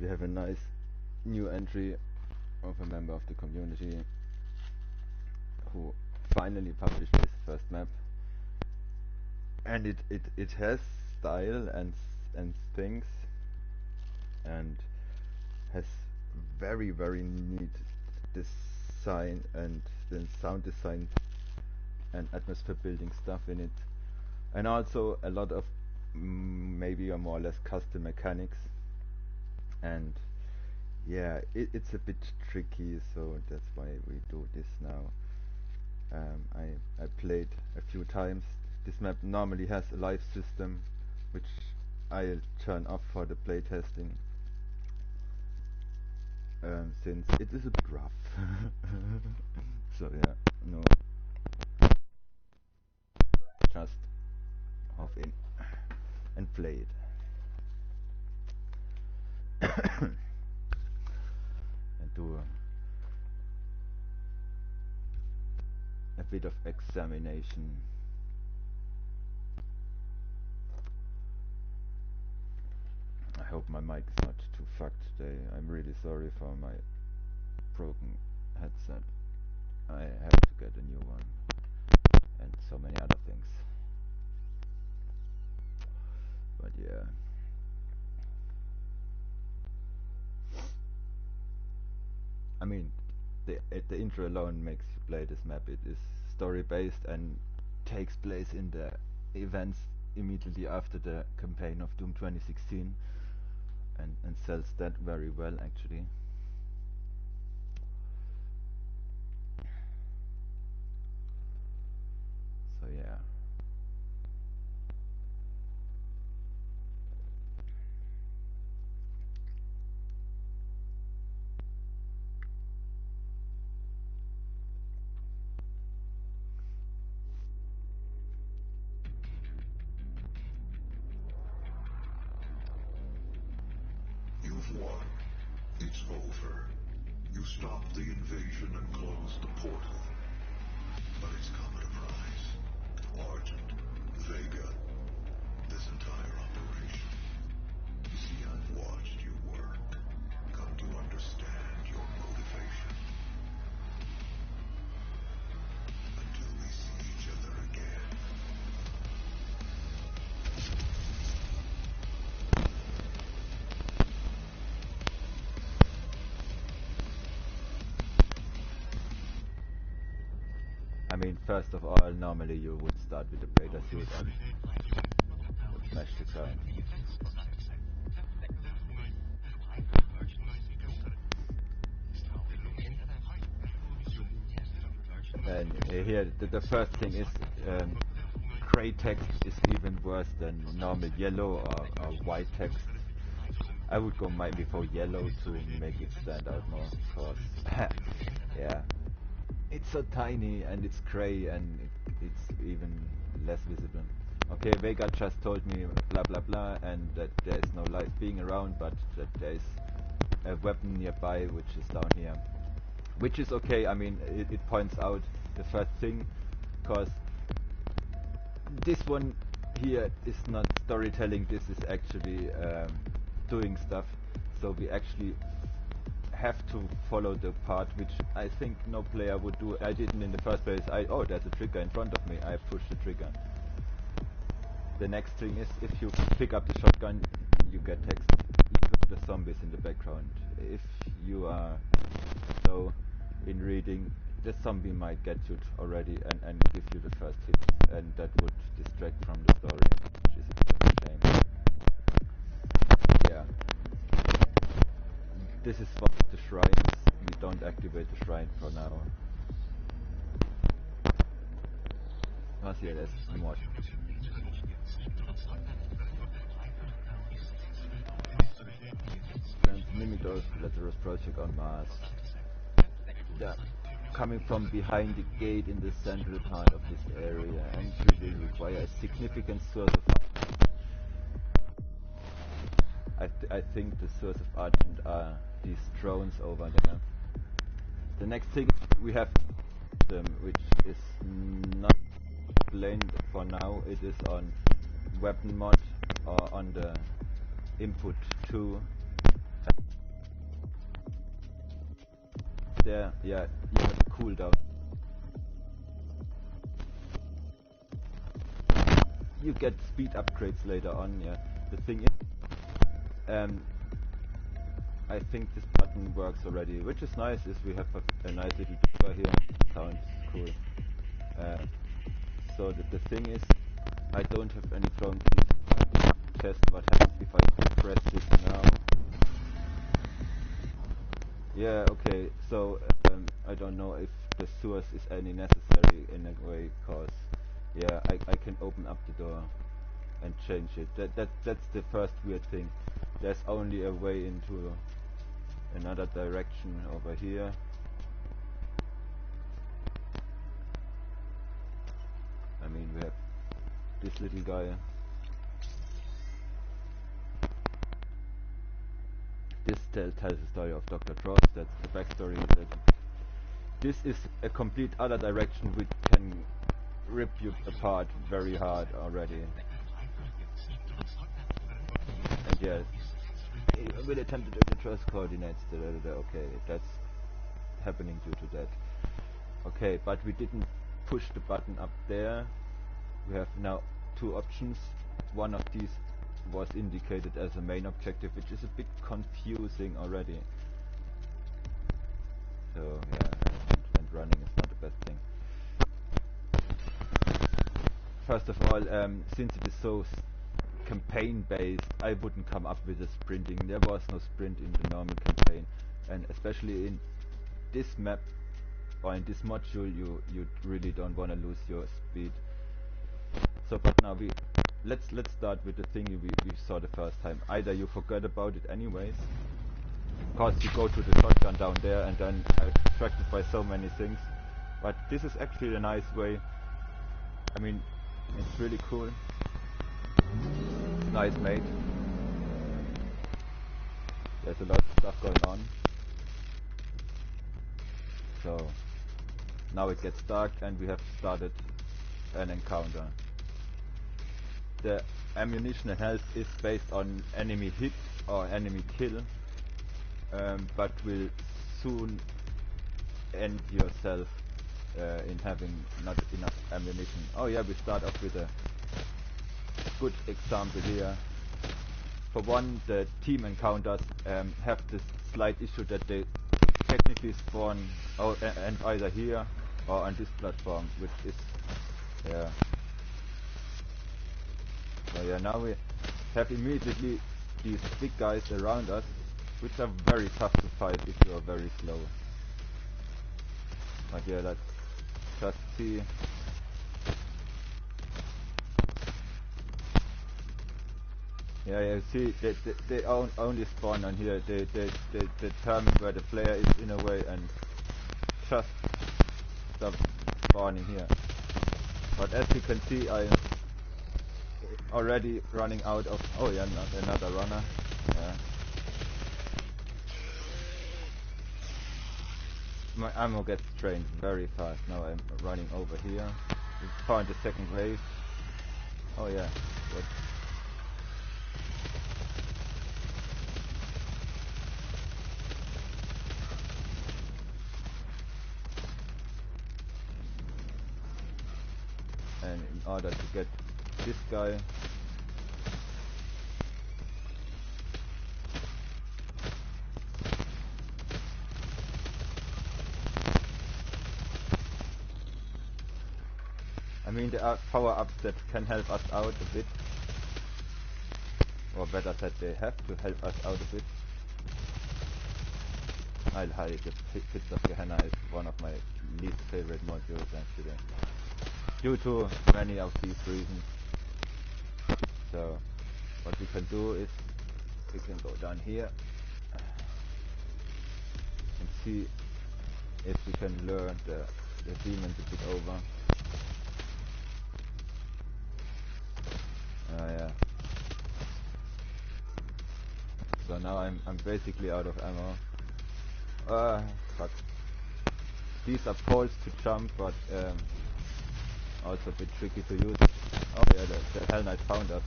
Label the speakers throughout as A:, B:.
A: we have a nice new entry of a member of the community who finally published his first map, and it has style and things, and has very neat design and then sound design and atmosphere building stuff in it, and also a lot of maybe a more or less custom mechanics. And yeah, it's a bit tricky, so that's why we do this now. I played a few times. This map normally has a live system, which I'll turn off for the playtesting, since it is a bit rough. So yeah, no, just hop in and play it. And do a bit of examination. I hope my mic is not too fucked today. I'm really sorry for my broken headset. I have to get a new one, and so many other things. But yeah. I mean, the intro alone makes you play this map. It is story based and takes place in the events immediately after the campaign of Doom 2016, and sells that very well actually. So yeah.
B: You've won. It's over. You stopped the invasion and closed the portal. But it's come at a price. Argent, Vega, this entire operation. You see, I've watched you work, come to understand your motivation. Until we see each other again.
A: I mean, first of all, normally you would start with the Predator suit and would smash the guy. And here, the first thing is, grey text is even worse than normal yellow or white text. I would go maybe for yellow to make it stand out more, because yeah, it's so tiny and it's grey and it's even less visible. Okay, Vega just told me blah blah blah, and that there is no life being around, but that there is a weapon nearby, which is down here, which is okay. I mean, it points out the first thing, because this one here is not storytelling, this is actually doing stuff, so we actually have to follow the part which I think no player would do. I didn't in the first place. Oh, there's a trigger in front of me, I push the trigger. The next thing is, if you pick up the shotgun, you get text. You hear the zombies in the background. If you are slow in reading, the zombie might get you already and give you the first hit, and that would distract from the story, which is a bit of a shame. Yeah. This is for the shrines. We don't activate the shrine for now. Oh, yeah, there's more. Transmimitos Lazarus Project on Mars. Yeah. Coming from behind the gate in the central part of this area, entry will require a significant source of I think the source of Argent are these drones over there. The next thing we have them, which is not explained for now. It is on weapon mod or on the input 2. there, yeah, you have a cooldown. You get speed upgrades later on, yeah. The thing is, I think this button works already, which is nice, is we have a nice little trigger here. Sounds cool. So the thing is, I don't have any problem to test what happens if I press this now. Yeah, okay, so I don't know if the source is any necessary in a way, cause yeah, I can open up the door and change it. That's the first weird thing. There's only a way into another direction over here. I mean, we have this little guy. This tells the story of Dr. Frost. That's the backstory. That this is a complete other direction which can rip you apart very hard already. And yeah, I will attempt to trust coordinates. Okay, that's happening due to that. Okay, but we didn't push the button up there. We have now two options. One of these was indicated as a main objective, which is a bit confusing already. So yeah, and running is not the best thing. First of all, since it is so campaign based, I wouldn't come up with a sprinting. There was no sprint in the normal campaign, and especially in this map or in this module, you really don't want to lose your speed. So, but now let's start with the thing we saw the first time. Either you forget about it anyways, cause you go to the shotgun down there, and then I'm distracted by so many things. But this is actually a nice way. I mean, it's really cool. Nice made. There's a lot of stuff going on. So now it gets dark and we have started an encounter. The ammunition and health is based on enemy hit or enemy kill, but will soon end yourself in having not enough ammunition. Oh yeah, we start off with a good example here. For one, the team encounters have this slight issue that they technically spawn and either here or on this platform, which is yeah. So yeah, now we have immediately these big guys around us, which are very tough to fight if you are very slow. But yeah, let's just see. Yeah, you see, they only spawn on here. They determine where the player is in a way and just stop spawning here. But as you can see, I'm already running out of... Oh yeah, another runner. Yeah. My ammo gets drained very fast. Now I'm running over here. We found the second wave. Oh yeah, good. And in order to get this guy, I mean, there are power-ups that can help us out a bit, or better said, they have to help us out a bit. I'll hide the Vids of Gehenna is one of my least favorite modules actually, due to many of these reasons. So what we can do is we can go down here and see if we can lure the demons a bit over. Yeah. So now I'm basically out of ammo. Fuck. These are poles to jump, but also a bit tricky to use. Oh yeah, the Hell Knight found us.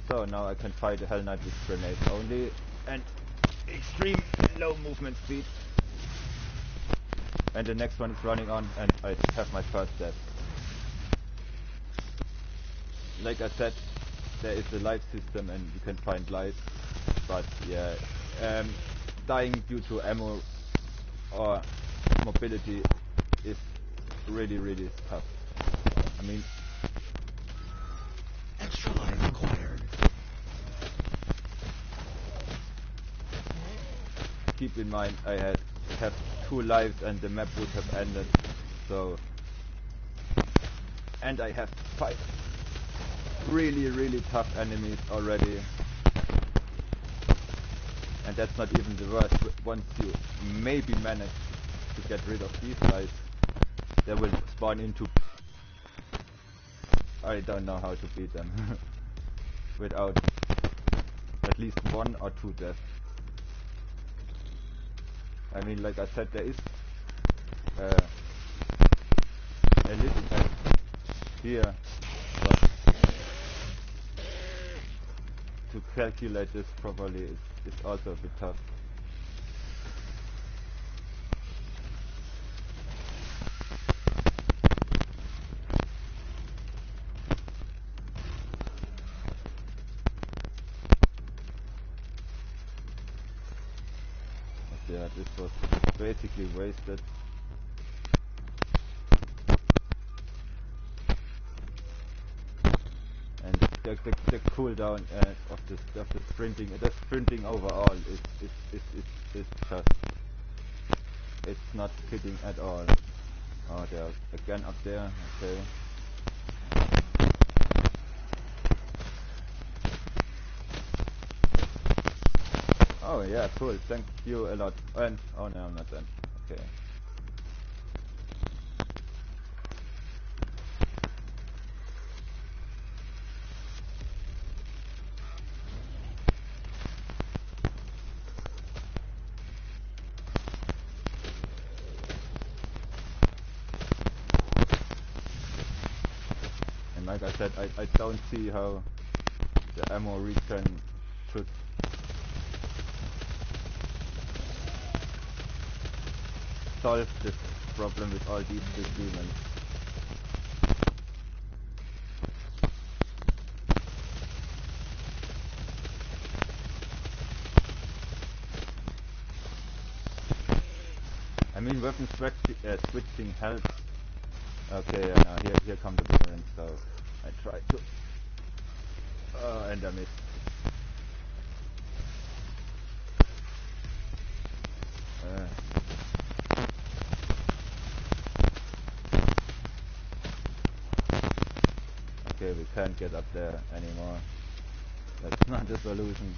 A: So now I can fight the Hell Knight with grenades only and extreme low movement speed. and the next one is running on, and I have my first death. Like I said, there is a life system and you can find life, but yeah, dying due to ammo or mobility is really tough. I mean,
B: extra life acquired.
A: Keep in mind I have 2 lives and the map would have ended, so, and I have 5 really tough enemies already, and that's not even the worst. Once you maybe manage to get rid of these guys, they will spawn into, I don't know how to beat them without at least 1 or 2 deaths. I mean, like I said, there is a little bit here, but to calculate this properly is also a bit tough. But yeah, this was basically wasted. And the cooldown of the sprinting overall is just, it's not fitting at all. Oh, there's again up there. Okay. Oh yeah, cool. Thank you a lot. And oh no, I'm not done. Okay. And like I said, I don't see how the ammo regen should solve this problem with all these big demons. I mean, weapon switching helps. Okay, now here come the difference. So I try to, and I missed. Okay, we can't get up there anymore. That's not the solution.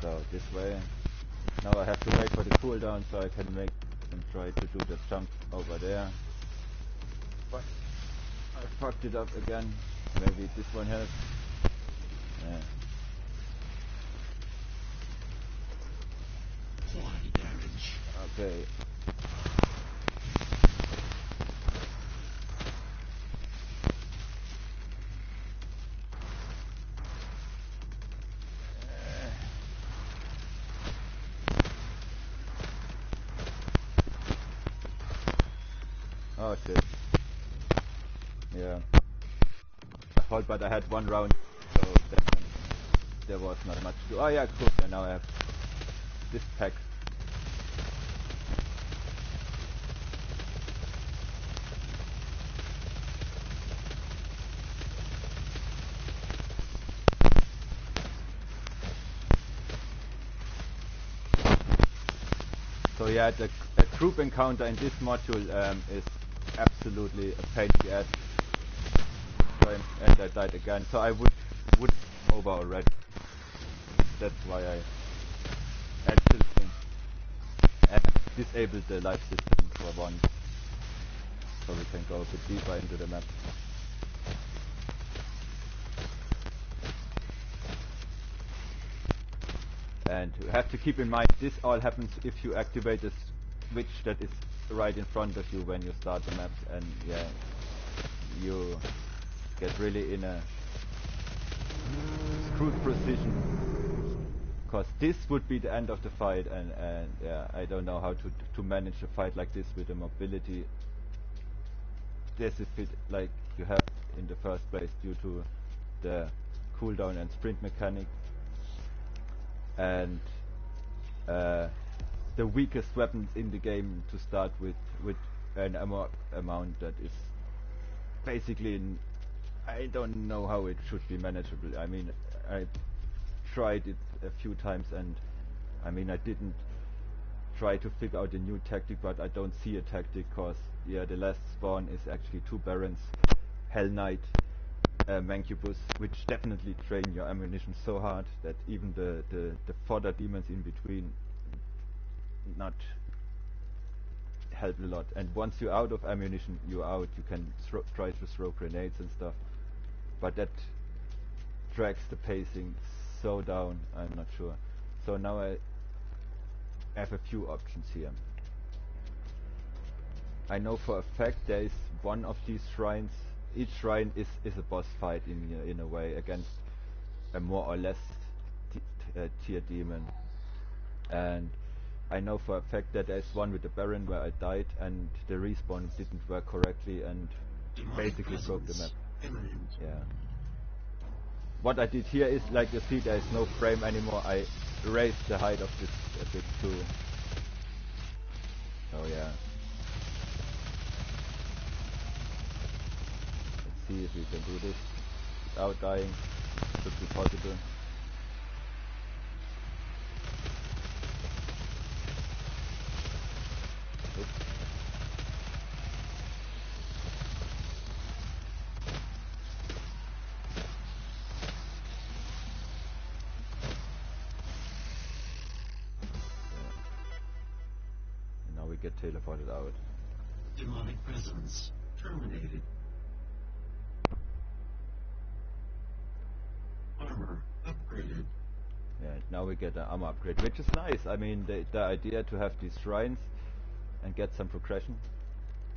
A: So this way. Now I have to wait for the cooldown so I can make and try to do the jump over there. But I fucked it up again. Maybe this one helps. Yeah.
B: Quality damage.
A: Okay. Oh shit. Yeah. But I had 1 round, so there was not much to. Oh yeah, cool. And now I have this pack. So yeah, the group encounter in this module is absolutely a pain in the ass. And I died again, so I would over already. That's why I actually disabled the life system for once, so we can go a bit deeper into the map. And you have to keep in mind, this all happens if you activate the switch that is right in front of you when you start the map, and yeah, you get really in a screwed position Because this would be the end of the fight, and yeah, I don't know how to manage a fight like this with the mobility deficit like you have in the first place due to the cooldown and sprint mechanic, and the weakest weapons in the game to start with an amount that is basically I don't know how it should be manageable. I mean, I tried it a few times, and I mean, I didn't try to figure out a new tactic, but I don't see a tactic, cause yeah, the last spawn is actually 2 Barons, Hell Knight, Mancubus, which definitely drain your ammunition so hard that even the fodder demons in between not help a lot. And once you're out of ammunition, you're out. You can try to throw grenades and stuff, but that drags the pacing so down. I'm not sure. So now I have a few options here. I know for a fact there is one of these shrines. Each shrine is a boss fight in a way against a more or less tier demon, and I know for a fact that there's one with the Baron where I died and the respawn didn't work correctly and basically broke the map. Yeah. What I did here is, like you see, there is no frame anymore. I raised the height of this a bit too. Oh yeah. Let's see if we can do this without dying. Should be possible. Oops. Now we get teleported out.
C: Demonic presence terminated. Armor upgraded.
A: Yeah, now we get an armor upgrade, which is nice. I mean, the idea to have these shrines and get some progression.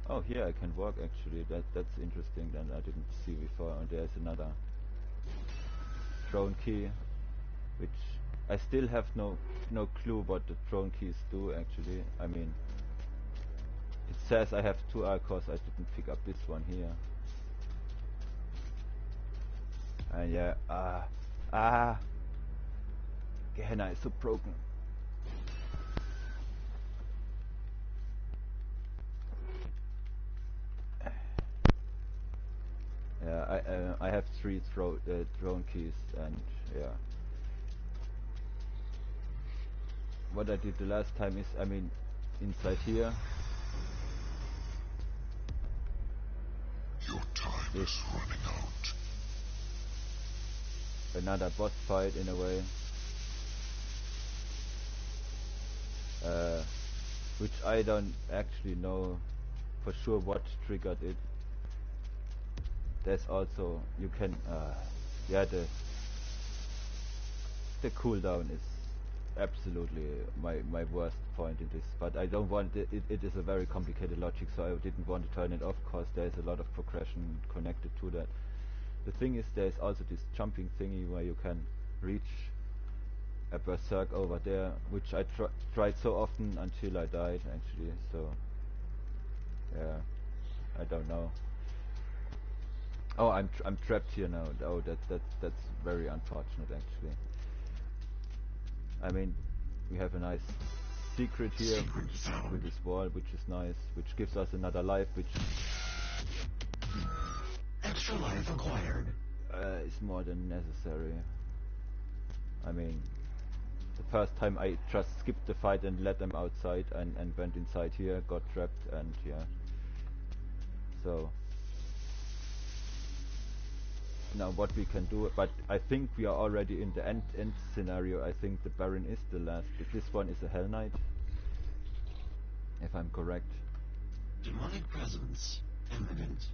A: Oh, here I can walk actually. That's interesting. That I didn't see before. And there's another drone key, which I still have no clue what the drone keys do actually. I mean, it says I have 2 Arcos. I didn't pick up this one here. And yeah, Gehenna is so broken. Yeah, I have 3 drone keys, and yeah. What I did the last time is, I mean, inside here.
B: Your time is running out.
A: Another boss fight in a way. Which I don't actually know for sure what triggered it. There's also, you can, yeah, the cooldown is absolutely my worst point in this, but I don't want it is a very complicated logic, so I didn't want to turn it off because there's a lot of progression connected to that. The thing is, there's also this jumping thingy where you can reach a berserk over there, which I tried so often until I died actually, so yeah, I don't know. Oh, I'm trapped here now. Oh, that's very unfortunate actually. I mean, we have a nice secret here with this wall, which is nice, which gives us another life, which
C: Extra life acquired.
A: Is more than necessary. I mean, the first time I just skipped the fight and let them outside and went inside here, got trapped, and yeah. So now what we can do, but I think we are already in the end scenario. I think the Baron is the last. This one is a Hell Knight, if I'm correct.
C: Demonic presence imminent.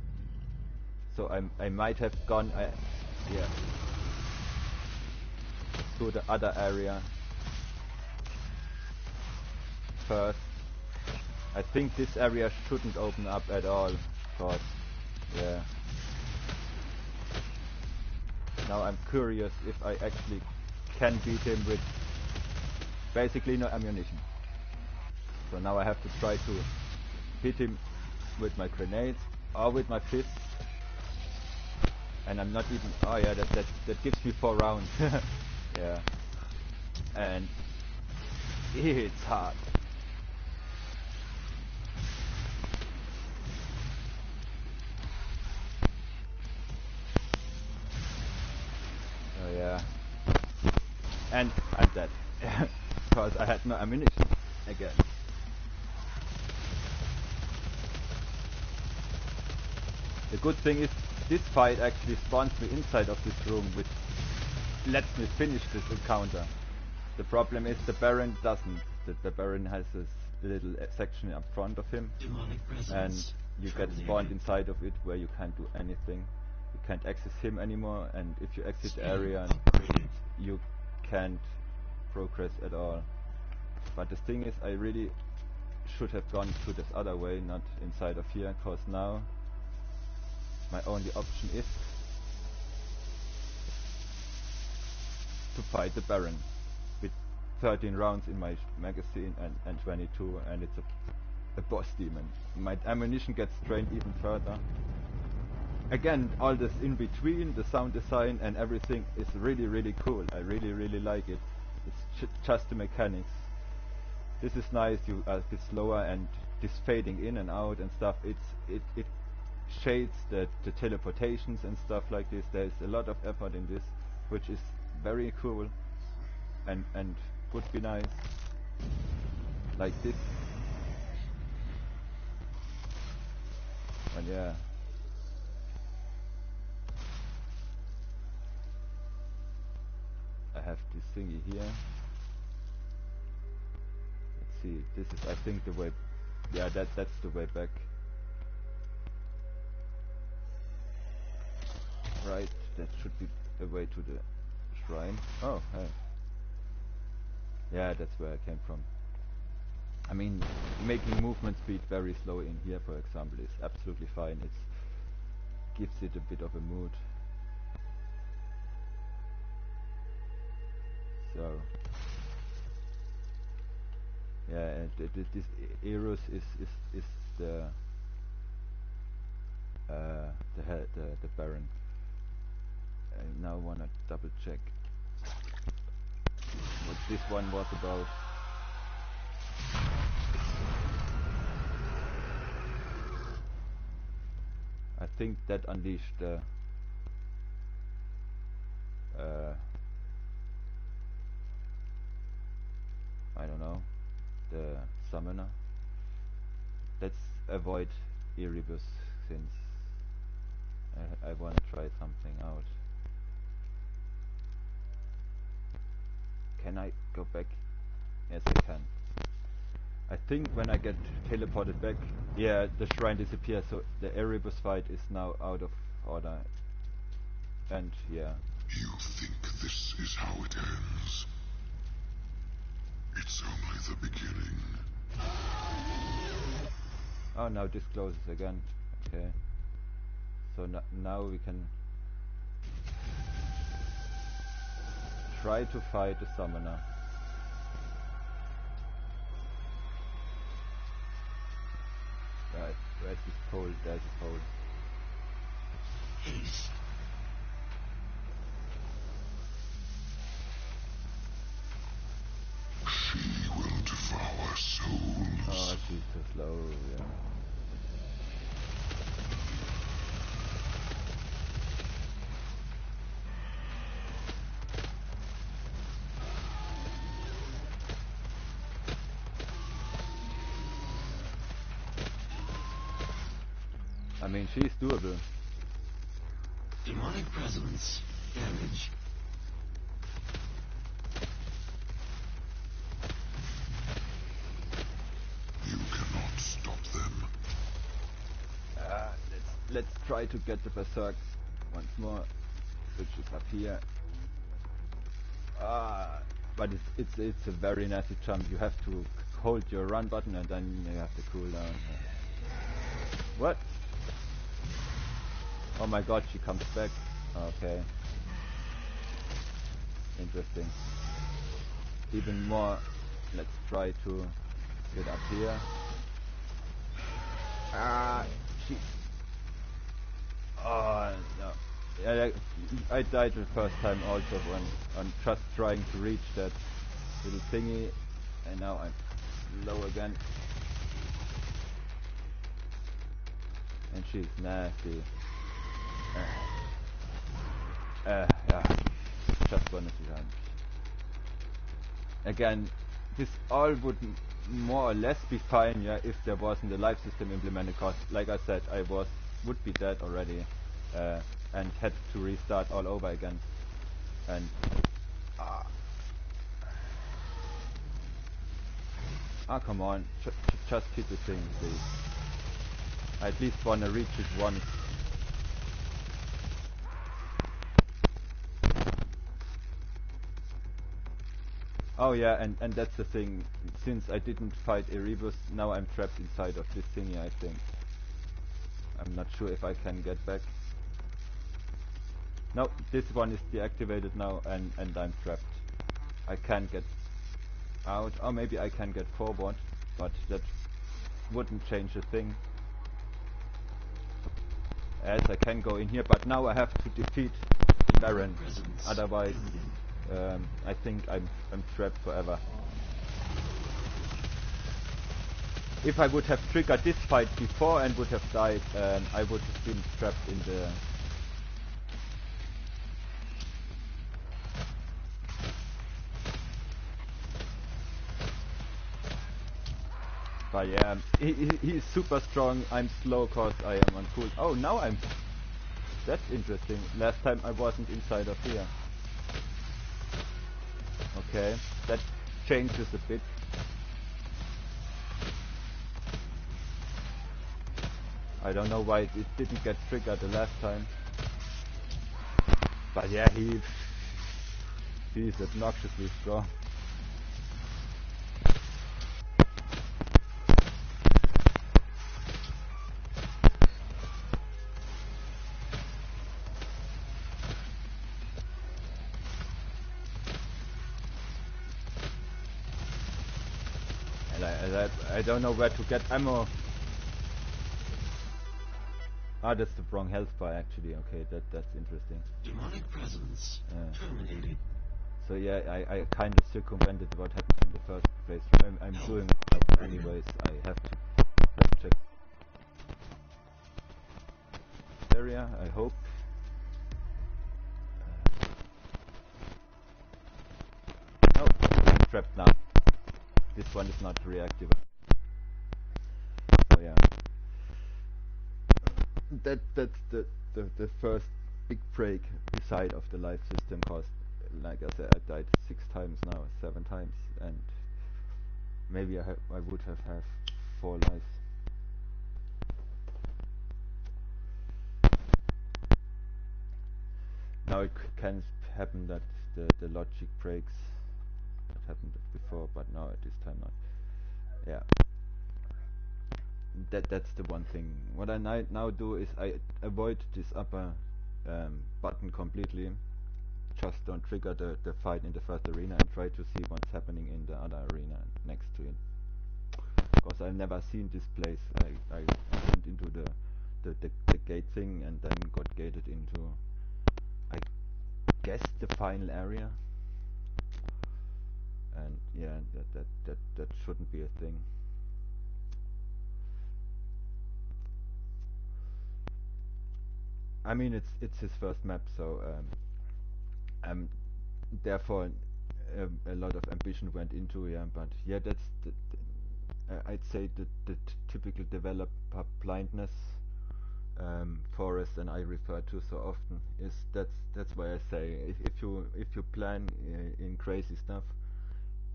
A: So I might have gone yeah, to the other area first. I think this area shouldn't open up at all, cause yeah. Now I'm curious if I actually can beat him with basically no ammunition. So now I have to try to hit him with my grenades or with my fists. And I'm not even, oh yeah, that gives me 4 rounds. Yeah. And it's hard. Oh yeah. And I'm dead. Because I had no ammunition again. The good thing is this fight actually spawns me inside of this room, which lets me finish this encounter. The problem is the Baron doesn't. The Baron has this little section up front of him, and you get spawned inside of it where you can't do anything. You can't access him anymore, and if you exit the area, you can't progress at all. But the thing is, I really should have gone to this other way, not inside of here, because now my only option is to fight the Baron with 13 rounds in my magazine and 22, and it's a boss demon. My ammunition gets drained even further. Again, all this in between, the sound design and everything is really cool. I really like it. It's just the mechanics. This is nice. You are a bit slower, and this fading in and out and stuff. It shades the teleportations and stuff like this. There's a lot of effort in this, which is very cool and would be nice. Like this. And yeah. I have this thingy here. Let's see. This is, I think, the way. Yeah, that's the way back. Right, that should be the way to the shrine. Oh, hey. Yeah, that's where I came from. I mean, making movement speed very slow in here, for example, is absolutely fine. It gives it a bit of a mood. So, yeah, and this Eros is the Baron. I now wanna double check what this one was about. I think that unleashed the I don't know, the summoner. Let's avoid Erebus since I wanna try something out. Can I go back? Yes, I can. I think when I get teleported back, yeah, the shrine disappears, so the Erebus fight is now out of order. And yeah.
B: You think this is how it ends? It's only the beginning.
A: Oh, now this closes again. Okay. So now we can try to fight the summoner. Where's this pole? There's a pole.
C: Haste.
B: She will devour souls.
A: Oh, she's so slow, yeah. I mean, she's doable.
C: Demonic presence. Damage.
B: You cannot stop them.
A: Let's try to get the berserk once more, which is up here. But it's a very nasty jump. You have to hold your run button and then you have to cool down. What? Oh my god, she comes back. Okay. Interesting. Even more let's try to get up here. Shit. Oh no. Yeah, I died the first time also on just trying to reach that little thingy, and now I'm low again. And she's nasty. Yeah, just wanted to run. Again, this all would more or less be fine, yeah, if there wasn't a life system implemented, cause like I said, I would be dead already, and had to restart all over again. And come on, just hit the thing, please. I at least wanna reach it once. Oh yeah, and that's the thing. Since I didn't fight Erebus, now I'm trapped inside of this thingy, I think. I'm not sure if I can get back. No, this one is deactivated now, and I'm trapped. I can't get out. Or maybe I can get forward, but that wouldn't change a thing. As I can go in here, but now I have to defeat Baron. Otherwise, I think I'm trapped forever. If I would have triggered this fight before and would have died, I would have been trapped in the... But yeah, he's super strong. I'm slow cause I am on cool. Oh, now I'm... That's interesting. Last time I wasn't inside of here. Okay, that changes a bit. I don't know why it didn't get triggered the last time. But yeah, he's obnoxiously strong. And I don't know where to get ammo. Ah, that's the wrong health bar actually. Okay, that's interesting.
C: Demonic presence terminated.
A: So yeah, I kind of circumvented what happened in the first place. I'm doing it anyways. I have to check area. I hope. No, I'm trapped now. This one is not reactive. So yeah, that's the first big break beside of the life system. Cause like I said, I died 6 times now, 7 times, and maybe I would have 4 lives. Now it can happen that the logic breaks. That happened before, but now at this time not. Yeah. That's the one thing. What I now do is I avoid this upper button completely. Just don't trigger the fight in the first arena and try to see what's happening in the other arena next to it. Because I've never seen this place. I went into the gate thing and then got gated into, I guess, the final area. And yeah, that shouldn't be a thing. I mean, it's his first map, so therefore a lot of ambition went into, yeah. But yeah, that's I'd say the typical developer blindness Forrest and I refer to so often is that's why I say if you plan in crazy stuff,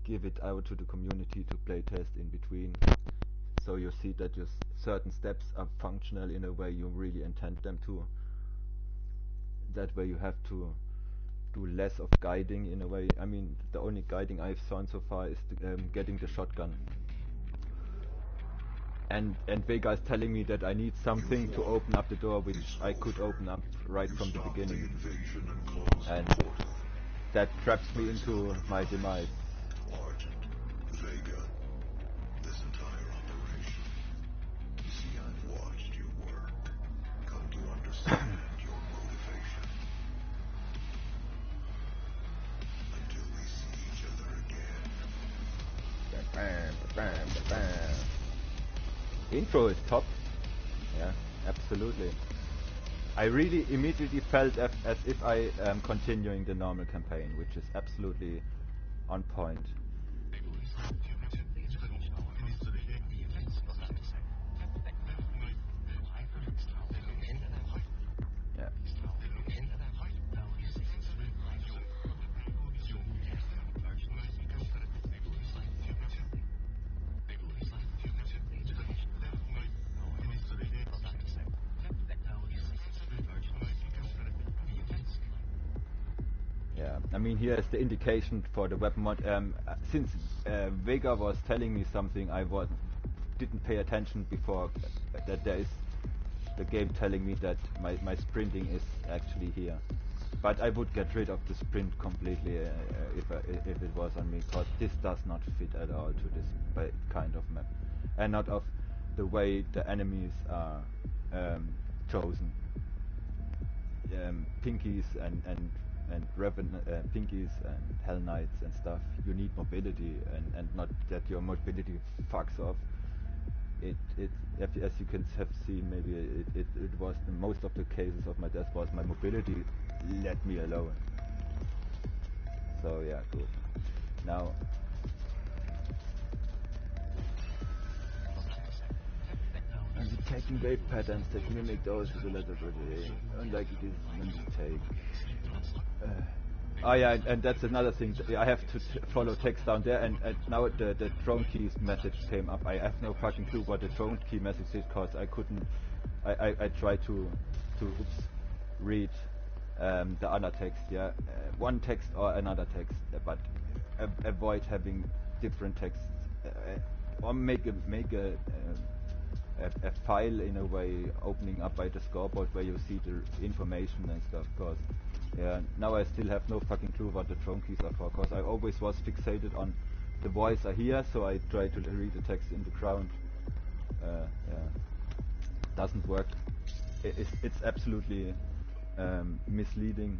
A: give it out to the community to play test in between, so you see that your certain steps are functional in a way you really intend them to. That way you have to do less of guiding in a way. I mean, the only guiding I've seen so far is getting the shotgun. And Vega is telling me that I need something to open up the door, which I could open up right from the beginning. And that traps me into my demise.
B: Argent, Vega,
A: Intro is top. Yeah, absolutely. I really immediately felt as if I am continuing the normal campaign, which is absolutely on point. Yeah. Yeah, I mean here is the indication for the weapon mod. Since Vega was telling me something, I didn't pay attention before that there is the game telling me that my sprinting is actually here. But I would get rid of the sprint completely if it was on me, because this does not fit at all to this kind of map, and not of the way the enemies are chosen. Pinkies and Pinkies and Hell Knights and stuff. You need mobility, and not that your mobility fucks off. As you can have seen, maybe it was in most of the cases of my death was my mobility let me alone. So yeah, good. Now I'm detecting wave patterns that mimic those of the letter protein, unlike it is when you take. Oh yeah, and that's another thing. I have to follow text down there, and now the drone keys message came up. I have no fucking clue what the drone key message is, because I couldn't. I tried to read the other text. Yeah, one text or another text, but avoid having different texts, or make a file in a way opening up by the scoreboard where you see the information and stuff, because yeah, now I still have no fucking clue what the drone keys are for, because I always was fixated on the voice I hear, so I try to read the text in the ground. Yeah, doesn't work. It's absolutely misleading.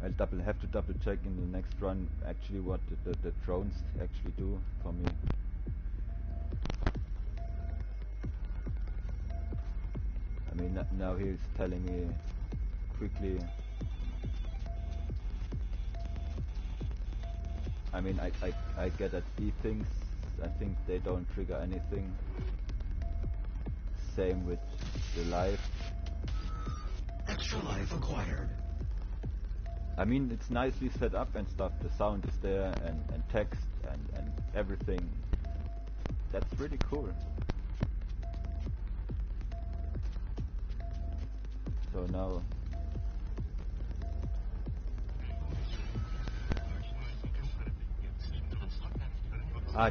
A: I'll have to double check in the next run actually what the drones actually do for me. I mean, now he's telling me quickly. I mean, I get at B things. I think they don't trigger anything. Same with the life.
C: Extra life acquired.
A: I mean, it's nicely set up and stuff. The sound is there, and text and everything. That's really cool. So now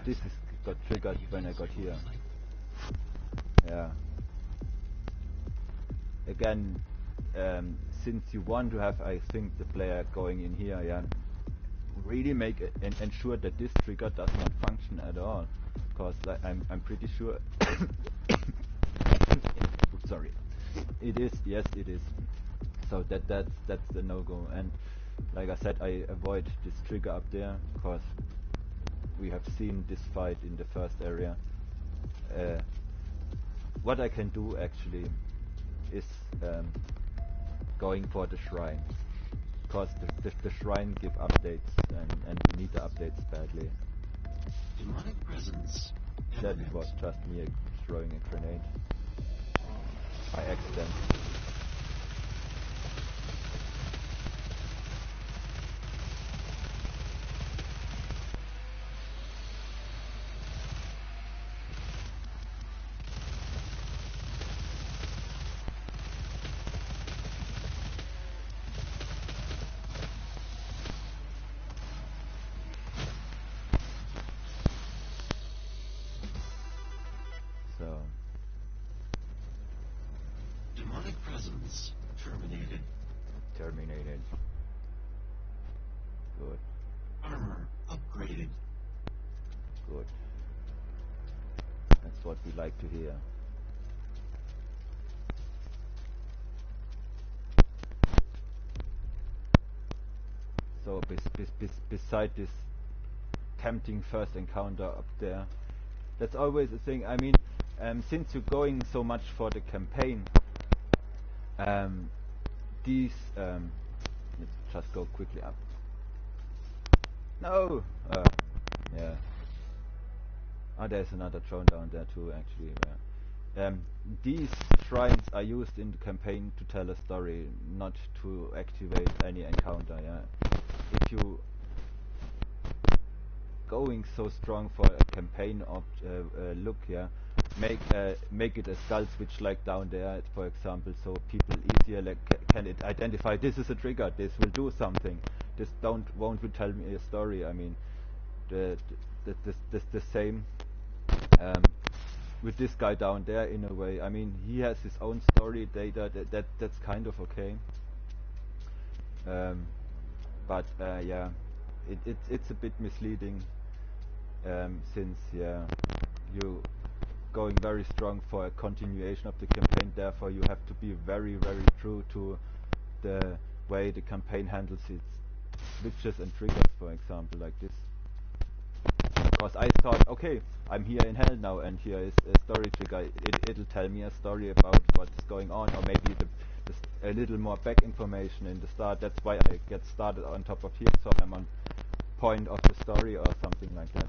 A: this is got triggered when I got here. Yeah. Again, since you want to have, I think, the player going in here, yeah, really make it and ensure that this trigger does not function at all, because I'm pretty sure. Sorry, it is. Yes, it is. So that's the no-go. And like I said, I avoid this trigger up there, because we have seen this fight in the first area. What I can do actually is going for the shrine, because the shrine give updates, and we need the updates badly.
C: Demonic presence.
A: That was just me throwing a grenade by accident. So
C: Demonic presence terminated.
A: terminated. Good.
C: Armor upgraded.
A: Good. That's what we like to hear. So beside this tempting first encounter up there. That's always a thing. I mean, since you're going so much for the campaign, these let's just go quickly up. No, yeah. Oh, there's another drone down there too, actually. These shrines are used in the campaign to tell a story, not to activate any encounter. Yeah, if you going so strong for a campaign look, yeah, make it a skull switch like down there, for example, so people easier can identify this is a trigger, this will do something. This won't tell me a story. I mean, the same with this guy down there in a way. I mean, he has his own story data. That's kind of okay. But yeah, it's a bit misleading. Since you going very strong for a continuation of the campaign, therefore you have to be very true to the way the campaign handles its switches and triggers, for example, like this. Because I thought, okay, I'm here in hell now, and here is a story trigger. It'll tell me a story about what's going on, or maybe a little more back information in the start. That's why I get started on top of here, so I'm on point of the story or something like that.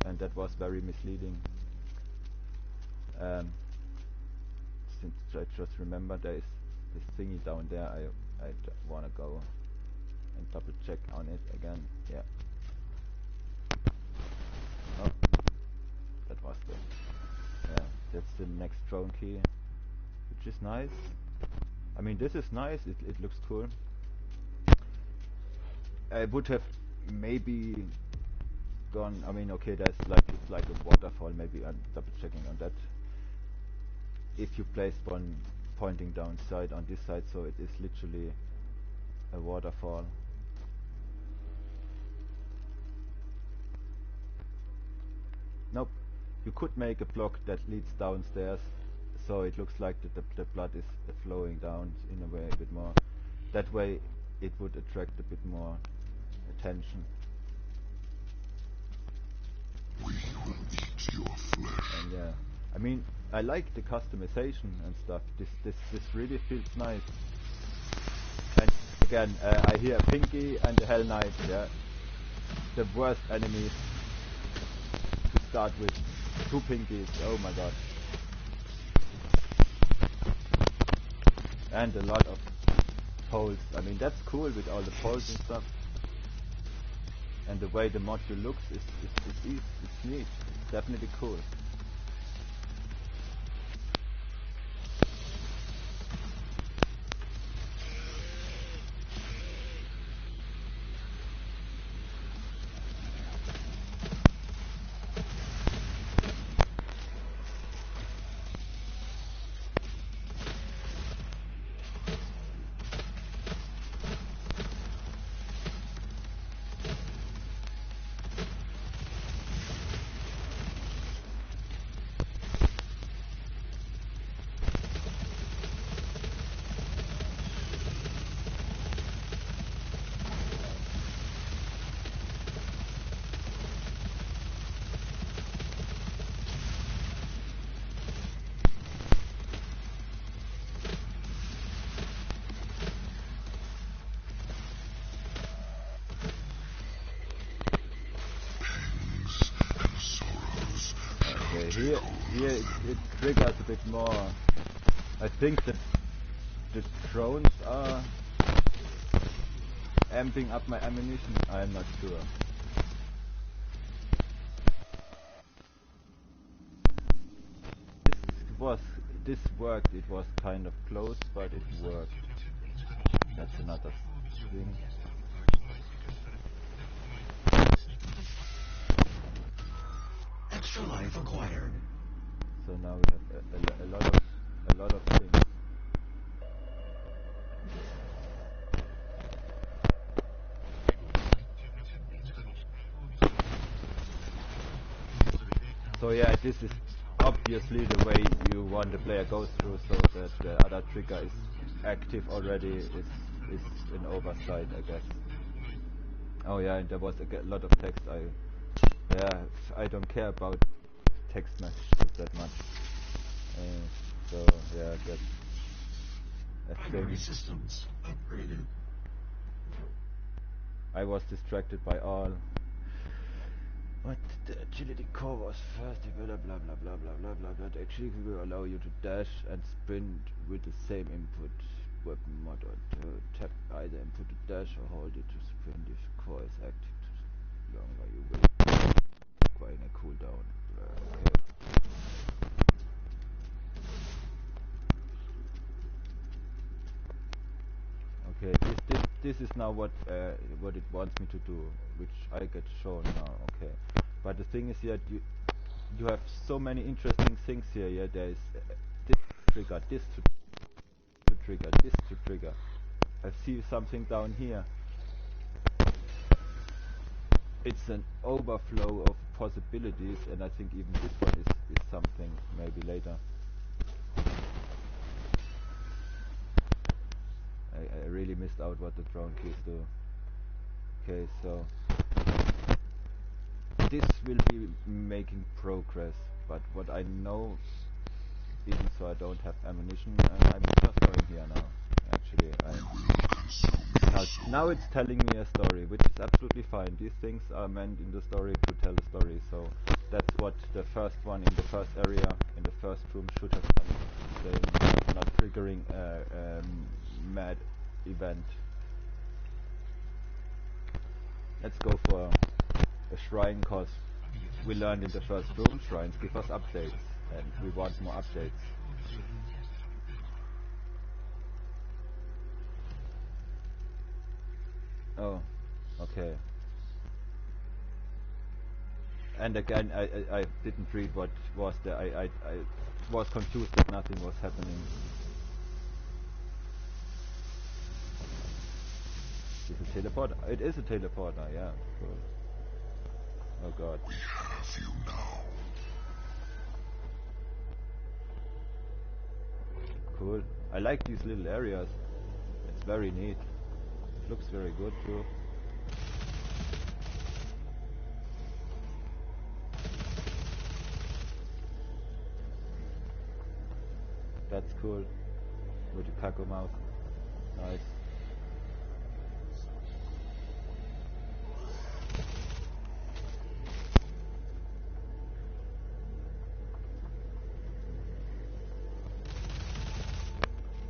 A: And that was very misleading. Since I just remember there is this thingy down there, I wanna go and double check on it again. Yeah. Oh, that was that's the next drone key, which is nice. I mean, this is nice. It looks cool. I would have maybe gone. I mean, okay, it's like a waterfall. Maybe I'm double checking on that. If you place one pointing down side on this side, so it is literally a waterfall. Nope. You could make a block that leads downstairs, so it looks like the blood is flowing down in a way a bit more. That way it would attract a bit more attention.
B: We will eat your flesh.
A: And yeah, I mean, I like the customization and stuff. This really feels nice. And again, I hear Pinky and the Hell Knight, yeah, the worst enemies to start with. 2 Pinkies, oh my god. And a lot of poles. I mean, that's cool with all the poles and stuff. And the way the module looks is it's neat. It's definitely cool. Here it triggers a bit more. I think that the drones are amping up my ammunition. I'm not sure. This worked. It was kind of close, but it worked. That's another thing.
C: Extra life acquired.
A: So now we have a lot of things. So yeah, this is obviously the way you want the player goes through, so that the other trigger is active already. Is an oversight, I guess. Oh yeah, and there was a lot of text. I yeah, I don't care about text messages that much. So yeah, that's a
C: Primary
A: thing.
C: systems upgraded.
A: I was distracted by all. What the agility core was first developed, blah blah blah blah blah blah. That actually will allow you to dash and sprint with the same input. Weapon mod or to tap either input to dash or hold it to sprint. If the core is active longer, you will require a cooldown. Okay. Okay, this is now what it wants me to do, which I get shown now. Okay, but the thing is here, you have so many interesting things here. Yeah, there is this trigger, this to trigger, this to trigger. I see something down here. It's an overflow of possibilities, and I think even this one is something maybe later. I really missed out what the drone keys do. Okay, so this will be making progress, but what I know, even so I don't have ammunition, and I'm just going here now. Actually, now it's telling me a story, which is absolutely fine. These things are meant in the story to tell a story, so that's what the first one in the first area, in the first room should have done. They're not triggering a mad event. Let's go for a shrine, cause we learned in the first room, shrines give us updates, and we want more updates. Oh, okay. And again, I didn't read what was there. I was confused that nothing was happening. Is it a teleporter? It is a teleporter, yeah. Cool. Oh god.
B: We have you now.
A: Cool. I like these little areas. It's very neat. It looks very good too. That's cool. With the taco mouse. Nice.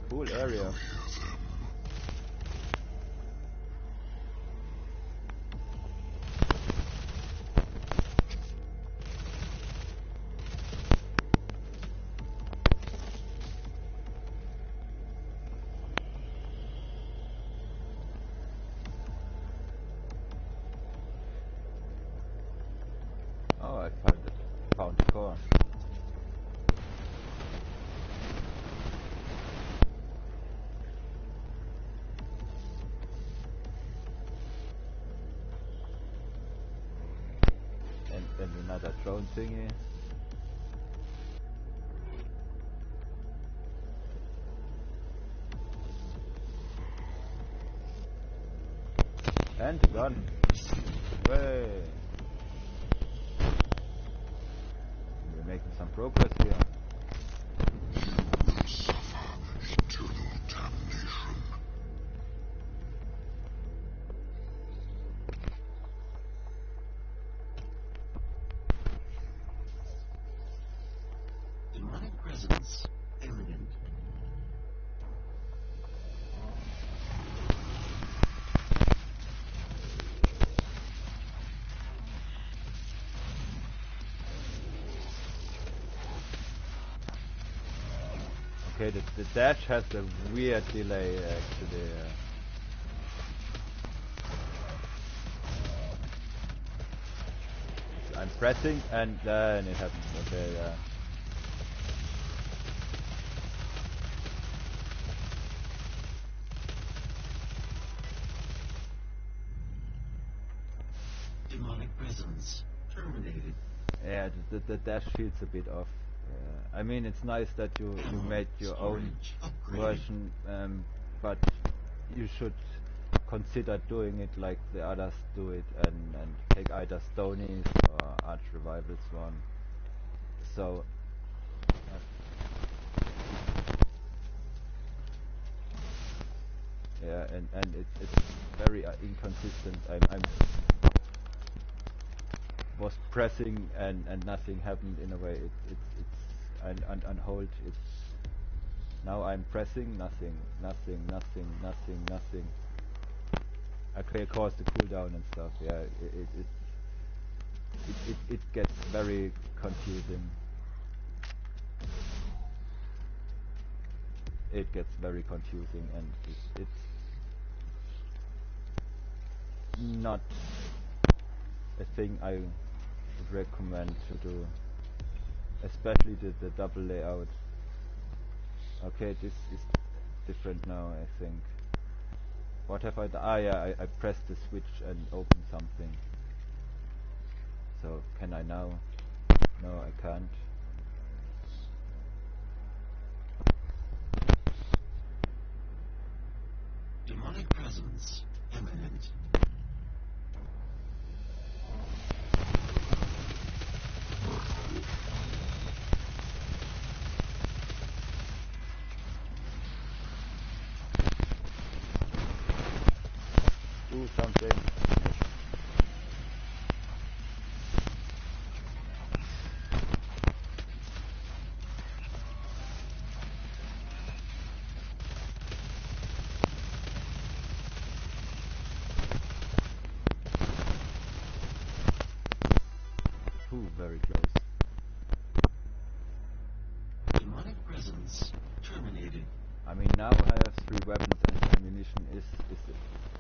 A: Cool area. Oh, I found the core. And another drone thingy. And the gun. Way. We're making some progress here.
B: You will suffer eternal damnation.
C: Demonic presence imminent.
A: Okay, the dash has a weird delay actually. I'm pressing and then it happens. Okay, yeah.
C: Demonic presence terminated.
A: Yeah, the dash feels a bit off. I mean, it's nice that you made your own
C: Storage upgraded.
A: version, but you should consider doing it like the others do it, and take either Stonies or Arch Revivals one. So yeah, and it's very inconsistent. I'm was pressing and nothing happened in a way. It's and hold. It's now I'm pressing nothing. Okay, of course the cooldown and stuff. Yeah, it gets very confusing. It gets very confusing, and it's not a thing I would recommend to do, especially the double layout. Okay, this is different now, I think. What have I done? Ah, yeah, I pressed the switch and opened something. So, can I now? No, I can't.
C: Demonic presence imminent.
A: Do something. Ooh, very close.
C: Demonic presence terminated.
A: I mean, now I have 3 weapons and ammunition is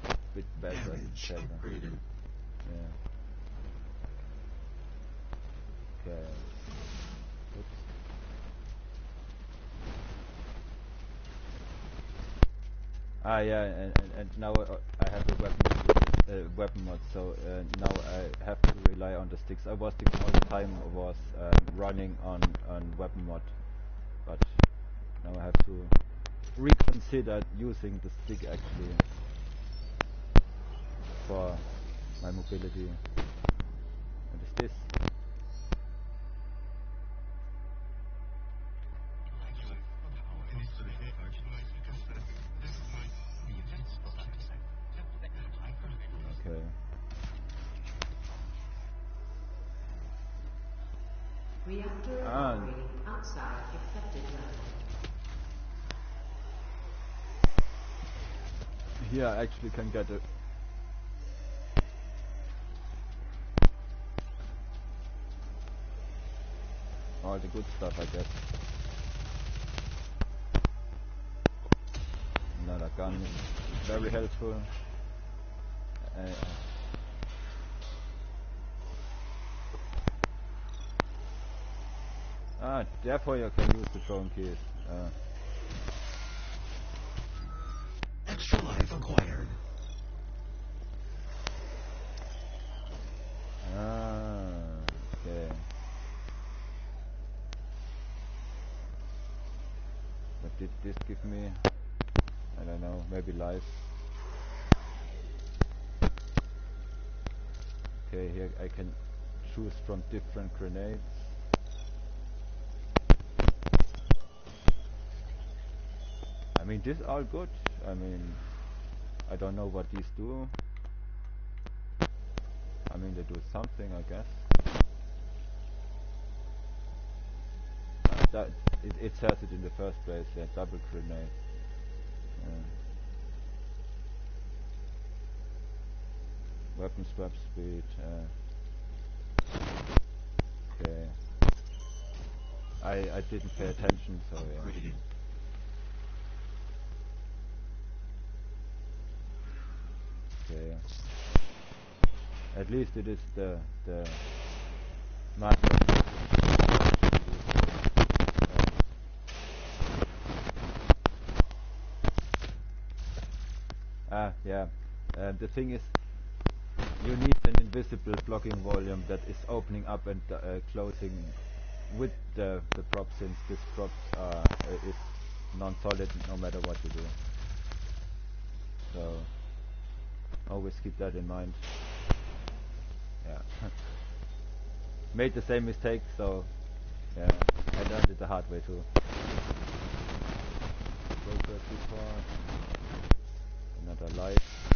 A: a bit better.
C: Damage upgraded.
A: Yeah. Okay. Oops. Ah, yeah, and now I have a weapon mod, so now I have to rely on the sticks. I was all the time running on weapon mod, but now I have to reconsider using the stick actually for my mobility. What is this? Okay.
D: Reactor operating outside accepted level.
A: Here I actually can get it. All the good stuff, I guess. Another gun is very helpful. Therefore you can use the drone keys.
C: Extra life acquired.
A: Okay. What did this give me? I don't know, maybe life. Okay, here I can choose from different grenades. I mean, this is all good. I mean, I don't know what these do. I mean, they do something, I guess. That it says it in the first place. Yeah, double grenade. Weapon swap speed. Okay. I didn't pay attention, so yeah. Okay. At least it is the master. Yeah. The thing is, you need an invisible blocking volume that is opening up and closing with the prop, since this prop is non-solid no matter what you do. So Always keep that in mind. Yeah. Made the same mistake, so yeah, I learned it the hard way too. Progress report. Another life.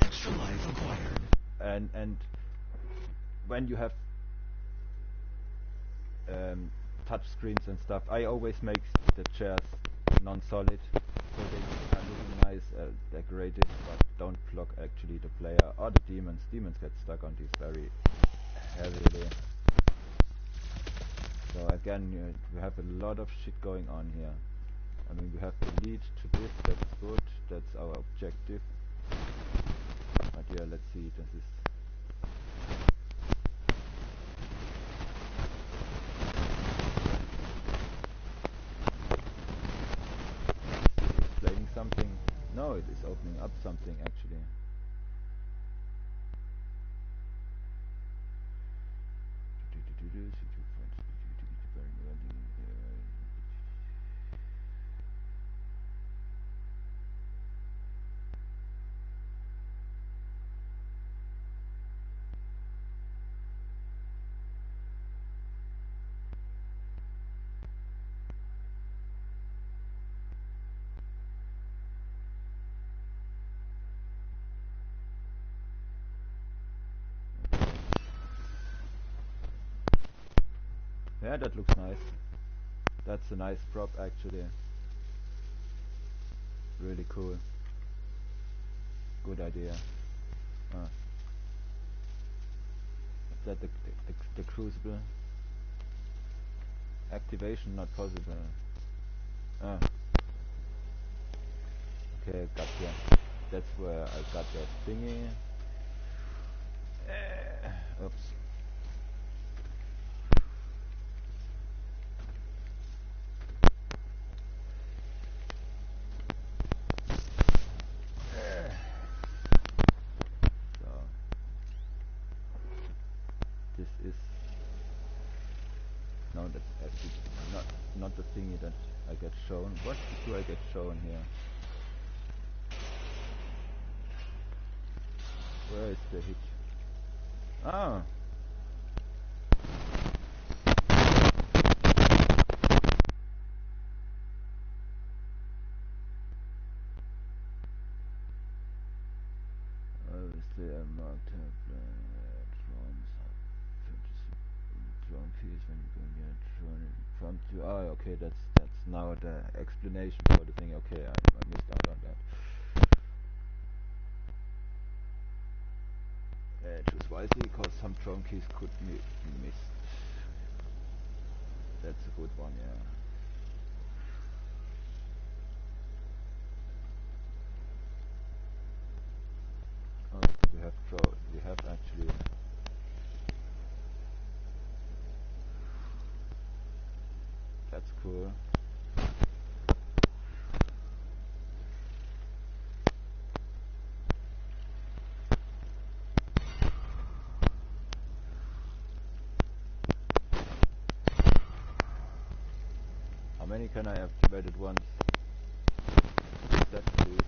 C: Extra life acquired.
A: And when you have touch screens and stuff, I always make the chairs non-solid, so they are looking nice, decorated, but don't block actually the player or the demons. Demons get stuck on these very heavily. So again, we have a lot of shit going on here. I mean, we have to lead to this, that's good, that's our objective. But yeah, let's see, this is... explaining something? No, it is opening up something actually. Yeah, that looks nice. That's a nice prop actually. Really cool. Good idea. Is that the crucible? Activation not possible. Okay, gotcha. That's where I got that thingy. Oops. So this is no, that's actually not the thingy that I get shown. What do I get shown here? Where is the hit? Ah. Obviously I marked up drones drone keys when you go near drone in front to okay, that's now the explanation for the thing. Okay, I missed out on that. Choose wisely because some drone keys could be missed. That's a good one, yeah. Oh, we have actually that's cool. How many can I activate at once? That please.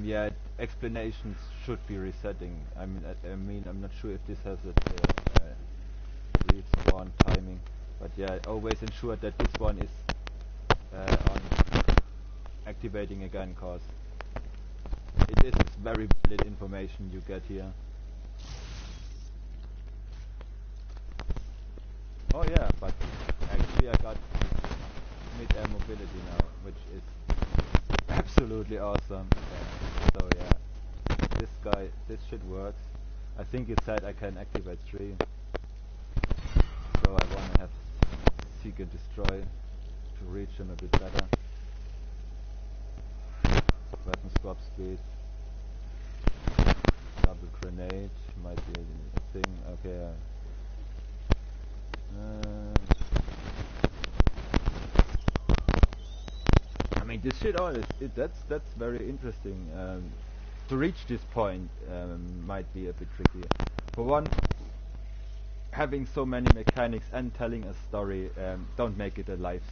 A: Yeah, explanations should be resetting. I mean, I'm not sure if this has a respawn timing, but yeah, always ensure that this one is on activating again, cause it is very valid information you get here. Oh yeah, but actually I got mid-air mobility now, which is absolutely awesome. So yeah, this shit works. I think it said I can activate 3. So I wanna have Seek and Destroy to reach him a bit better. Weapon swap speed. Double grenade might be a thing. Okay. I mean, this shit all is that's very interesting. To reach this point might be a bit tricky. For one, having so many mechanics and telling a story, don't make it a live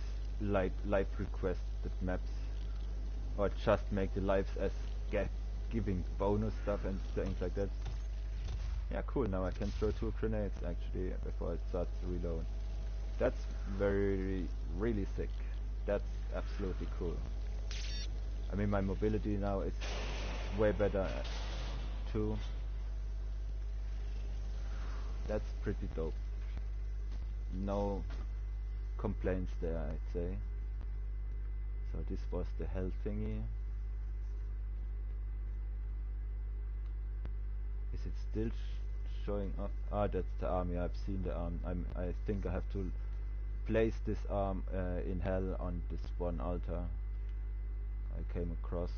A: requested maps. or just make the lives as giving bonus stuff and things like that. Yeah, cool. Now I can throw 2 grenades actually before it starts to reload. That's really sick. That's absolutely cool. I mean, my mobility now is way better too. That's pretty dope. No complaints there, I'd say. So this was the health thingy. Is it still showing up? Ah, that's the arm. Yeah, I've seen the arm. I think I have to place this arm in hell on this one altar I came across.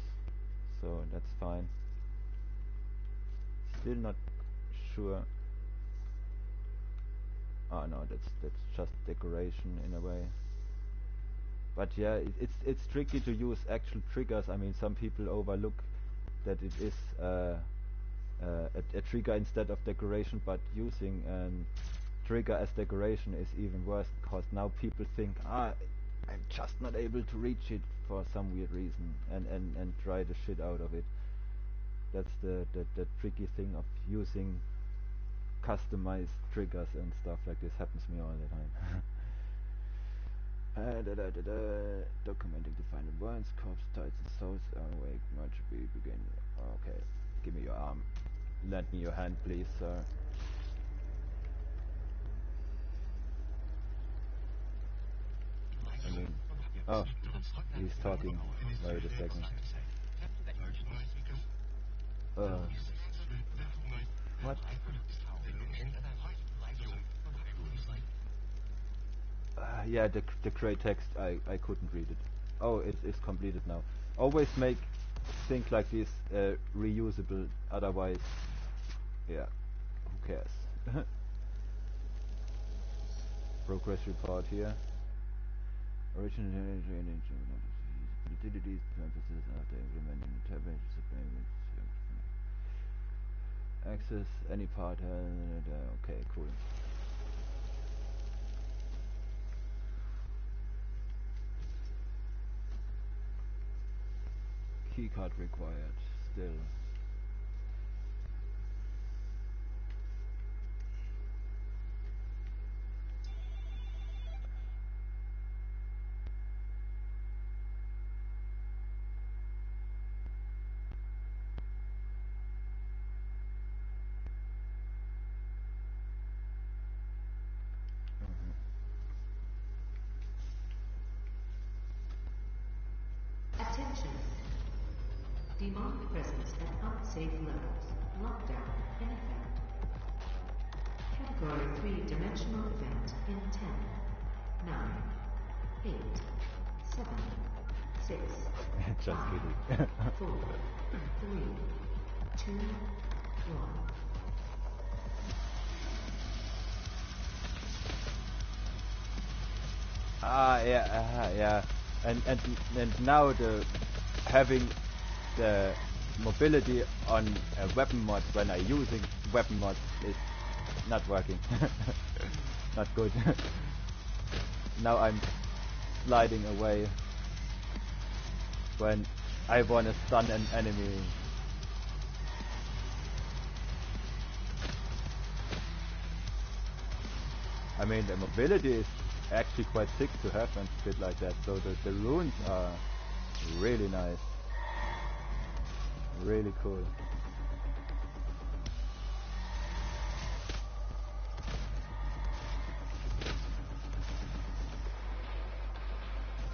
A: So that's fine. Still not sure. Ah, no, that's just decoration in a way. But yeah, it's tricky to use actual triggers. I mean, some people overlook that it is a trigger instead of decoration, but using trigger as decoration is even worse, because now people think, I'm just not able to reach it for some weird reason, and try the shit out of it. That's the tricky thing of using customized triggers and stuff like this. Happens to me all the time. Documenting the final ones, corpse, tides and souls are awake, much we begin. Okay, give me your arm. Lend me your hand, please, sir. I mean, oh, he's talking. Wait a second. What? Yeah, the gray text, I couldn't read it. Oh, it's completed now. Always make things like this reusable, otherwise, yeah, who cares? Progress report here. Original utilities purposes after implementing the tablet access any part. Okay, cool. Keycard required. Still.
D: Attention. Demonic presence at unsafe levels. Lockdown in effect. Category 3-dimensional event in 10, 9, 8, 7, 6,
A: Just
D: 5,
A: kidding.
D: 4, 3, 2, 1.
A: Yeah, and now the having the mobility on a weapon mod when I using weapon mods is not working. Not good. Now I'm sliding away when I wanna stun an enemy. I mean, the mobility is actually quite sick to have and shit like that, so the runes are really nice. Really cool.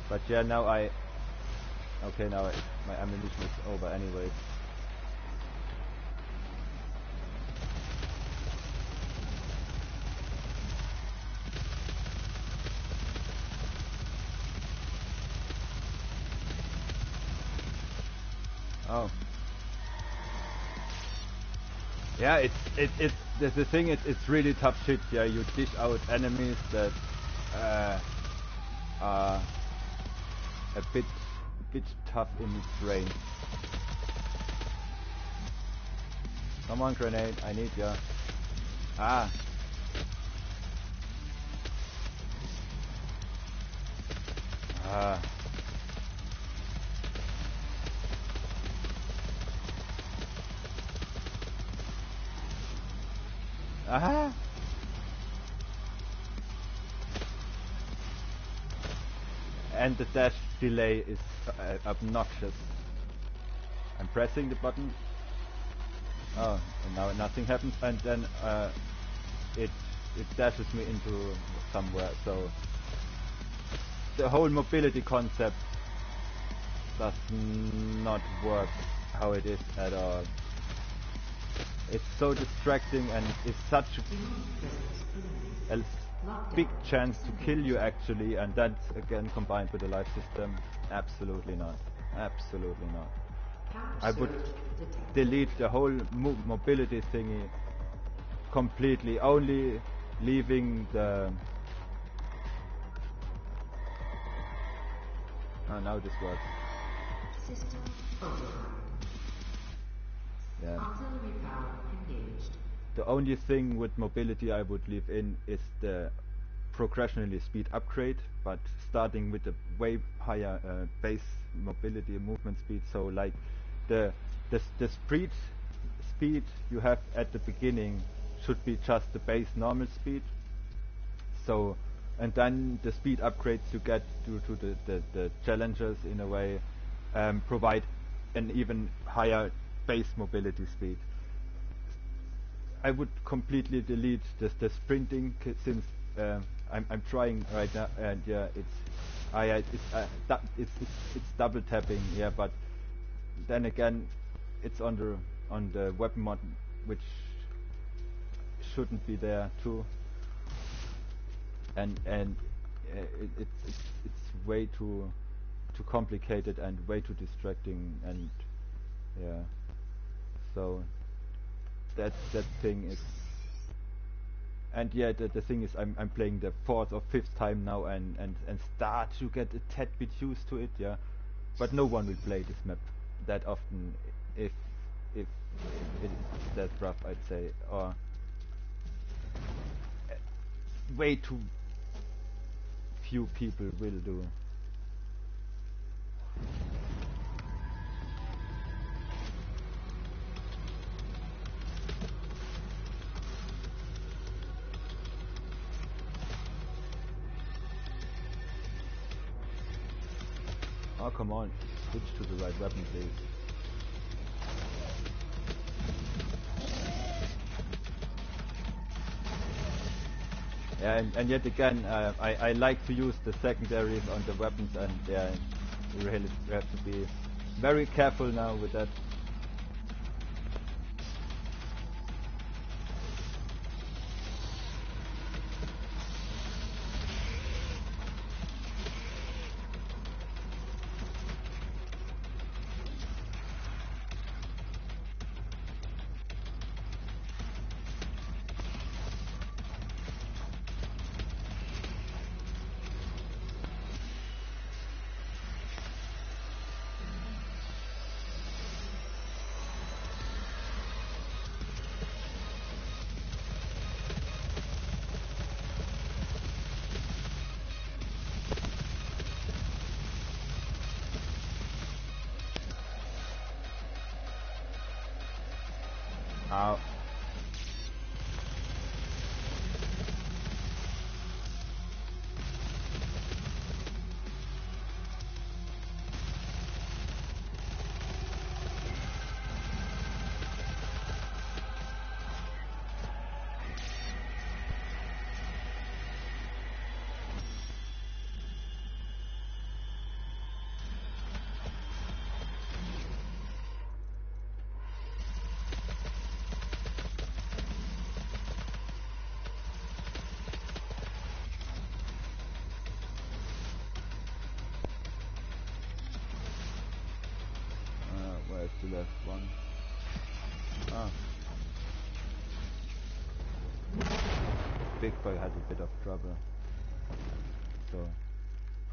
A: But yeah, now okay, now my ammunition is over anyways. Oh. Yeah, it's the thing is, it's really tough shit. Yeah, you dish out enemies that are a bit tough in its range. Come on, grenade, I need ya. Ah. Ah. Ah! And the dash delay is obnoxious. I'm pressing the button. Oh, and now nothing happens, and then it dashes me into somewhere. So the whole mobility concept does not work how it is at all. It's so distracting, and it's such a big chance to kill you actually, and that's again combined with the life system. Absolutely not. Absolutely not. I would delete the whole mobility thingy completely, only leaving the... Oh, now this works.
D: System override.
A: Yeah.
D: Auxiliary power engaged.
A: The only thing with mobility I would leave in is the progressionally speed upgrade, but starting with a way higher base mobility movement speed. So like the speed you have at the beginning should be just the base normal speed. So, and then the speed upgrades you get due to the challenges in a way provide an even higher base mobility speed. I would completely delete the sprinting since I'm trying right now, and yeah, it's double tapping, yeah, but then again, it's on the weapon mod, which shouldn't be there too, and it's way too complicated and way too distracting, and yeah, so that thing is. And yeah, the thing is, I'm playing the 4th or 5th time now, and start to get a tad bit used to it, yeah. But no one will play this map that often, if it is that rough, I'd say, or way too few people will do. Oh, come on, switch to the right weapon, please. Yeah, and yet again, I like to use the secondaries on the weapons, and yeah, you really have to be very careful now with that. Ow. Where's the left one? Ah. Big boy had a bit of trouble. So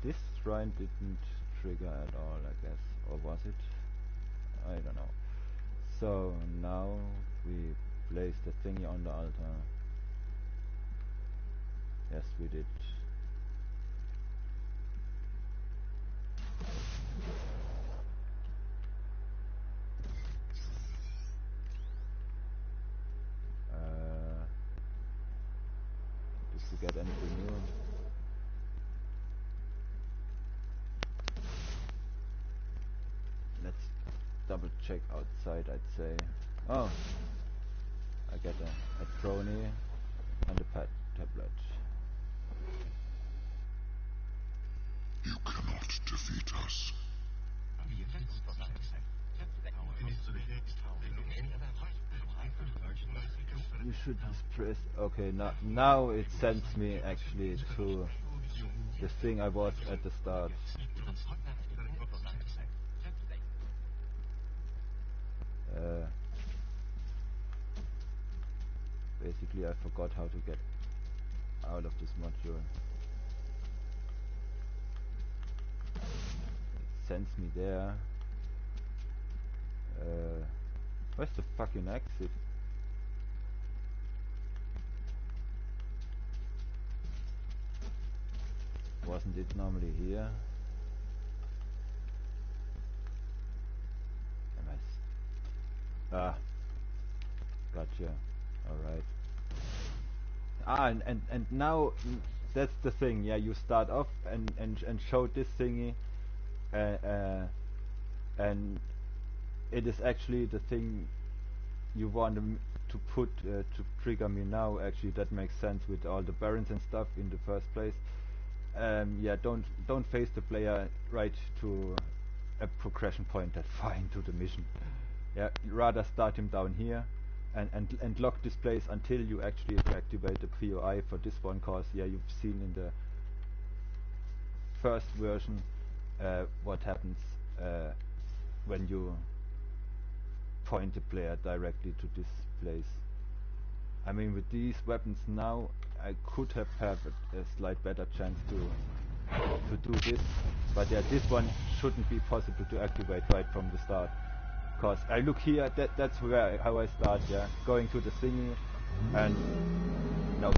A: this shrine didn't trigger at all, I guess. Or was it? I don't know. So now we place the thingy on the altar. Yes, we did. get anything new. Let's double check outside, I'd say. Oh, I get a drone and a pad tablet.
B: You cannot defeat us.
A: You should just press. Okay, now it sends me actually to the thing I was at the start. Basically, I forgot how to get out of this module. It sends me there. Where's the fucking exit? Wasn't it normally here? Ah, gotcha. Alright. And now that's the thing. Yeah, you start off and show this thingy, and it is actually the thing you want to put to trigger me now. Actually, that makes sense with all the barons and stuff in the first place. Yeah, don't face the player right to a progression point that far into the mission. Yeah, rather start him down here and lock this place until you actually activate the POI for this one, cause yeah, you've seen in the first version what happens when you point the player directly to this place. I mean, with these weapons now, I could have had a slight better chance to do this, but yeah, this one shouldn't be possible to activate right from the start. Cause I look here, that's how I start, yeah, going to the thingy, and no.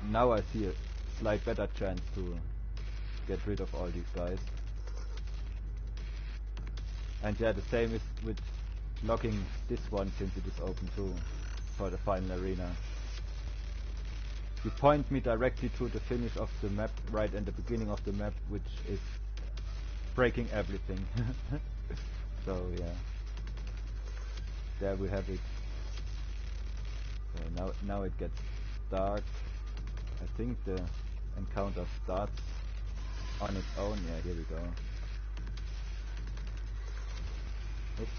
A: Now I see a slight better chance to get rid of all these guys. And yeah, the same is with locking this one since it is open too for the final arena. You point me directly to the finish of the map right at the beginning of the map, which is breaking everything. So yeah, there we have it. Okay, now it gets dark. I think the encounter starts on its own. Yeah, here we go. Oops.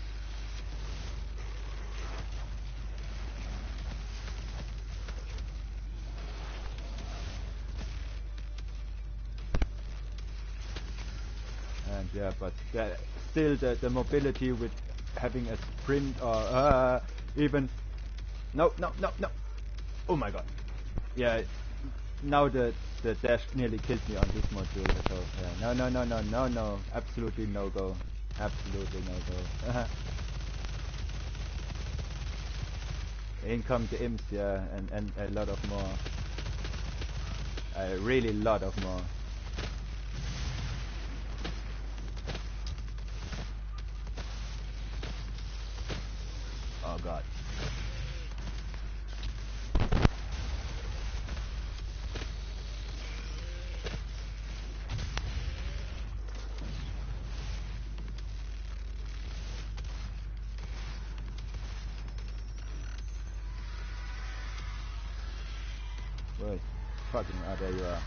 A: And yeah, but still the mobility with having a sprint or even no. Oh my god. Yeah, now the dash nearly killed me on this module. So yeah, no, absolutely no go. Absolutely no go. In come the imps, yeah, and a lot of more. A really lot of more. Oh god. Wait, fucking, there you are.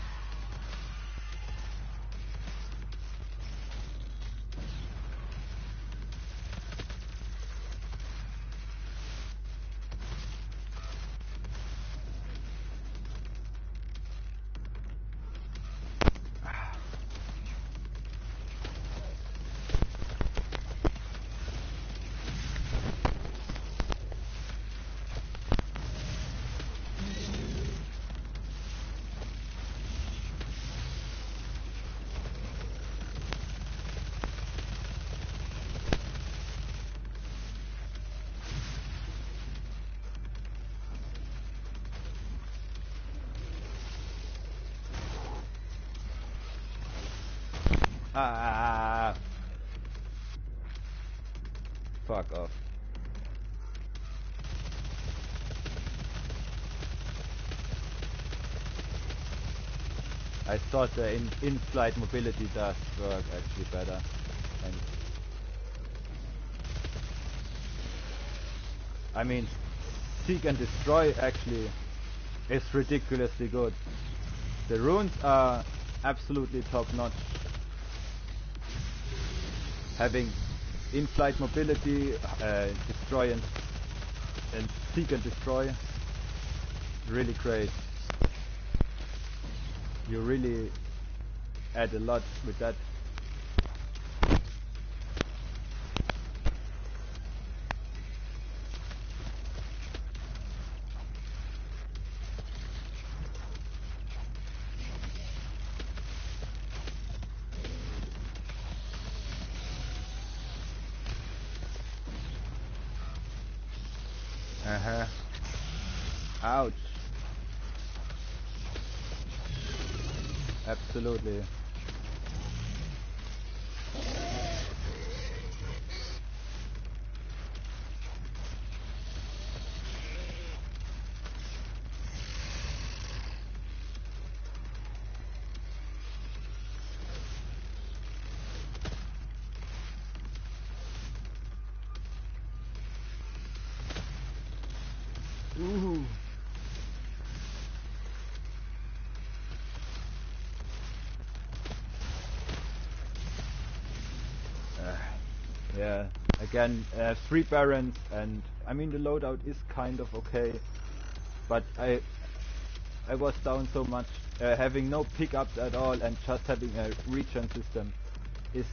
A: Fuck off. I thought the in-flight mobility does work actually better. And I mean, seek and destroy actually is ridiculously good. The runes are absolutely top notch. Having in-flight mobility, destroy and seek and destroy, really great. You really add a lot with that. Ouch. Absolutely. Ooh. Yeah, again, 3 barons, and I mean the loadout is kind of okay, but I was down so much. Having no pickups at all and just having a regen system is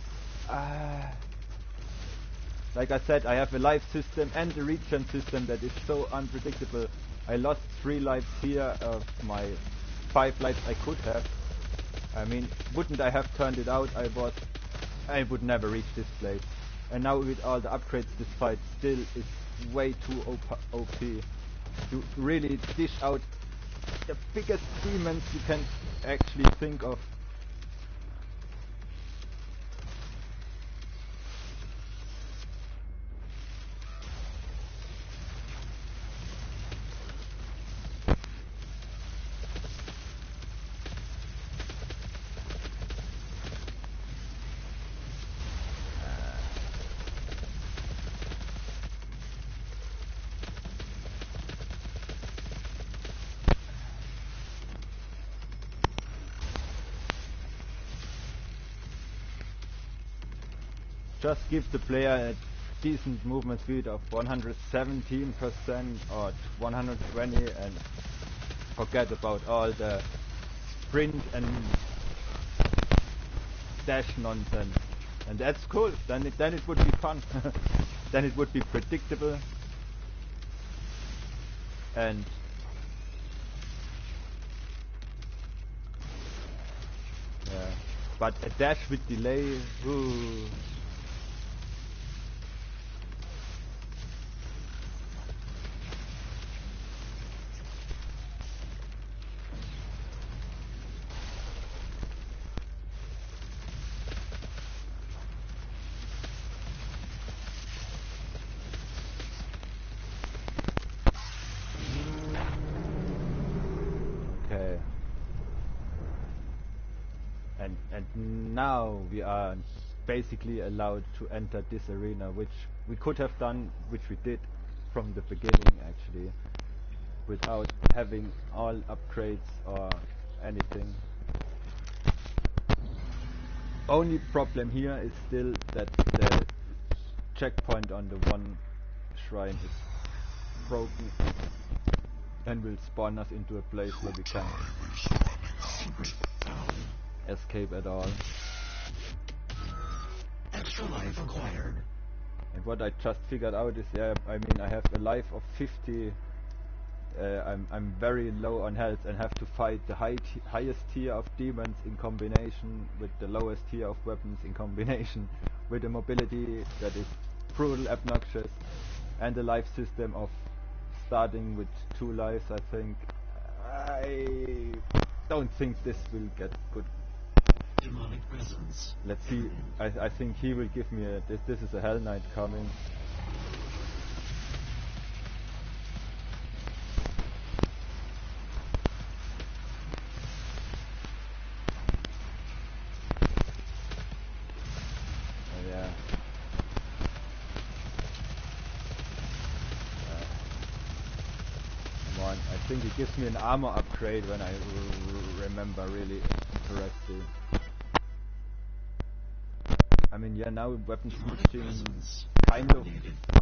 A: like I said, I have a life system and a regen system that is so unpredictable. I lost 3 lives here of my 5 lives I could have. I mean, wouldn't I have turned it out, I would never reach this place. And now with all the upgrades, this fight still is way too OP. To really dish out the biggest demons you can actually think of. Just give the player a decent movement speed of 117% or 120 and forget about all the sprint and dash nonsense. And that's cool, then it would be fun. Then it would be predictable. And yeah, but a dash with delay, ooh. Okay. And now we are basically allowed to enter this arena, which we could have done, which we did from the beginning actually, without having all upgrades or anything. Only problem here is still that the checkpoint on the one shrine is broken and will spawn us into a place where we can't escape at all.
C: Extra life acquired.
A: And what I just figured out is, yeah, I mean, I have a life of 50. I'm very low on health and have to fight the highest tier of demons in combination with the lowest tier of weapons in combination with a mobility that is brutal, obnoxious, and a life system of starting with 2 lives. I think I don't think this will get good.
C: Demonic presence.
A: Let's see. I think he will give me a this is a Hell Knight coming. think it gives me an armor upgrade when I remember really correctly. I mean, yeah, now weapon switching kind of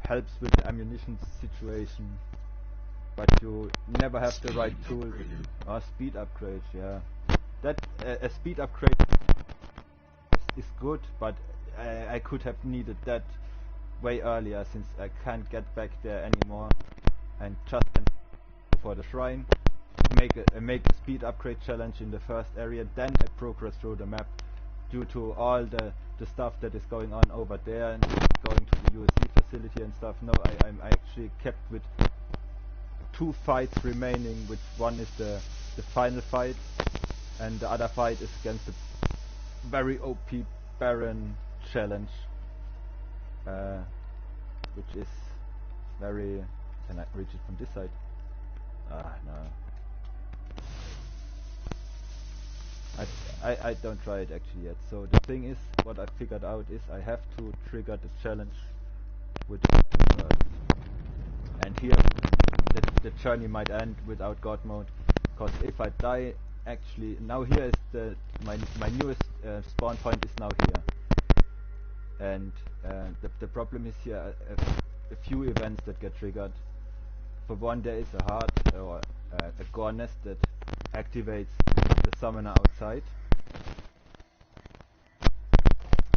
A: helps with the ammunition situation, but you never have the right tool. Or speed upgrade, yeah. That a speed upgrade is good, but I could have needed that way earlier, since I can't get back there anymore, and just for the shrine, make a speed upgrade challenge in the first area, then I progress through the map. Due to all the stuff that is going on over there and going to the USC facility and stuff, no, I actually kept with 2 fights remaining, which one is the final fight, and the other fight is against the very OP Baron challenge, which is very... Can I reach it from this side? Ah, no. I don't try it actually yet. So the thing is, what I figured out is I have to trigger the challenge with first. And here the journey might end without God mode, because if I die, actually now here is my newest spawn point is now here, and the problem is here a few events that get triggered. For one, there is a heart or a gore nest that activates the summoner outside.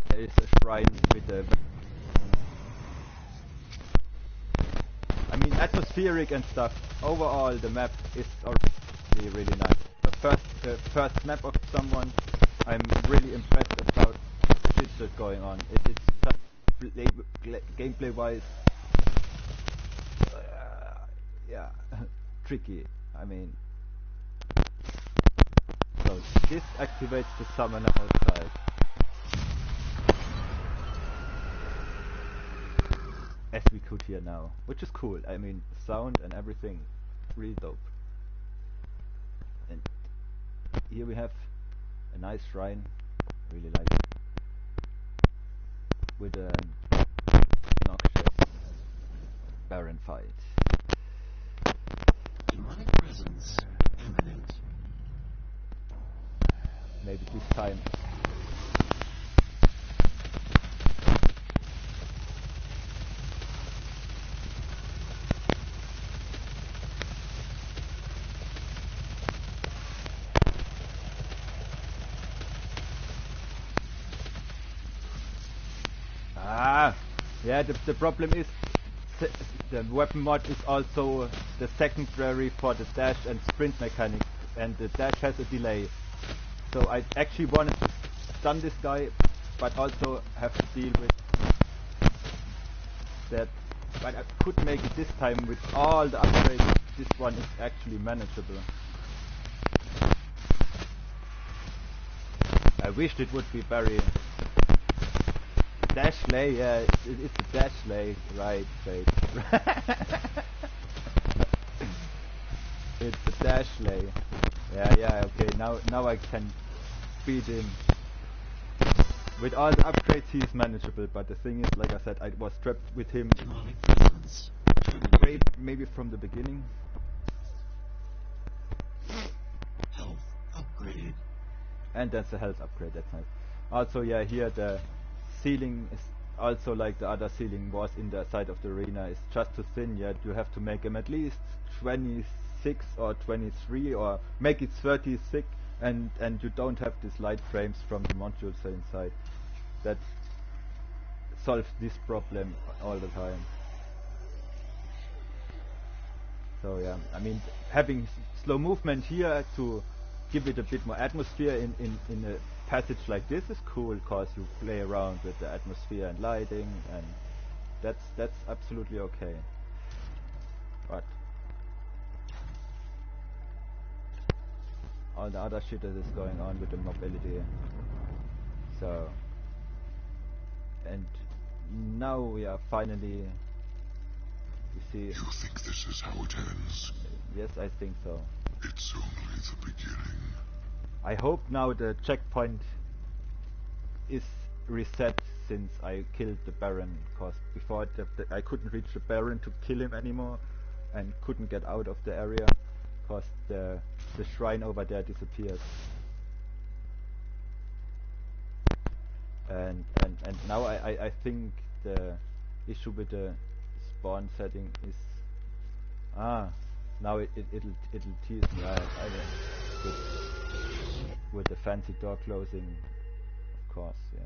A: There is a shrine with a... I mean, atmospheric and stuff. Overall, the map is already really nice. The first map of someone, I'm really impressed about the shit that's going on. It's just gameplay-wise, yeah, tricky. I mean, so this activates the summoner outside. As we could hear now, which is cool. I mean, sound and everything, really dope. And here we have a nice shrine, really like it, with a noxious Baron fight.
C: Demonic presence imminent.
A: Maybe this time. Yeah, the problem is the weapon mod is also the secondary for the dash and sprint mechanics, and the dash has a delay. So I actually wanted to stun this guy, but also have to deal with that. But I could make it this time with all the upgrades. This one is actually manageable. I wished it would be very... Dash lay, yeah, it's a dash lay, right, Fate. It's a dash lay. Yeah, okay, now I can beat him. With all the upgrades he is manageable, but the thing is, like I said, I was trapped with him maybe from the beginning.
C: Health upgrade.
A: And that's a health upgrade, that's nice. Also, yeah, here the ceiling is also like the other ceiling was in the side of the arena. It's just too thin, yet you have to make them at least 26 or 23 or make it 30 thick, and you don't have these light frames from the modules inside. That solves this problem all the time. So yeah, I mean, having slow movement here to give it a bit more atmosphere in a passage like this is cool, because you play around with the atmosphere and lighting, and that's absolutely okay. But all the other shit that is going on with the mobility. So, and now we are finally, you see...
B: You think this is how it ends?
A: Yes, I think so.
B: It's only the beginning.
A: I hope now the checkpoint is reset since I killed the Baron, because before I couldn't reach the Baron to kill him anymore and couldn't get out of the area. because the shrine over there disappeared. And now I think the issue with the spawn setting is now it'll tease me with the fancy door closing, of course, yeah.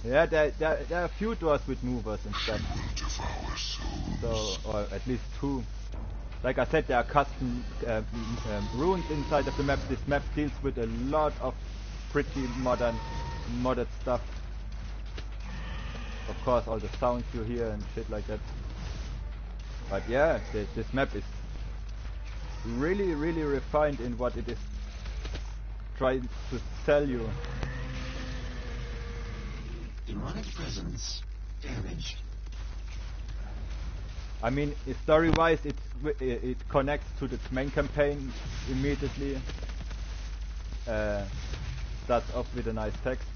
A: Yeah, there are a few doors with movers and stuff. So, or at least two. Like I said, there are custom runes inside of the map. This map deals with a lot of pretty modded stuff. Of course, all the sounds you hear and shit like that. But yeah, this map is really refined in what it is trying to sell you.
C: Demonic presence damaged.
A: I mean, story-wise, it connects to the main campaign immediately. Starts off with a nice text.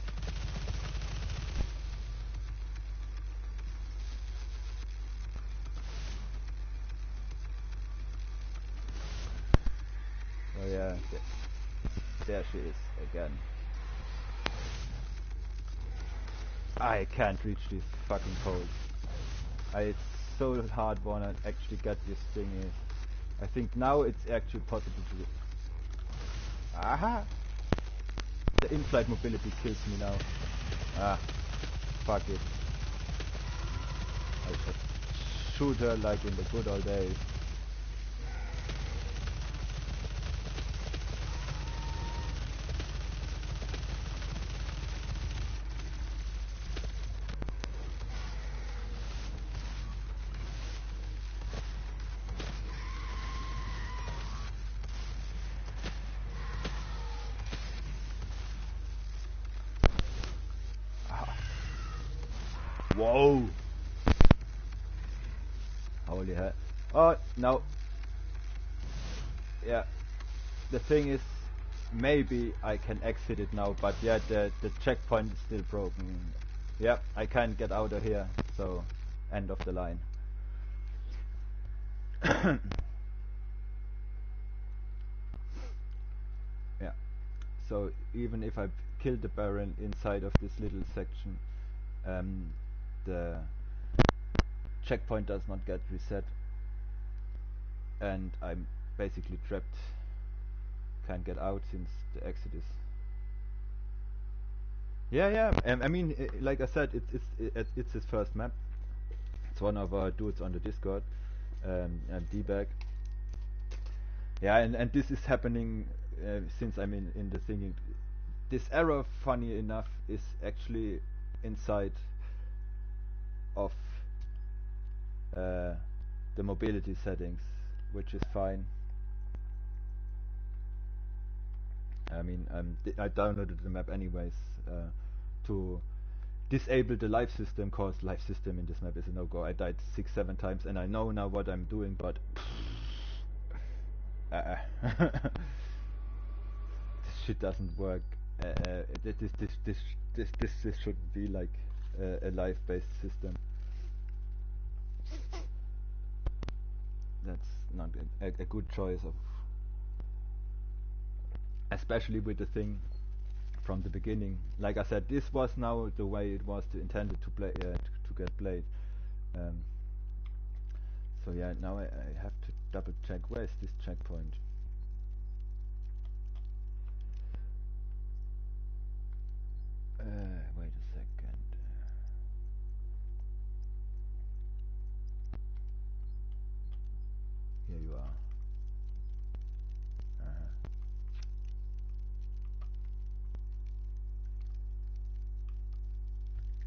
A: Oh yeah, there she is again. I can't reach these fucking poles. It's so hard wanna actually get this thingy. I think now it's actually possible to do. Aha! The in-flight mobility kills me now. Fuck it. I just shoot her like in the good old days. Whoa! Holy hell. Oh, no. Yeah. The thing is, maybe I can exit it now, but yeah, the checkpoint is still broken. Yeah, I can't get out of here, so end of the line. Yeah. So even if I kill the Baron inside of this little section, the checkpoint does not get reset, and I'm basically trapped. Can't get out since the exit is. Yeah. I mean, like I said, it's his first map. It's one of our dudes on the Discord, D-Bag. Yeah, and this is happening since I'm in the thingy. This error, funny enough, is actually inside of the mobility settings, which is fine. I mean, I downloaded the map anyways to disable the life system, cause life system in this map is a no-go. I died 6-7 times and I know now what I'm doing, but this shit doesn't work. This shouldn't be like a life-based system. That's not a good choice of, especially with the thing from the beginning. Like I said, this was now the way it was intended to play to get played. So yeah, now I have to double check where is this checkpoint. Wait a second. Here you are.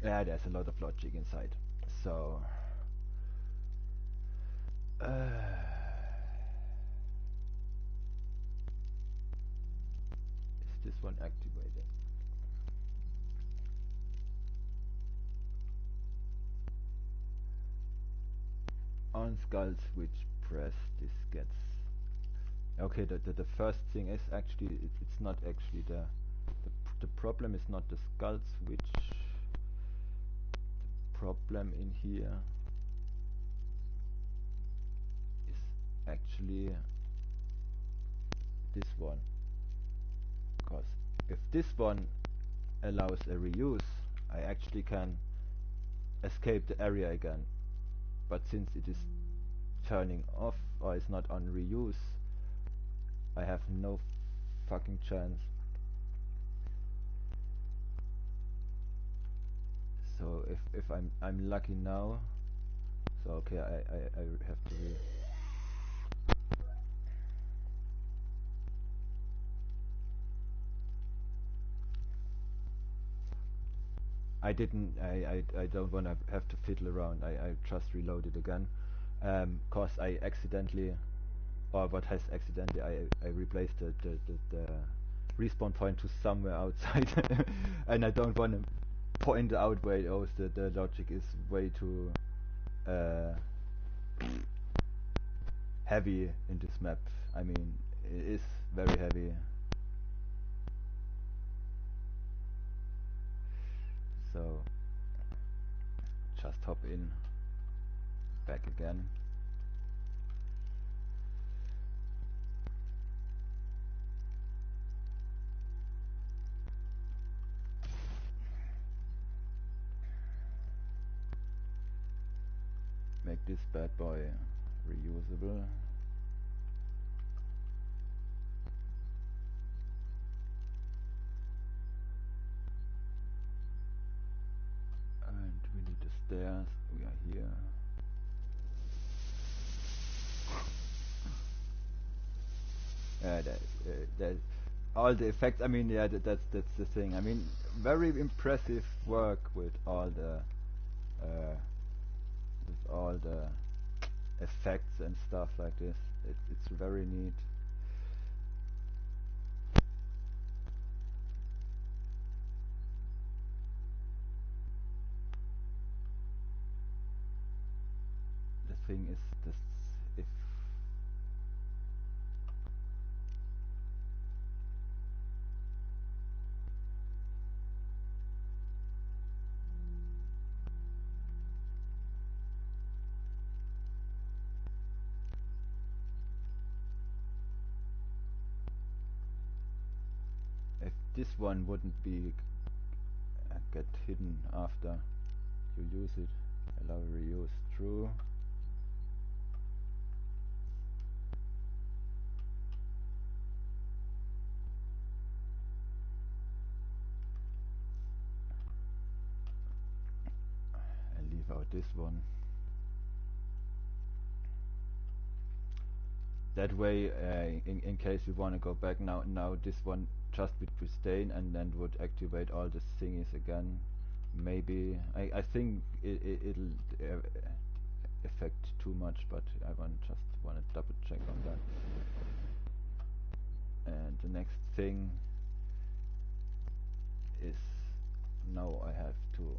A: Yeah, there's a lot of logic inside. So is this one activated? On skull switch press this gets... Okay, the first thing is actually, it's not actually the problem is not the skull switch. The problem in here is actually this one. Because if this one allows a reuse, I actually can escape the area again. But since it is turning off or is not on reuse, I have no fucking chance. So if I'm lucky now, so okay, I have to I don't wanna have to fiddle around. I just reloaded again. Cause I accidentally, or what has accidentally, I replaced the respawn point to somewhere outside and I don't want to point out where it goes. The logic is way too heavy in this map. I mean, it is very heavy. So just hop in, back again. Make this bad boy reusable. And we need the stairs. We are here. That all the effects. I mean, yeah, that's the thing. I mean, very impressive work with all the effects and stuff like this. It's very neat. The thing is, this if this one wouldn't be get hidden after you use it. Allow reuse, true. And leave out this one. That way, in case you want to go back now this one just would sustain and then would activate all the thingies again. Maybe I think it'll affect too much, but I just want to double check on that. And the next thing is now I have to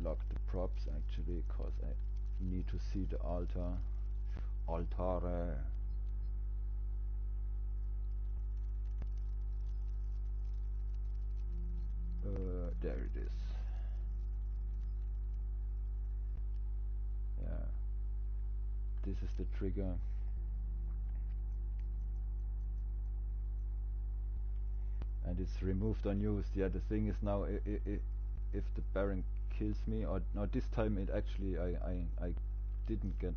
A: lock the props actually, because I need to see the altare. There it is. Yeah, this is the trigger. And it's removed unused. Yeah, the thing is now, if the Baron kills me, or no, this time it actually I didn't get.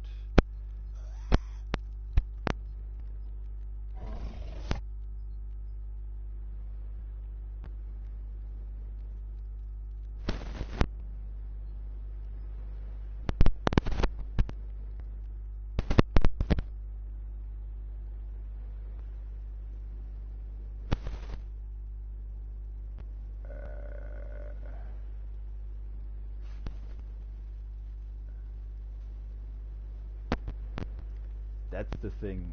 A: That's the thing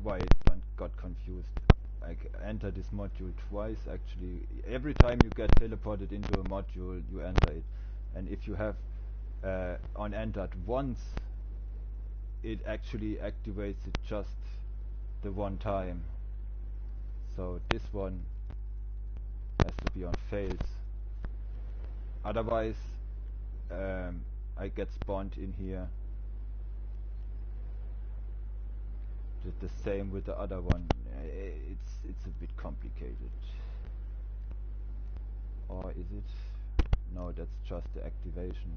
A: why it got confused. I enter this module twice actually. Every time you get teleported into a module, you enter it. And if you have on entered once it actually activates it just the one time. So this one has to be on fails. Otherwise, I get spawned in here. The same with the other one. It's a bit complicated. Or is it? No, that's just the activation.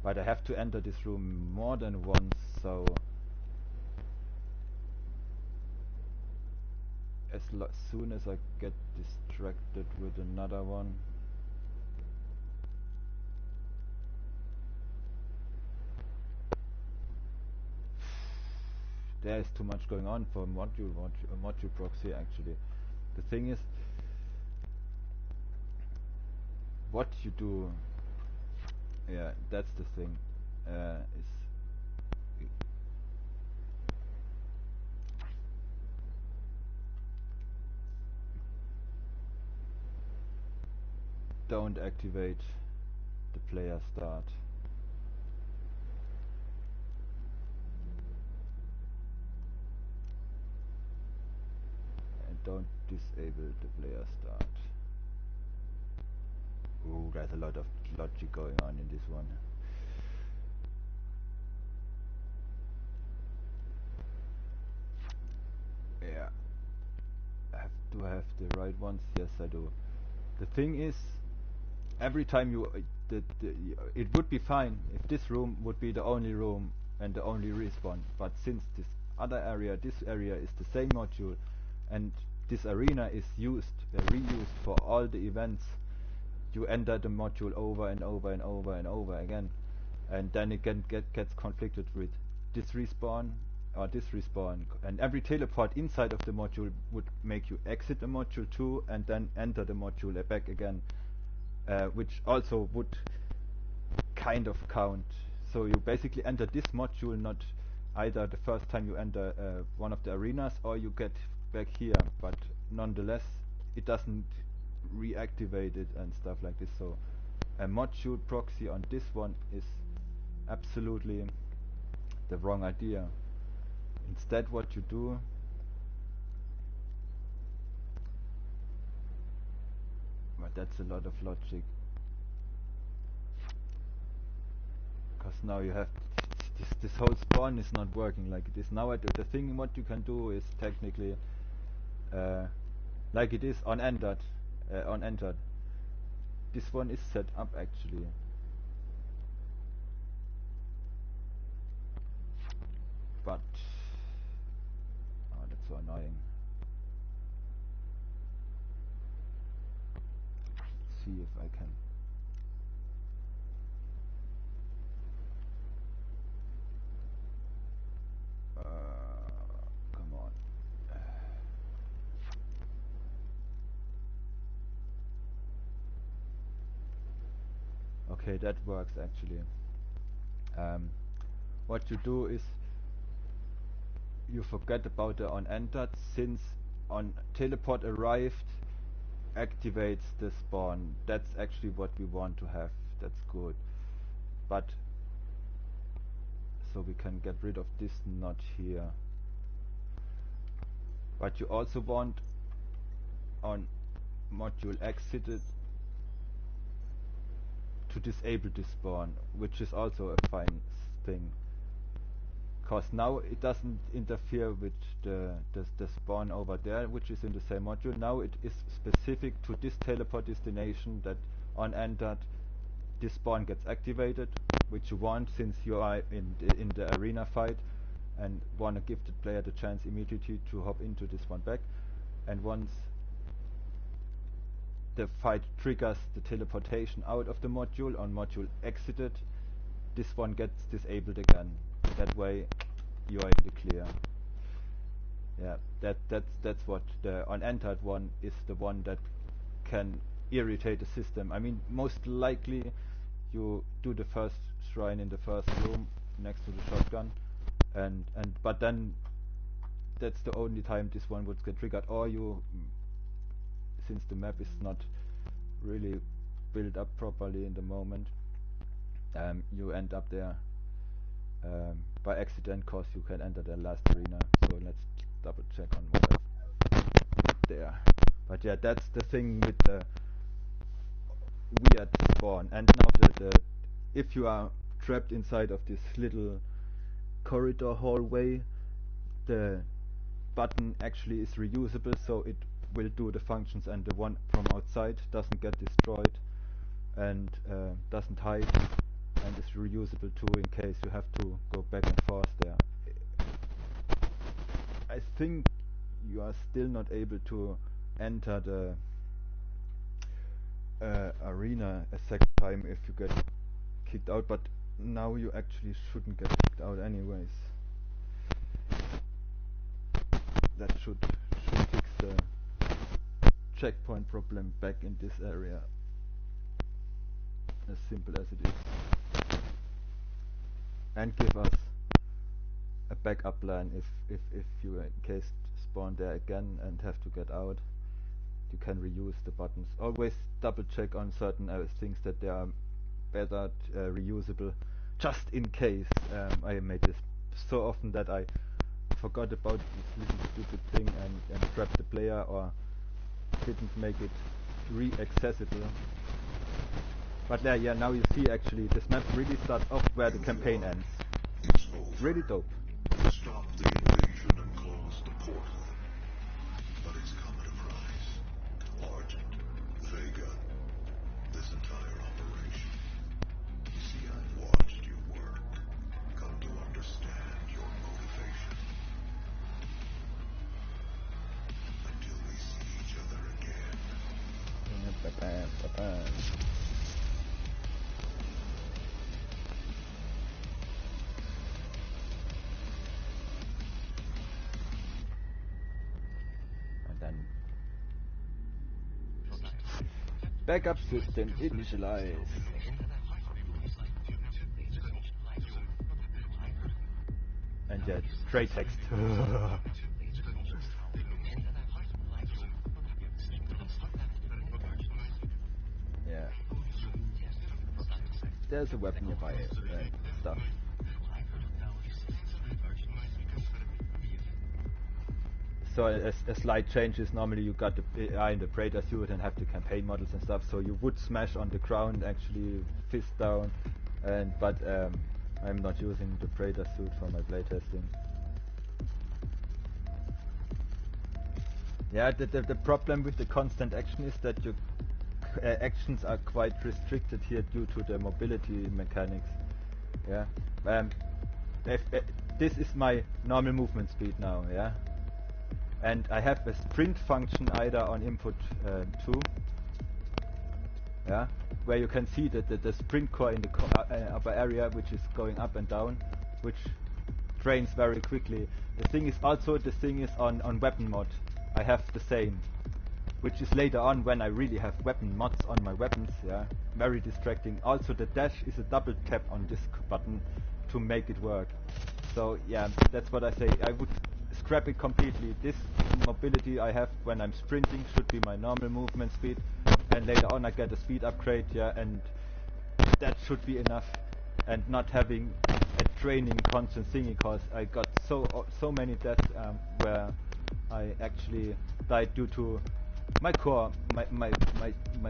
A: But I have to enter this room more than once, so as soon as I get distracted with another one. There is too much going on for module proxy actually. The thing is, what you do, yeah, that's the thing, is don't activate the player start. And don't disable the player start. Ooh, there's a lot of logic going on in this one. Yeah. Do I have the right ones? Yes, I do. The thing is, every time you it would be fine if this room would be the only room and the only respawn, but since this area is the same module, and this arena is reused for all the events, you enter the module over and over and over and over again, and then it gets conflicted with this respawn or this respawn, and every teleport inside of the module would make you exit the module too and then enter the module back again, which also would kind of count. So you basically enter this module not either the first time you enter one of the arenas or you get back here, but nonetheless it doesn't reactivate it and stuff like this. So a module proxy on this one is absolutely the wrong idea. Instead, what you do, but that's a lot of logic, because now you have this whole spawn is not working like it is now. The thing what you can do is technically like it is on entered. This one is set up actually, but oh, that's so annoying. Let's see if I can. Come on. Okay, that works actually. What you do is you forget about the on entered, since on teleport arrived activates the spawn. That's actually what we want to have. That's good. But so we can get rid of this node here. But you also want on module exited to disable this spawn, which is also a fine thing, because now it doesn't interfere with the spawn over there, which is in the same module. Now it is specific to this teleport destination that on entered this spawn gets activated, which you want since you are in the arena fight and want to give the player the chance immediately to hop into this one back. And once the fight triggers the teleportation out of the module on module exited, this one gets disabled again. That way you are in the clear. Yeah, that's what the unentered one is, the one that can irritate the system. I mean, most likely you do the first shrine in the first room next to the shotgun, but then that's the only time this one would get triggered. Or you, since the map is not really built up properly in the moment, you end up there by accident, cause you can enter the last arena. So let's double check on what I've there. But yeah, that's the thing with the weird spawn. And now the if you are trapped inside of this little corridor hallway, the button actually is reusable, so it will do the functions, and the one from outside doesn't get destroyed and doesn't hide, and is reusable too in case you have to go back and forth there. I think you are still not able to enter the arena a second time if you get kicked out, but now you actually shouldn't get kicked out anyways. That should fix the checkpoint problem back in this area, as simple as it is, and give us a backup plan if you in case spawn there again and have to get out. You can reuse the buttons. Always double check on certain things that they are better reusable, just in case. I made this so often that I forgot about this little stupid thing and trapped the player, or didn't make it re-accessible. But yeah, now you see actually this map really starts off where the campaign ends.
B: It's over.
A: Really dope.
B: You stop the invasion and close the portal. But it's come at a price. Argent, Vega, this entire operation. You see, I've watched you work. Come to understand your motivation. Until we see each other again.
A: And then backup system initialize. And yeah, trade text. Yeah. There's a weapon nearby stuff. So a slight change is normally you got the AI in the Praetor suit and have the campaign models and stuff, so you would smash on the ground, actually fist down, but I'm not using the Praetor suit for my playtesting. Yeah, the problem with the constant action is that your actions are quite restricted here due to the mobility mechanics. Yeah, this is my normal movement speed now. Yeah. And I have a sprint function either on input 2, yeah, where you can see that the sprint core in the upper area, which is going up and down, which drains very quickly. The thing is on weapon mod. I have the same, which is later on when I really have weapon mods on my weapons. Yeah, very distracting. Also, the dash is a double tap on this button to make it work. So yeah, that's what I say. I would scrap it completely. This mobility I have when I'm sprinting should be my normal movement speed, and later on I get a speed upgrade, yeah, and that should be enough, and not having a training constant thingy, cause I got so many deaths where I actually died due to my core, my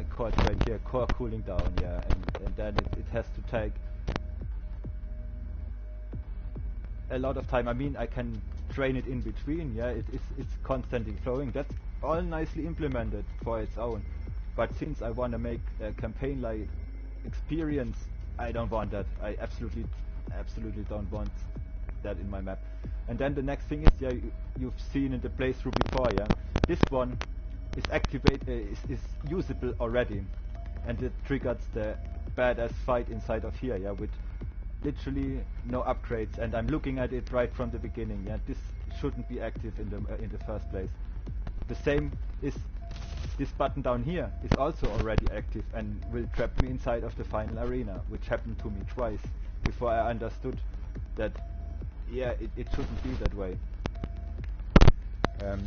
A: core train here, core cooling down, yeah, and then it has to take a lot of time. I mean, I can train it in between, yeah, it's constantly flowing. That's all nicely implemented for its own. But since I want to make a campaign like experience, I don't want that. I absolutely don't want that in my map. And then the next thing is, yeah, you've seen in the playthrough before, yeah, this one is is usable already, and it triggers the badass fight inside of here, yeah, with literally no upgrades, and I'm looking at it right from the beginning. Yeah, this shouldn't be active in the first place. The same is this button down here is also already active and will trap me inside of the final arena, which happened to me twice before I understood that, yeah, it shouldn't be that way.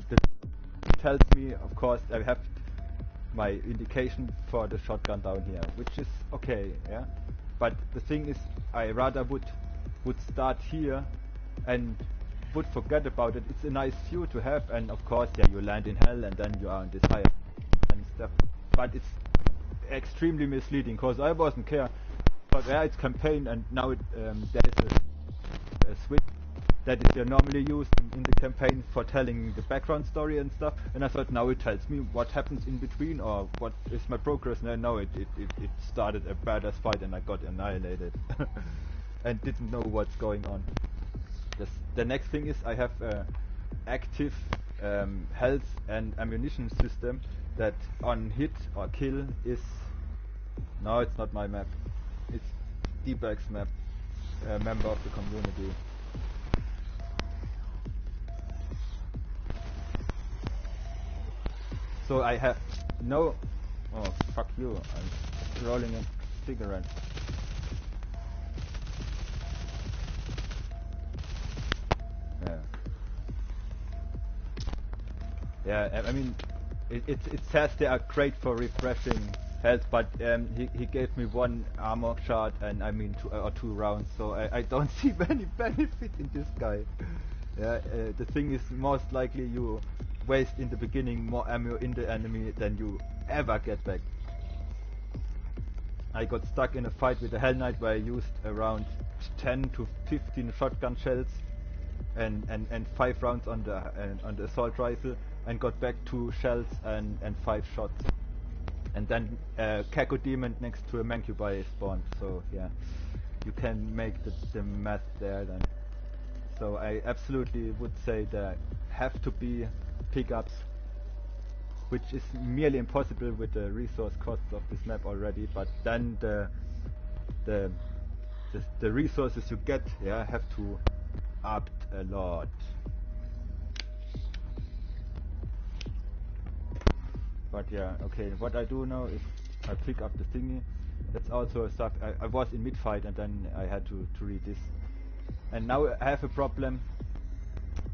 A: This tells me, of course, I have my indication for the shotgun down here, which is okay, yeah. But the thing is, I rather would start here and would forget about it. It's a nice view to have, and of course, yeah, you land in hell and then you are on this higher and stuff. But it's extremely misleading because I wasn't care. But yeah, it's campaign, and now there is a switch that is normally used in the campaign for telling the background story and stuff. And I thought, now it tells me what happens in between or what is my progress. And no, it started a badass fight and I got annihilated and didn't know what's going on. The next thing is I have a active health and ammunition system that on hit or kill is... No, it's not my map. It's D-Bag's map, a member of the community. So I have no... Oh, fuck you. I'm rolling a cigarette. Yeah. Yeah, I mean, it says they are great for refreshing health, but he gave me one armor shard and I mean two rounds, so I don't see many benefit in this guy. Yeah, the thing is, most likely you waste in the beginning more ammo in the enemy than you ever get back. I got stuck in a fight with a Hell Knight where I used around 10 to 15 shotgun shells and 5 rounds on the assault rifle and got back 2 shells and 5 shots. And then Kako Demon next to a Mancubi spawned, so yeah, you can make the math there then. So I absolutely would say there have to be pickups, which is merely impossible with the resource costs of this map already, but then the resources you get, yeah, have to up a lot. But yeah, okay, what I do now is I pick up the thingy. That's also stuff. I was in mid-fight and then I had to read this. And now I have a problem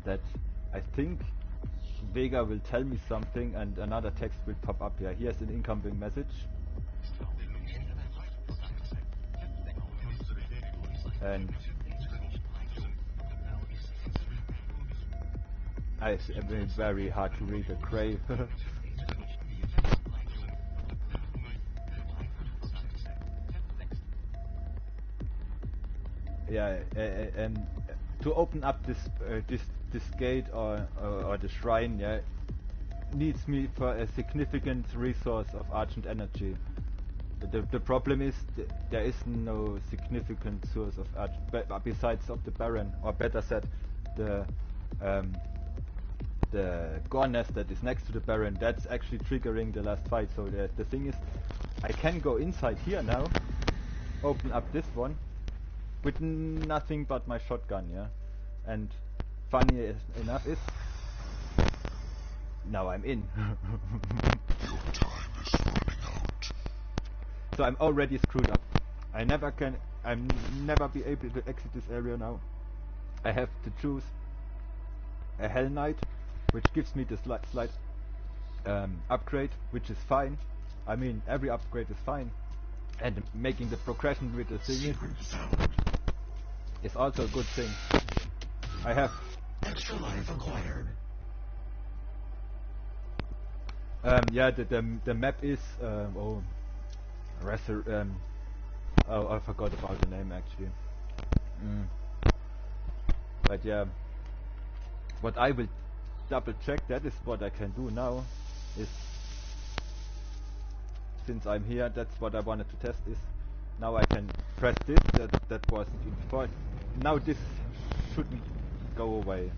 A: that I think Vega will tell me something and another text will pop up here. Here's an incoming message. And it's very hard to read, a grey. Yeah, and to open up this gate or the shrine, yeah, needs me for a significant resource of Argent energy. The problem is there is no significant source of Argent besides of the Baron, or better said, the Gore Nest that is next to the Baron. That's actually triggering the last fight. So the thing is, I can go inside here now, open up this one with nothing but my shotgun, yeah. And funny enough is, now I'm in.
B: Your time is running out.
A: So I'm already screwed up. I'm never be able to exit this area now. I have to choose a Hell Knight, which gives me the slight upgrade, which is fine. I mean, every upgrade is fine. And making the progression with the thing is also a good thing. I have
C: Extra life acquired.
A: yeah, the map is oh, I forgot about the name actually. But yeah, what I will double check, that is what I can do now, is since I'm here, that's what I wanted to test, is now I can press this, that was before. Now this shouldn't go away.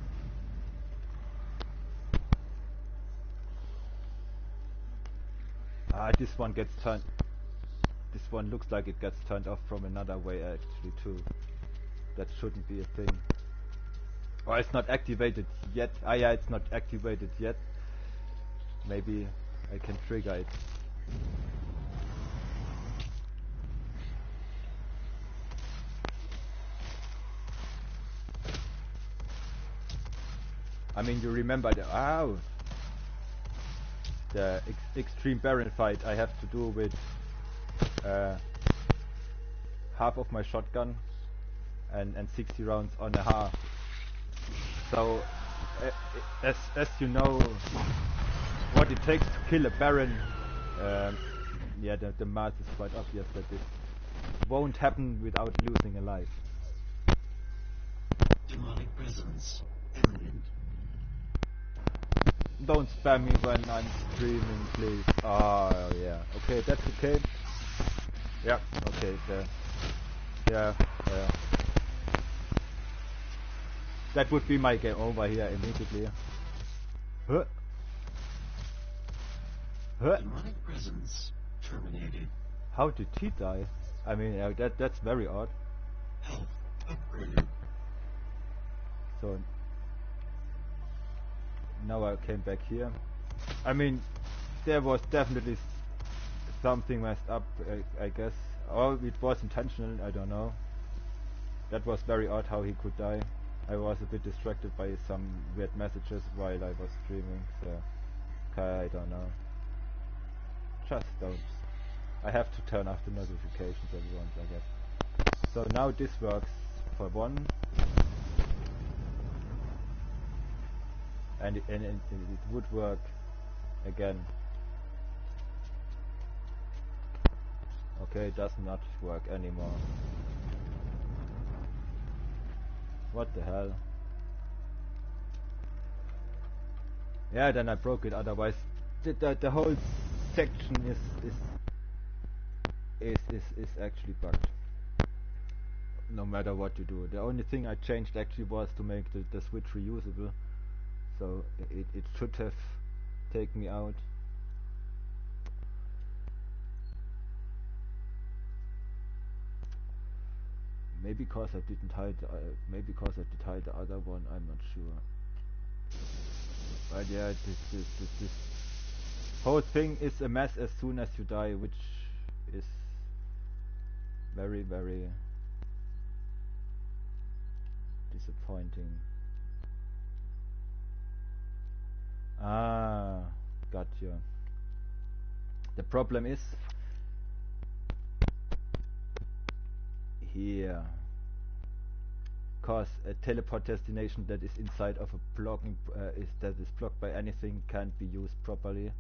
A: This one gets turned. This one looks like it gets turned off from another way actually too. That shouldn't be a thing. Or it's not activated yet. Ah yeah, it's not activated yet. Maybe I can trigger it. I mean, you remember the extreme Baron fight I have to do with half of my shotgun and 60 rounds on a half. So as you know what it takes to kill a Baron, yeah, the math is quite obvious that this won't happen without losing a life.
C: Demonic presence evident.
A: Don't spam me when I'm streaming, please. Oh yeah, okay, that's okay. Yeah, okay, yeah. That would be my game over here immediately. Huh? Huh?
C: Demonic presence terminated.
A: How did he die? I mean, that's very odd.
C: Health upgraded.
A: So now I came back here. I mean, there was definitely something messed up, I guess. Or it was intentional, I don't know. That was very odd how he could die. I was a bit distracted by some weird messages while I was streaming, so I don't know. Just don't. I have to turn off the notifications every once, I guess. So now this works for one. And it would work again. Okay, it does not work anymore. What the hell? Yeah, then I broke it. Otherwise, the whole section is actually bugged. No matter what you do. The only thing I changed actually was to make the switch reusable. So it should have taken me out. Maybe because I didn't hide. Maybe because I did hide the other one. I'm not sure. But yeah, this whole thing is a mess as soon as you die, which is very, very disappointing. Ah, gotcha. The problem is here, cause a teleport destination that is inside of a blocking that is blocked by anything can't be used properly.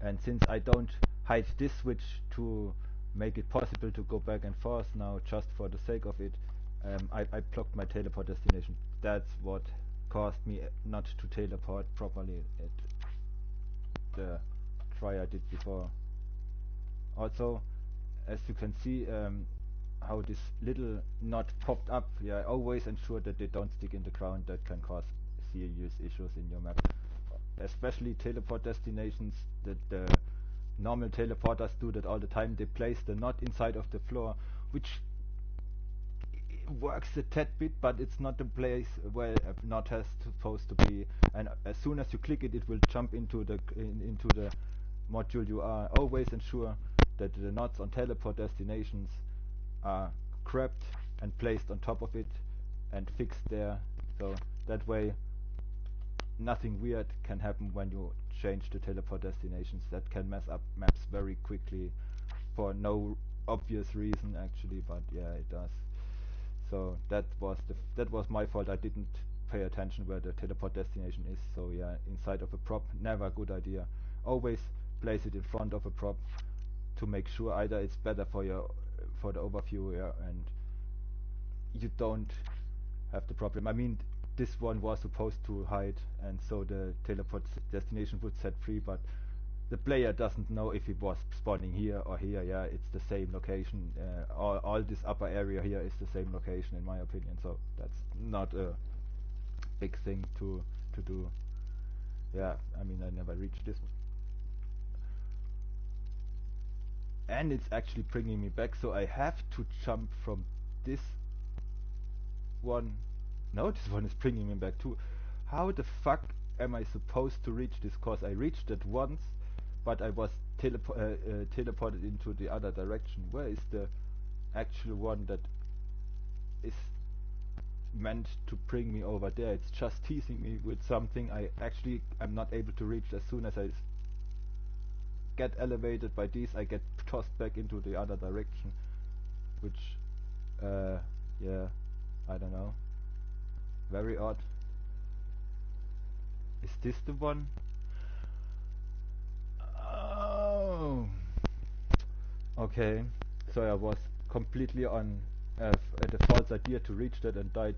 A: And since I don't hide this switch to make it possible to go back and forth now just for the sake of it, I blocked my teleport destination. That's what caused me not to teleport properly at the try I did before. Also, as you can see, how this little knot popped up, yeah, always ensure that they don't stick in the ground. That can cause serious issues in your map. Especially teleport destinations, that the normal teleporters do that all the time. They place the knot inside of the floor, which works a tad bit, but it's not the place where a knot has supposed to be. And as soon as you click it, it will jump into the module you are. Always ensure that the knots on teleport destinations are grabbed and placed on top of it and fixed there, so that way nothing weird can happen when you change the teleport destinations. That can mess up maps very quickly for no obvious reason actually, but yeah, it does. So that was my fault. I didn't pay attention where the teleport destination is. So yeah, inside of a prop, never a good idea. Always place it in front of a prop to make sure either it's better for the overview, yeah, and you don't have the problem. I mean, this one was supposed to hide, and so the teleport destination would set free, but the player doesn't know if it was spawning here or here. Yeah, it's the same location. All this upper area here is the same location in my opinion, so that's not a big thing to do. Yeah, I mean, I never reached this one. And it's actually bringing me back, so I have to jump from this one. No, this one is bringing me back too. How the fuck am I supposed to reach this course? I reached it once, but I was teleported into the other direction. Where is the actual one that is meant to bring me over there? It's just teasing me with something I'm not able to reach. As soon as I get elevated by these, I get tossed back into the other direction. which yeah, I don't know, very odd. Is this the one? Oh, okay. So I was completely on at a false idea to reach that and died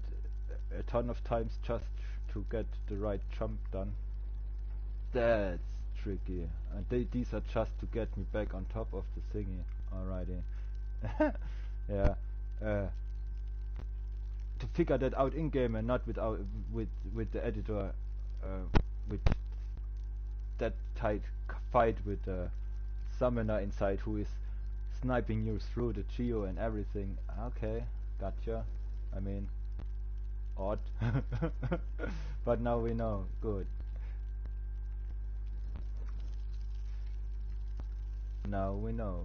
A: a ton of times just to get the right jump done. That's tricky. And these are just to get me back on top of the thingy. Alrighty. Yeah. To figure that out in game and not without with the editor, with that tight fight with the summoner inside who is sniping you through the geo and everything. Okay, gotcha. I mean, odd. But now we know. Good. Now we know.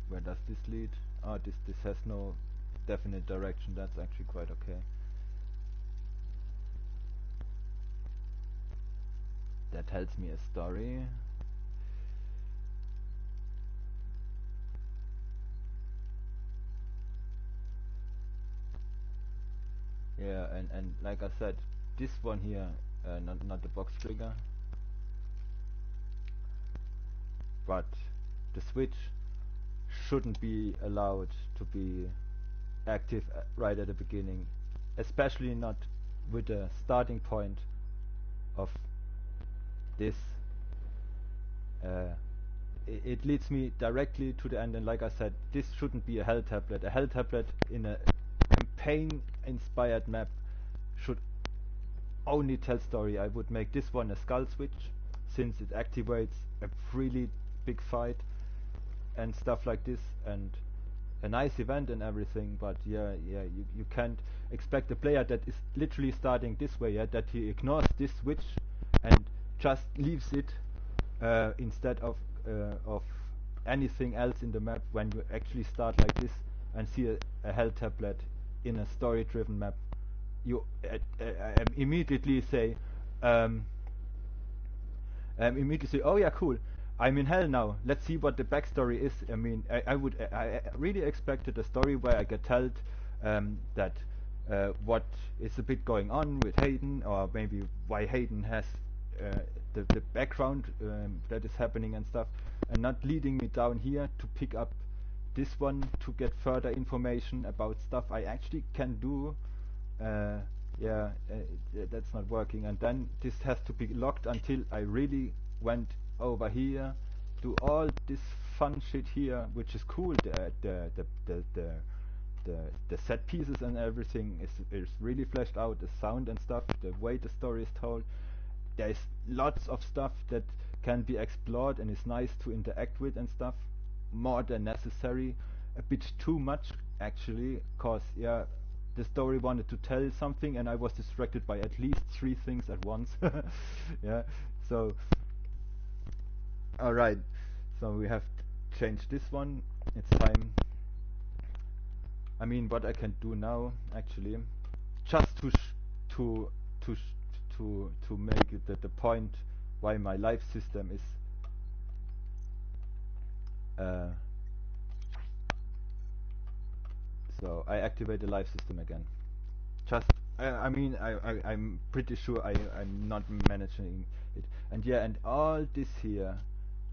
A: Where does this lead? Oh, this has no definite direction. That's actually quite okay. That tells me a story. Yeah, and like I said, this one here, not the box trigger, but the switch shouldn't be allowed to be active right at the beginning, especially not with the starting point of this. It leads me directly to the end, and like I said, this shouldn't be a hell tablet. A hell tablet in a campaign inspired map should only tell story. I would make this one a skull switch, since it activates a really big fight and stuff like this, and a nice event and everything. But yeah, you can't expect a player that is literally starting this way, that he ignores this switch and just leaves it instead of anything else in the map when you actually start like this and see a hell tablet in a story driven map. You immediately say, oh yeah, cool, I'm in hell now, let's see what the backstory is. I mean, I really expected a story where I get told that what is a bit going on with Hayden, or maybe why Hayden has the background that is happening and stuff, and not leading me down here to pick up this one to get further information about stuff I actually can do. That's not working, and then this has to be locked until I really went over here, do all this fun shit here, which is cool. The set pieces and everything is really fleshed out. The sound and stuff, the way the story is told. There's lots of stuff that can be explored and is nice to interact with and stuff. More than necessary, a bit too much actually, cause yeah, the story wanted to tell something and I was distracted by at least 3 things at once. Yeah, so alright, so we have changed this one. It's time. I mean, what I can do now actually, just to make it the point why my life system is so I activate the life system again. Just I'm pretty sure I'm not managing it, and yeah, and all this here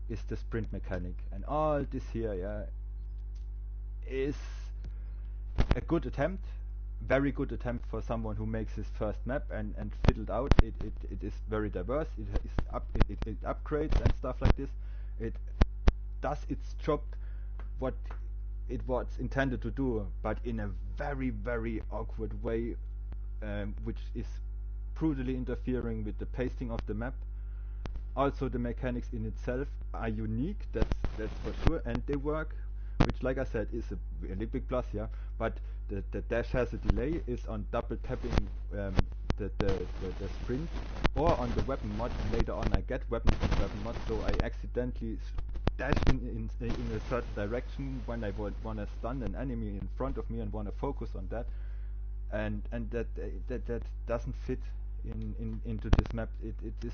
A: is the sprint mechanic, and all this here, yeah, is a good attempt, very good attempt for someone who makes his first map and fiddled out. It is very diverse. It upgrades and stuff like this. It does its job, what it was intended to do, but in a very awkward way, which is brutally interfering with the pasting of the map. Also, the mechanics in itself are unique, that's for sure, and they work, which, like I said, is a really big plus, yeah. But the dash has a delay, is on double tapping the sprint, or on the weapon mod. Later on I get weapons from weapon mod, so I accidentally dash in a certain direction when I would want to stun an enemy in front of me and want to focus on that, and that doesn't fit into this map. It is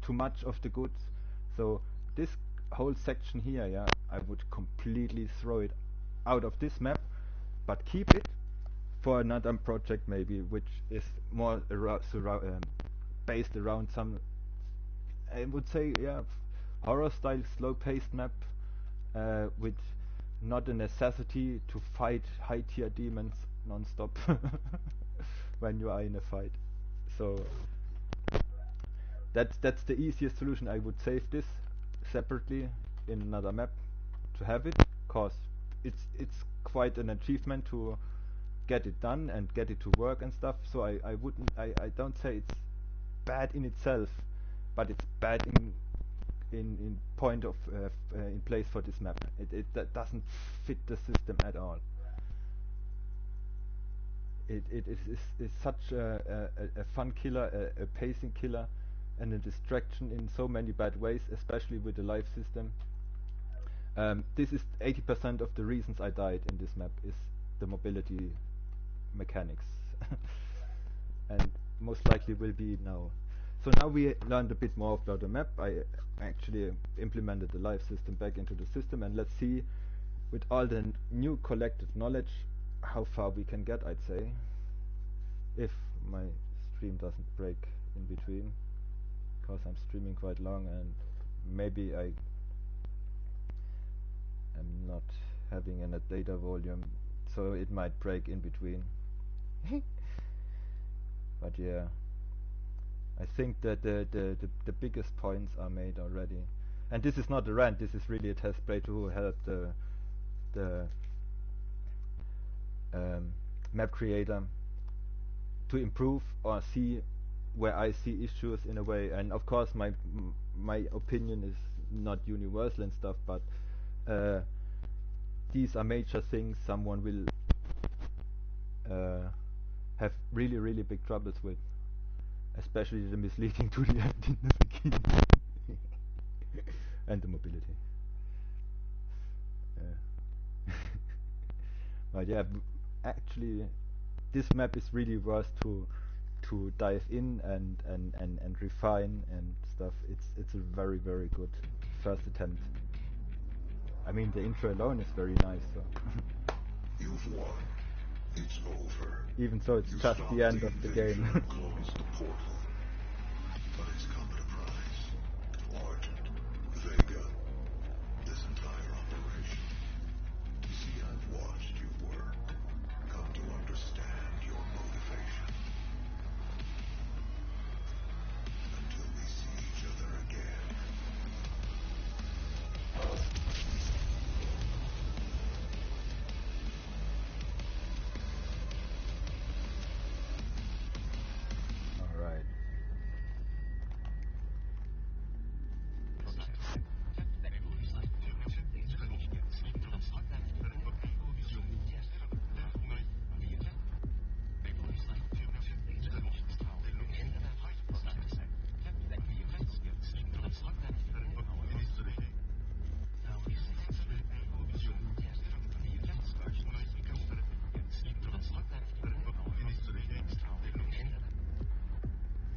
A: too much of the goods. So this whole section here, yeah, I would completely throw it out of this map, but keep it for another project maybe, which is more based around some, I would say, yeah, horror style slow paced map, with not a necessity to fight high tier demons non-stop when you are in a fight. So that's the easiest solution. I would save this separately in another map to have it, cause it's quite an achievement to get it done and get it to work and stuff. So I don't say it's bad in itself, but it's bad in point of in place for this map. That doesn't fit the system at all. It is such a fun killer, a pacing killer, and a distraction in so many bad ways, especially with the life system. This is 80% of the reasons I died in this map, is the mobility mechanics. And most likely will be now. So now we learned a bit more about the map. I actually implemented the life system back into the system, and let's see, with all the new collected knowledge, how far we can get, I'd say, if my stream doesn't break in between, because I'm streaming quite long and maybe I am not having enough data volume, so it might break in between. But yeah, I think that the biggest points are made already, and this is not a rant. This is really a test play to help the map creator to improve or see where I see issues in a way. And of course, my opinion is not universal and stuff, but these are major things someone will have really big troubles with, especially the misleading to the end in the beginning and the mobility. But yeah, actually this map is really worth to dive in and refine and stuff. It's a very good first attempt. I mean, the intro alone is very nice, so
B: You've won. It's over.
A: even so, it's just the end of the game.
B: Closed the portal. But it's come at a price. Argent, Vega, this entire operation. You see, I've watched you work. Come to understand your motivation. Until we see each other again.
A: Alright.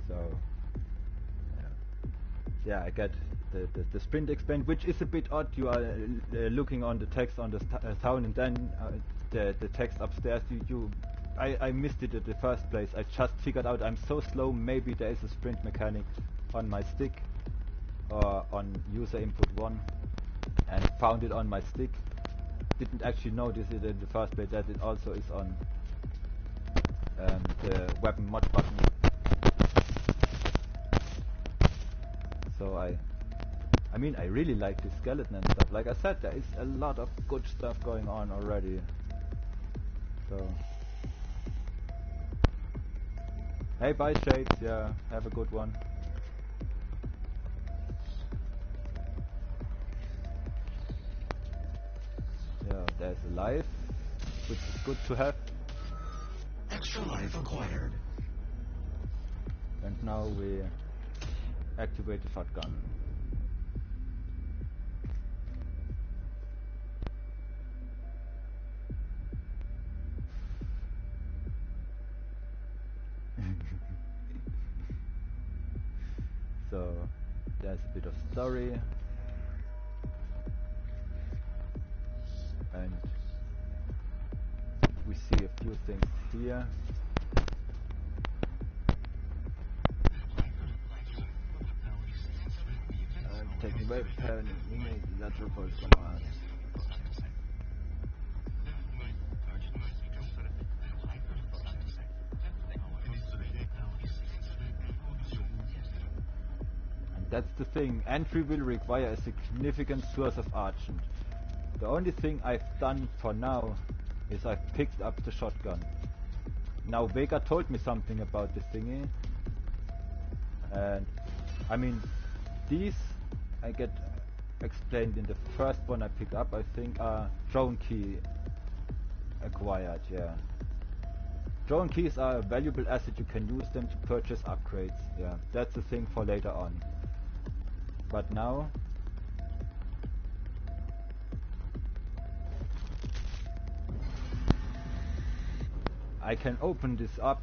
A: So yeah, I get the sprint explained, which is a bit odd. You are looking on the text on the sound, and then the text upstairs. I missed it at the first place. I just figured out I'm so slow. Maybe there is a sprint mechanic on my stick or on user input 1, and found it on my stick. Didn't actually notice it in the first place that it also is on the weapon mod button. So I mean, I really like this skeleton and stuff. Like I said, there is a lot of good stuff going on already. So, hey, bye Shades, yeah, have a good one. Yeah, there's a life, which is good to have.
C: Extra life acquired.
A: And now we activate the shotgun. So there's a bit of story. two things here. Taking away parent lateral pulse command. And that's the thing, entry will require a significant source of argent. The only thing I've done for now is I've picked up the shotgun. Now Vega told me something about this thingy, and I mean these I get explained in the first one I pick up, I think, are drone key acquired, yeah. Drone keys are a valuable asset, you can use them to purchase upgrades, yeah. That's the thing for later on. But now I can open this up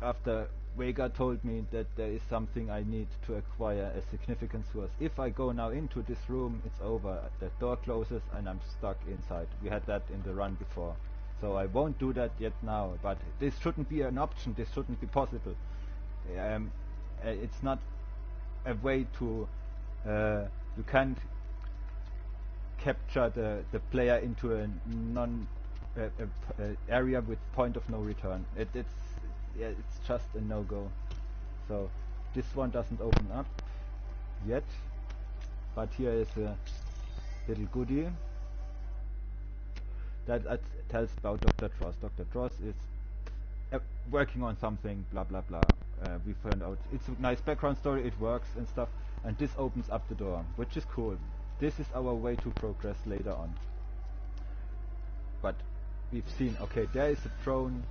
A: after Vega told me that there is something I need to acquire a significant source. If I go now into this room, it's over. The door closes and I'm stuck inside. We had that in the run before. So I won't do that yet now, but this shouldn't be an option, this shouldn't be possible. It's not a way to... you can't capture the player into a area with point of no return. It's just a no-go. So this one doesn't open up yet, but here is a little goodie that tells about Dr. Dross. Dr. Dross is working on something, blah blah blah. We found out it's a nice background story, it works and stuff, and this opens up the door, which is cool. This is our way to progress later on. But we've seen, okay, there is a drone.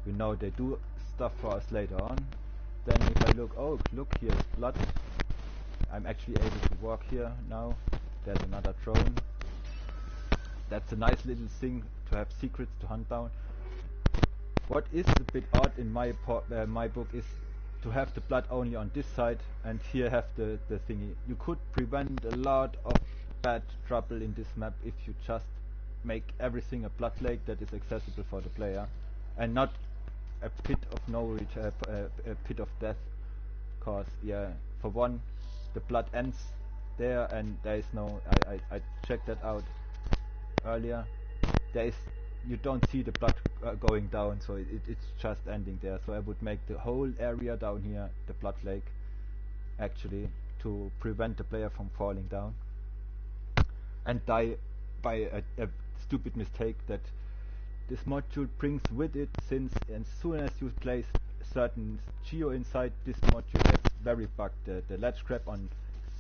A: We know they do stuff for us later on. Then if I look, oh look, here is blood. I'm actually able to walk here now. There's another drone. That's a nice little thing to have secrets to hunt down. What is a bit odd in my book is to have the blood only on this side and here have the thingy. You could prevent a lot of bad trouble in this map if you just make everything a blood lake that is accessible for the player and not a pit of no return, a pit of death. Cause yeah, for one, the blood ends there and there is no. I checked that out earlier. There is, you don't see the blood going down, so it's just ending there. So I would make the whole area down here the blood lake, actually, to prevent the player from falling down and die by a stupid mistake that this module brings with it, since as soon as you place certain geo inside, this module gets very bugged. The ledge grab on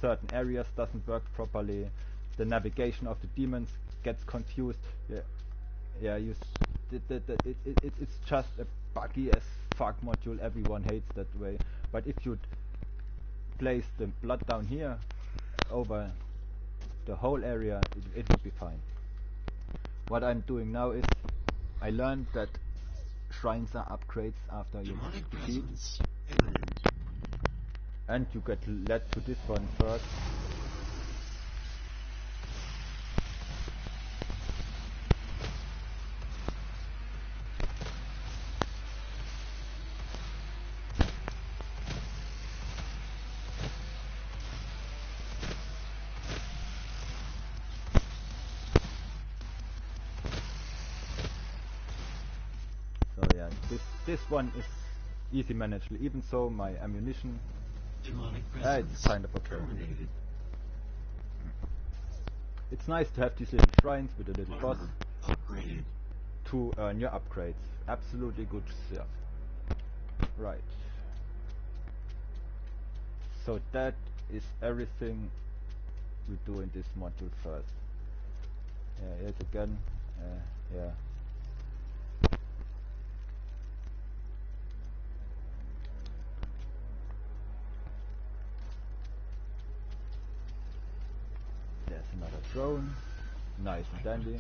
A: certain areas doesn't work properly. The navigation of the demons gets confused. It's just a buggy as fuck module. Everyone hates that way. But if you place the blood down here over the whole area, it would be fine. What I'm doing now is I learned that shrines are upgrades after you defeat, and you get led to this one first. This one is easy manageable, even so my ammunition, it's kind of okay. It's nice to have these little shrines with a little boss to earn your upgrades. Absolutely good stuff. Right. So that is everything we do in this module first. Here's a gun. Yeah. There's another drone, nice and dandy.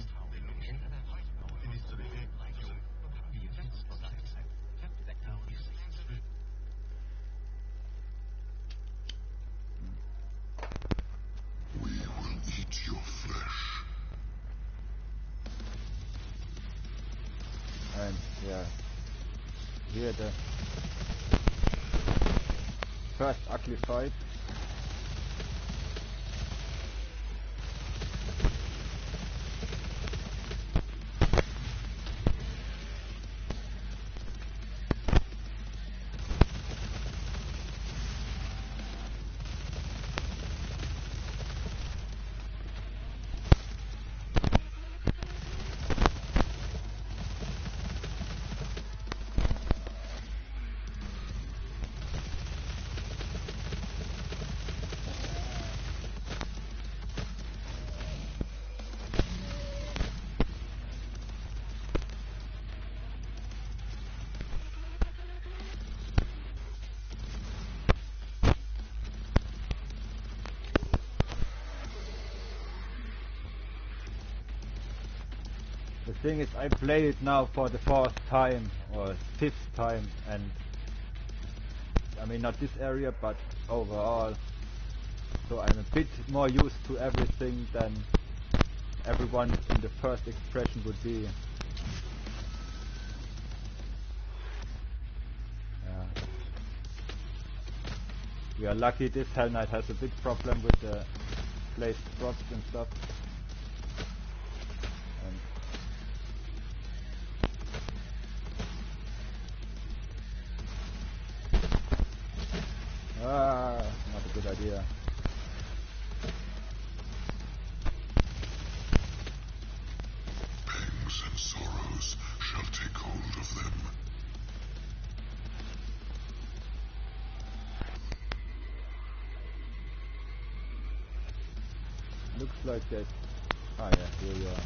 B: We will eat your flesh.
A: Yeah. Here the first ugly fight. The thing is, I play it now for the 4th time or 5th time, and I mean not this area but overall, so I'm a bit more used to everything than everyone in the first expression would be. We are lucky this Hell Knight has a big problem with the placed props and stuff. Not a good idea.
B: Pangs and sorrows shall take hold of them.
A: Looks like that. Ah yeah, here you are.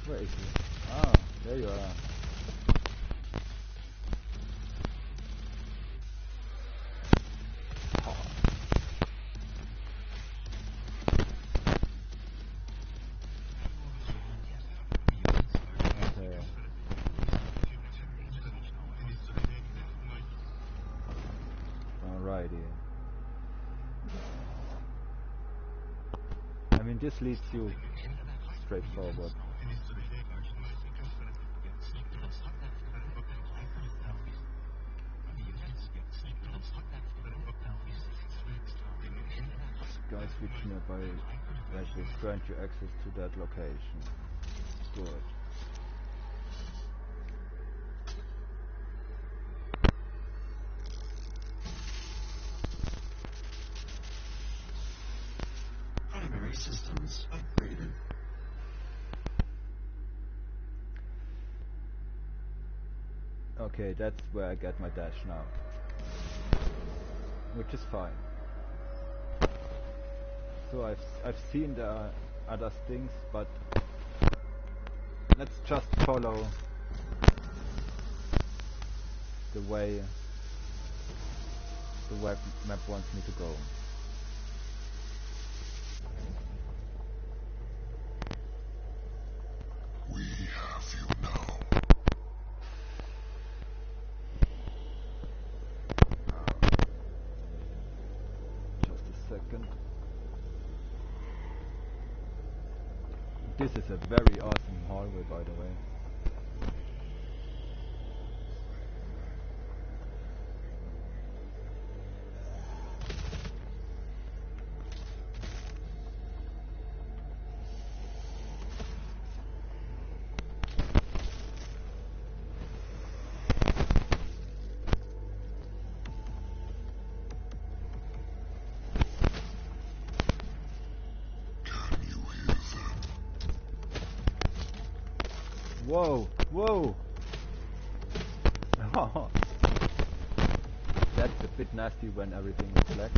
A: Where is he? Ah, there you are. Okay. Alrighty. I mean, this leads you straight forward. Guys switch nearby that will grant you access to that location. Good.
C: Primary systems upgraded.
A: Okay, that's where I get my dash now. Which is fine. So I've seen there are other things, but let's just follow the way the web map wants me to go.
B: We have you now.
A: Just a second. This is a very awesome hallway, by the way.
B: Can you hear them?
A: Whoa, whoa! That's a bit nasty when everything is black.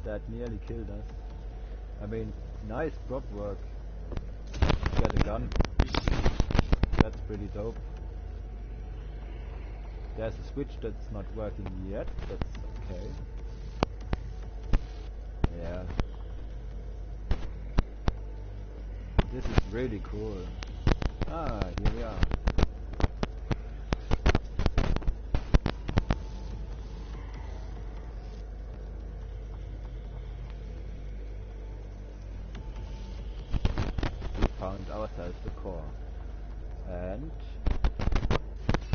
A: That nearly killed us. I mean, nice prop work. Get a gun. That's pretty dope. There's a switch that's not working yet. That's okay. Yeah. This is really cool. Ah, here we are. We found ourselves the core. And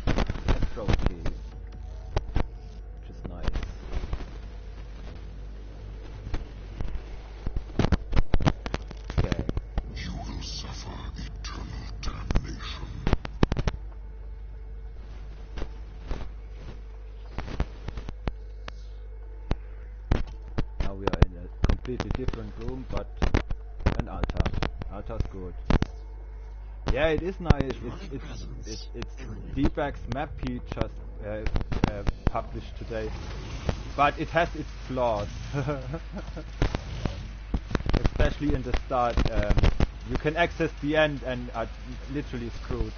A: a trophy. Which is nice. Okay.
B: You will suffer eternal damnation.
A: Now we are in a completely different room, but an altar. Altar's good. Yeah, it is nice. It's DOOM just published today, but it has its flaws. Especially in the start, you can access the end and are literally screwed.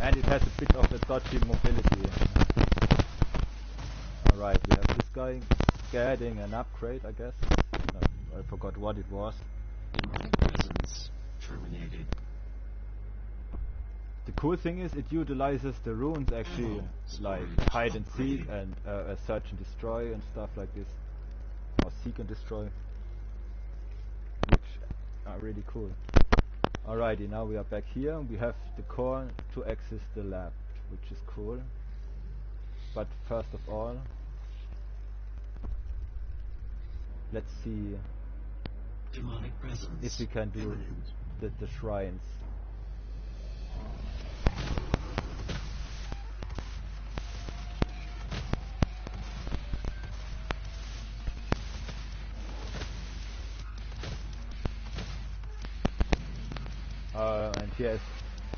A: And it has a bit of a dodgy mobility. Alright, we have this guy getting an upgrade, I guess. No, I forgot what it was.
C: Presence terminated.
A: The cool thing is it utilizes the runes actually, like hide and seek and search and destroy and stuff like this. Or seek and destroy. Which are really cool. Alrighty, now we are back here. We have the core to access the lab, which is cool. But first of all, let's see
C: Demonic presence.
A: if we can do the shrines. And here's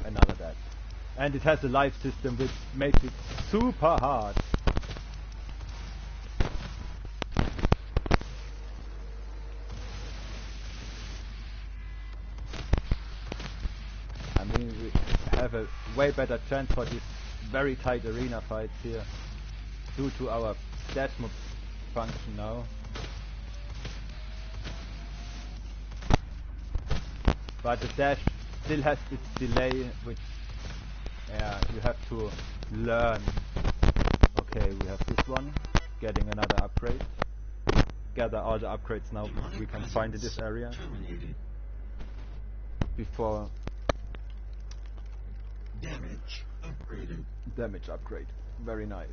A: another death. And it has a life system which makes it super hard. I mean, we have a way better chance for these very tight arena fights here due to our dash move function now. But the dash still has its delay, which you have to learn. Okay, we have this one, getting another upgrade. Gather all the upgrades now we can find in this area. Before
C: Damage upgraded.
A: damage upgrade. Very nice.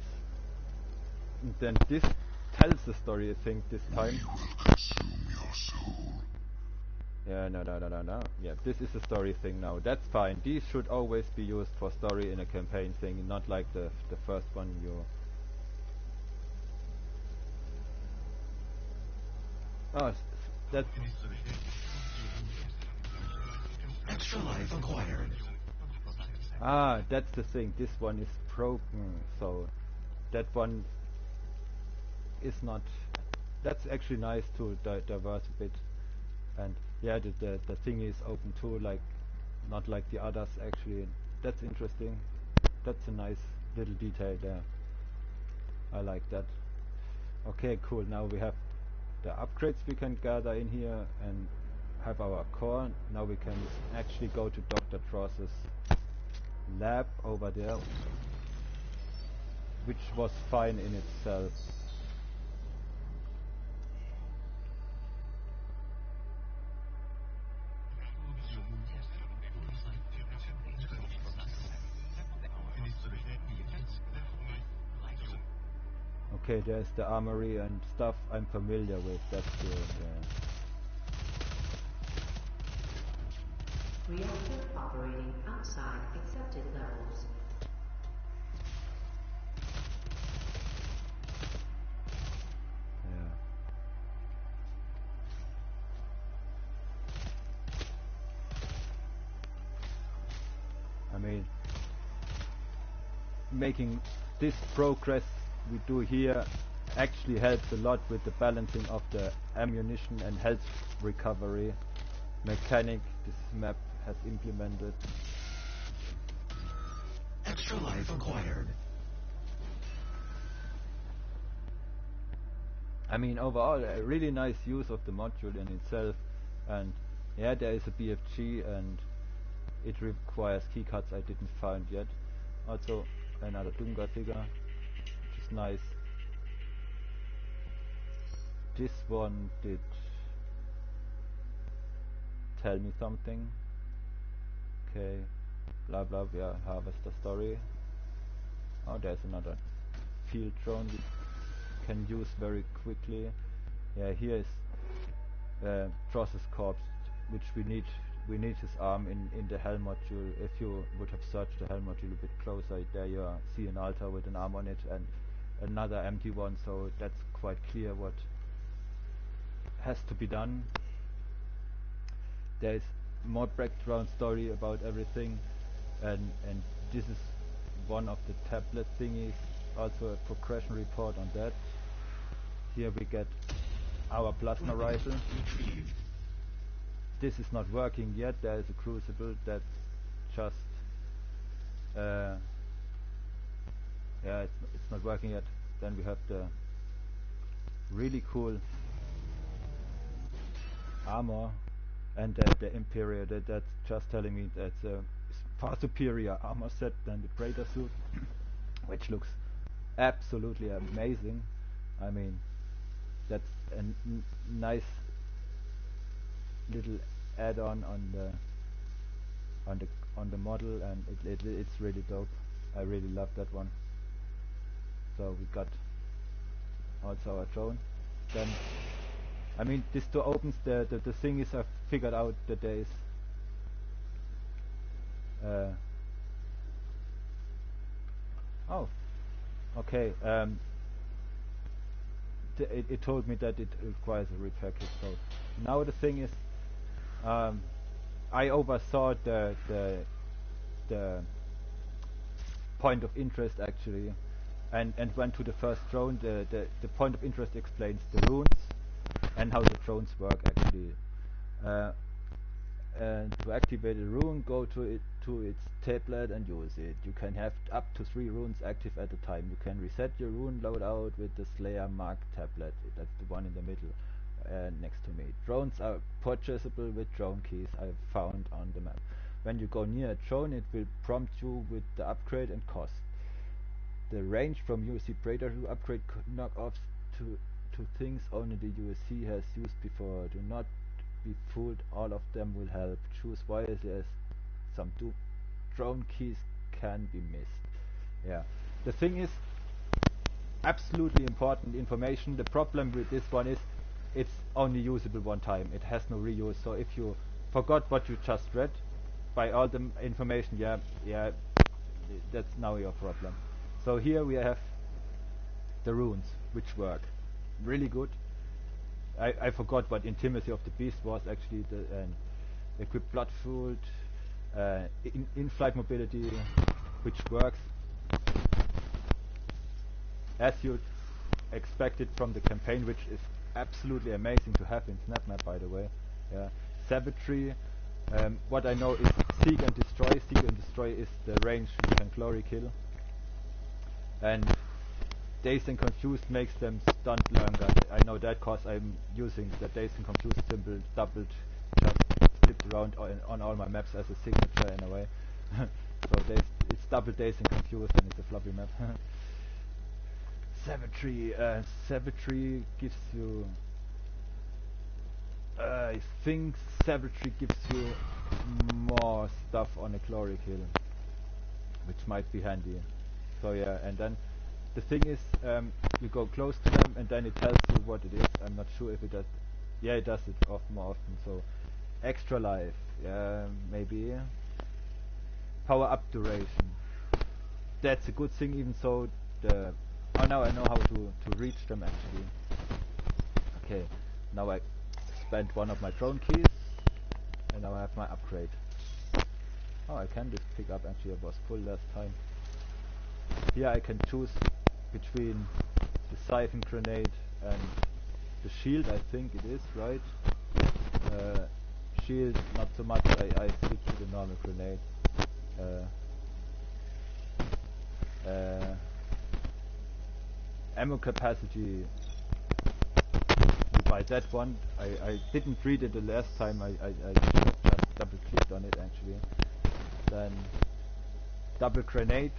A: And then this tells the story, I think, this time.
B: We will consume your soul.
A: Yeah, no. Yeah, this is a story thing now. That's fine. These should always be used for story in a campaign thing, not like the first one you... Oh, that...
C: Extra life acquired.
A: Ah, that's the thing. This one is broken, so that one is not... That's actually nice to diverse a bit. And yeah, the thing is open too, like not like the others actually. That's interesting. That's a nice little detail there. I like that. Okay, cool. Now we have the upgrades we can gather in here and have our core. Now we can actually go to Dr. Tross's lab over there, which was fine in itself. Okay, there's the armory and stuff I'm familiar with. That's good.
D: Reactor operating outside accepted levels.
A: Yeah. I mean, making this progress we do here actually helps a lot with the balancing of the ammunition and health recovery mechanic this map has implemented.
C: Extra life acquired.
A: I mean, overall, a really nice use of the module in itself, and yeah, there is a BFG and it requires keycards I didn't find yet. Also, another Doom God figure, which is nice. This one did tell me something. Okay, blah blah, yeah, harvester story. Oh, there's another field drone we can use very quickly. Yeah, here is Dross's corpse, which we need his arm in the Hell module. If you would have searched the Hell module a bit closer, there you see an altar with an arm on it and another empty one, so that's quite clear what has to be done. There is more background story about everything, and this is one of the tablet thingies, also a progression report on that. Here we get our plasma rifle. This is not working yet. There is a crucible that's just yeah, it's not working yet. Then we have the really cool armor and the Imperial. That's just telling me that's a far superior armor set than the Praetor suit, which looks absolutely amazing. I mean, that's a nice little add-on on the model, and it's really dope. I really love that one. So we got also our drone. Then, I mean, this door opens. The thing is, I've figured out that there is oh, okay. It told me that it requires a repair kit. So now the thing is, I oversaw the point of interest actually, and went to the first drone. The point of interest explains the runes and how the drones work actually. And to activate a rune, go to its tablet and use it. You can have up to 3 runes active at a time. You can reset your rune loadout with the Slayer Mark tablet. That's the one in the middle next to me. Drones are purchasable with drone keys I found on the map. When you go near a drone, it will prompt you with the upgrade and cost. The range from USC Praetor to upgrade knockoffs to things only the USC has used before. Do not be fooled, all of them will help. Choose wisely, as some drone keys can be missed. Yeah, the thing is absolutely important information. The problem with this one is it's only usable one time. It has no reuse. So if you forgot what you just read by all the information, yeah, that's now your problem. So here we have the runes, which work really good. I forgot what Intimacy of the Beast was actually. Equip Bloodfoot, in-flight mobility, which works as you'd expected from the campaign, which is absolutely amazing to have in SnapMap, by the way. Yeah. Savagery, what I know is Seek and Destroy. Seek and Destroy is the range you can glory kill. And Dazed and Confused makes them stunned longer. I know that cause I'm using the Dazed and Confused symbol doubled, just flipped around on all my maps as a signature in a way. So it's double Dazed and Confused, and it's a floppy map. Savagery gives you... I think Savagery gives you more stuff on a glory kill, which might be handy. So yeah, and then the thing is, you go close to them and then it tells you what it is. I'm not sure if it does. Yeah, it does it more often. So extra life, yeah, maybe. Power up duration. That's a good thing, even so the... Oh, now I know how to reach them actually. Okay, now I spent one of my drone keys and now I have my upgrade. Oh, I can just pick up, actually it was full last time. Here I can choose between the siphon grenade and the shield, I think it is, right? Shield, not so much, I stick to the normal grenade. Ammo capacity, you buy that one. I didn't read it the last time, I just double clicked on it actually. Then double grenade,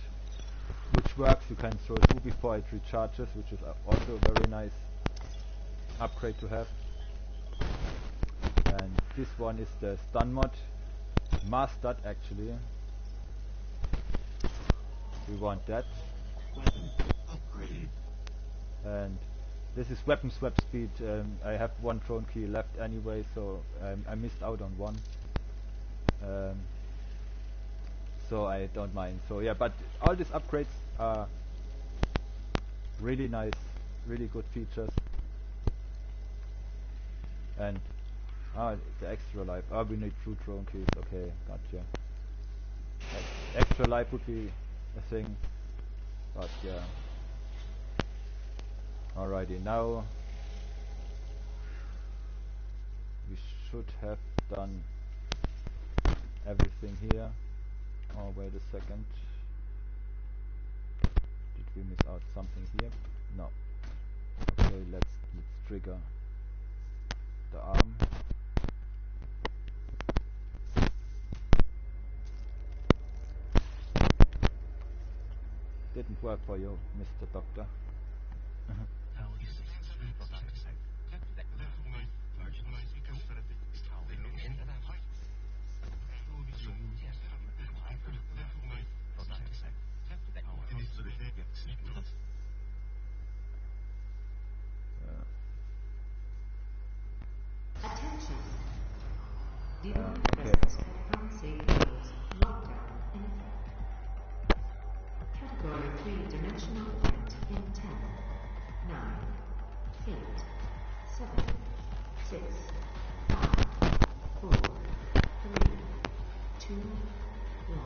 A: which works, you can throw through before it recharges, which is also a very nice upgrade to have. And this one is the stun mod, mastered actually. We want that.
C: Weapon upgraded.
A: And this is weapon swap speed. I have one drone key left anyway, so I missed out on one. So I don't mind. So yeah, but all these upgrades are really nice, really good features. And the extra life. We need 2 drone keys. Okay, gotcha. Extra life would be a thing, but yeah. Alrighty, now we should have done everything here. Oh, wait a second. Did we miss out something here? No. Okay, let's trigger the arm. Didn't work for you, Mr. Doctor.
D: Attention. Demonic
A: Okay.
D: presence at unsafe levels. Lockdown in effect. Category 3-dimensional event in 10, 9, 8, 7, 6, 5, 4, 3, 2, 1.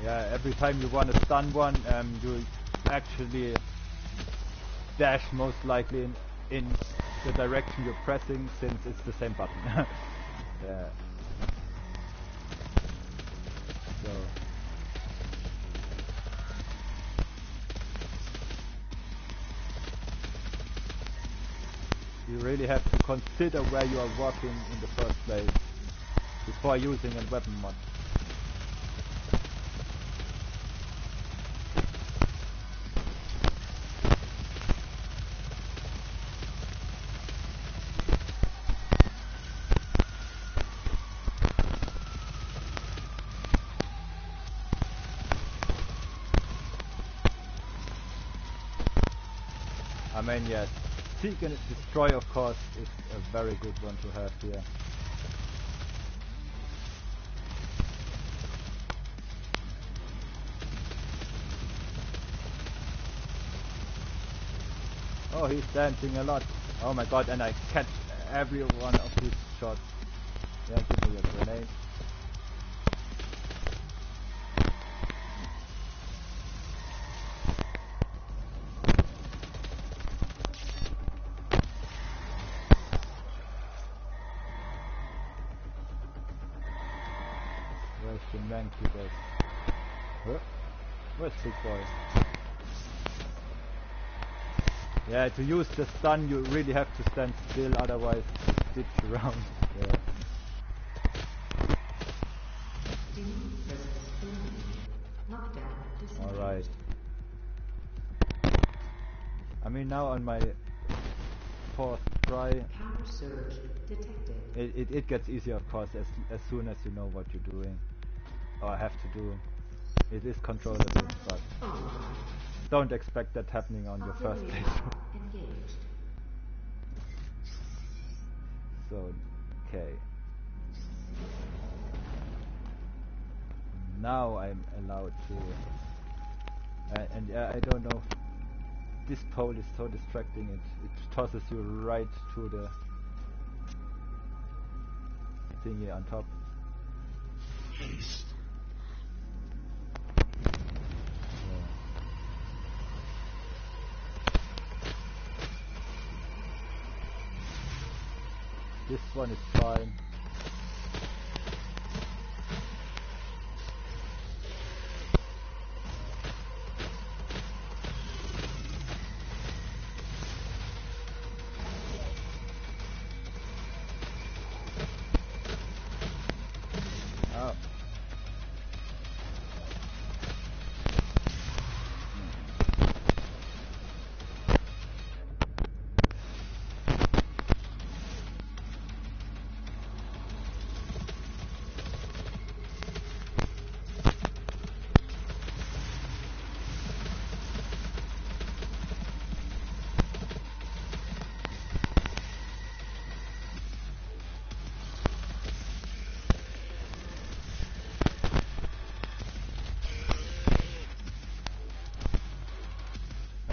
A: Yeah, every time you want to stun one, you actually dash most likely in the direction you're pressing, since it's the same button. Yeah. So you really have to consider where you are walking in the first place before using a weapon mod. I mean, yes, seek and destroy, of course, is a very good one to have here. Oh, he's dancing a lot. Oh my god, and I catch every one of his shots. Yeah, give me a grenade. Where's the man today? Huh? Where's Big Boy? Yeah, to use the stun you really have to stand still, otherwise ditch around. Yeah.
D: Demonic presence eliminated. Lockdown disengaged.
A: Alright. I mean, now on my 4th try,
D: Counter surge detected.
A: it gets easier, of course, as soon as you know what you're doing or have to do. It is controllable, but don't expect that happening on your first
D: Auxiliary
A: playthrough.
D: power engaged.
A: So, okay. Now I'm allowed to. And I don't know. This pole is so distracting. It tosses you right to the thingy on top.
C: Haste.
A: This one is fine. Oh.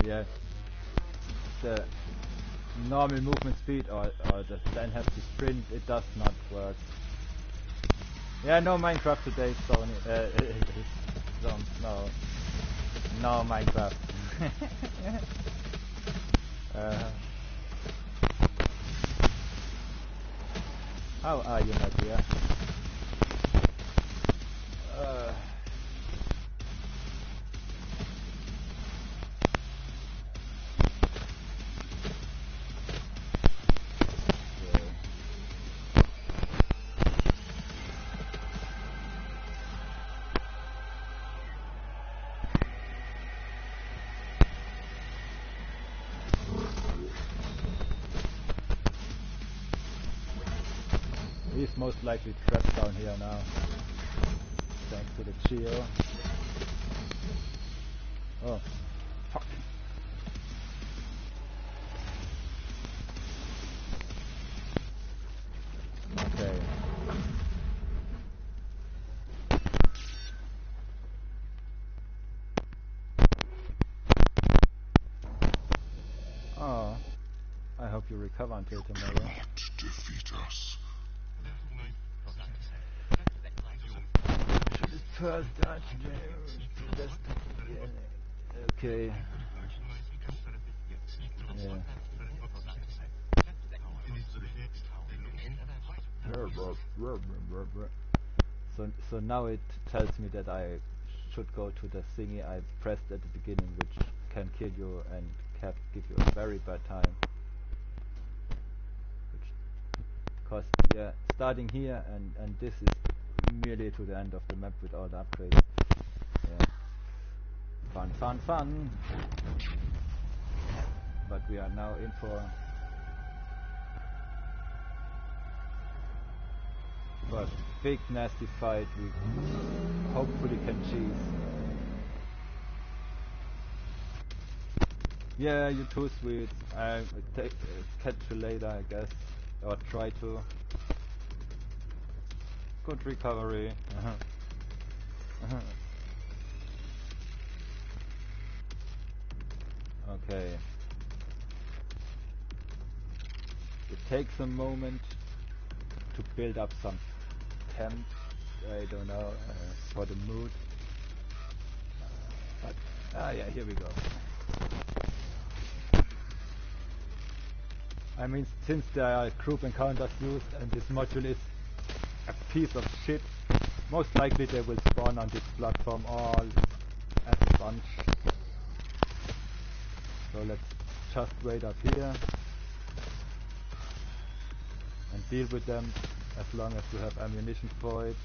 A: Yeah, the normal movement speed or then have to sprint, it does not work. Yeah, no Minecraft today, Sony. No Minecraft. How are you, my dear? He's most likely trapped down here now, thanks to the Geo. Oh, fuck. Okay. Oh, I hope you recover until tomorrow.
B: Cannot defeat us.
A: First okay. Yeah. So now it tells me that I should go to the thingy I pressed at the beginning, which can kill you and can give you a very bad time. Because yeah, starting here and this is merely to the end of the map with all the upgrades. Yeah. Fun. But we are now in for a big nasty fight we hopefully can cheese. Yeah, you too, sweet. I'll catch you later, I guess. Or try to. Good recovery. Okay. It takes a moment to build up some temp, I don't know, for the mood. But, yeah, here we go. I mean, since there are group encounters used and this module is a piece of shit, most likely they will spawn on this platform all as a bunch. So let's just wait up here and deal with them as long as you have ammunition for it.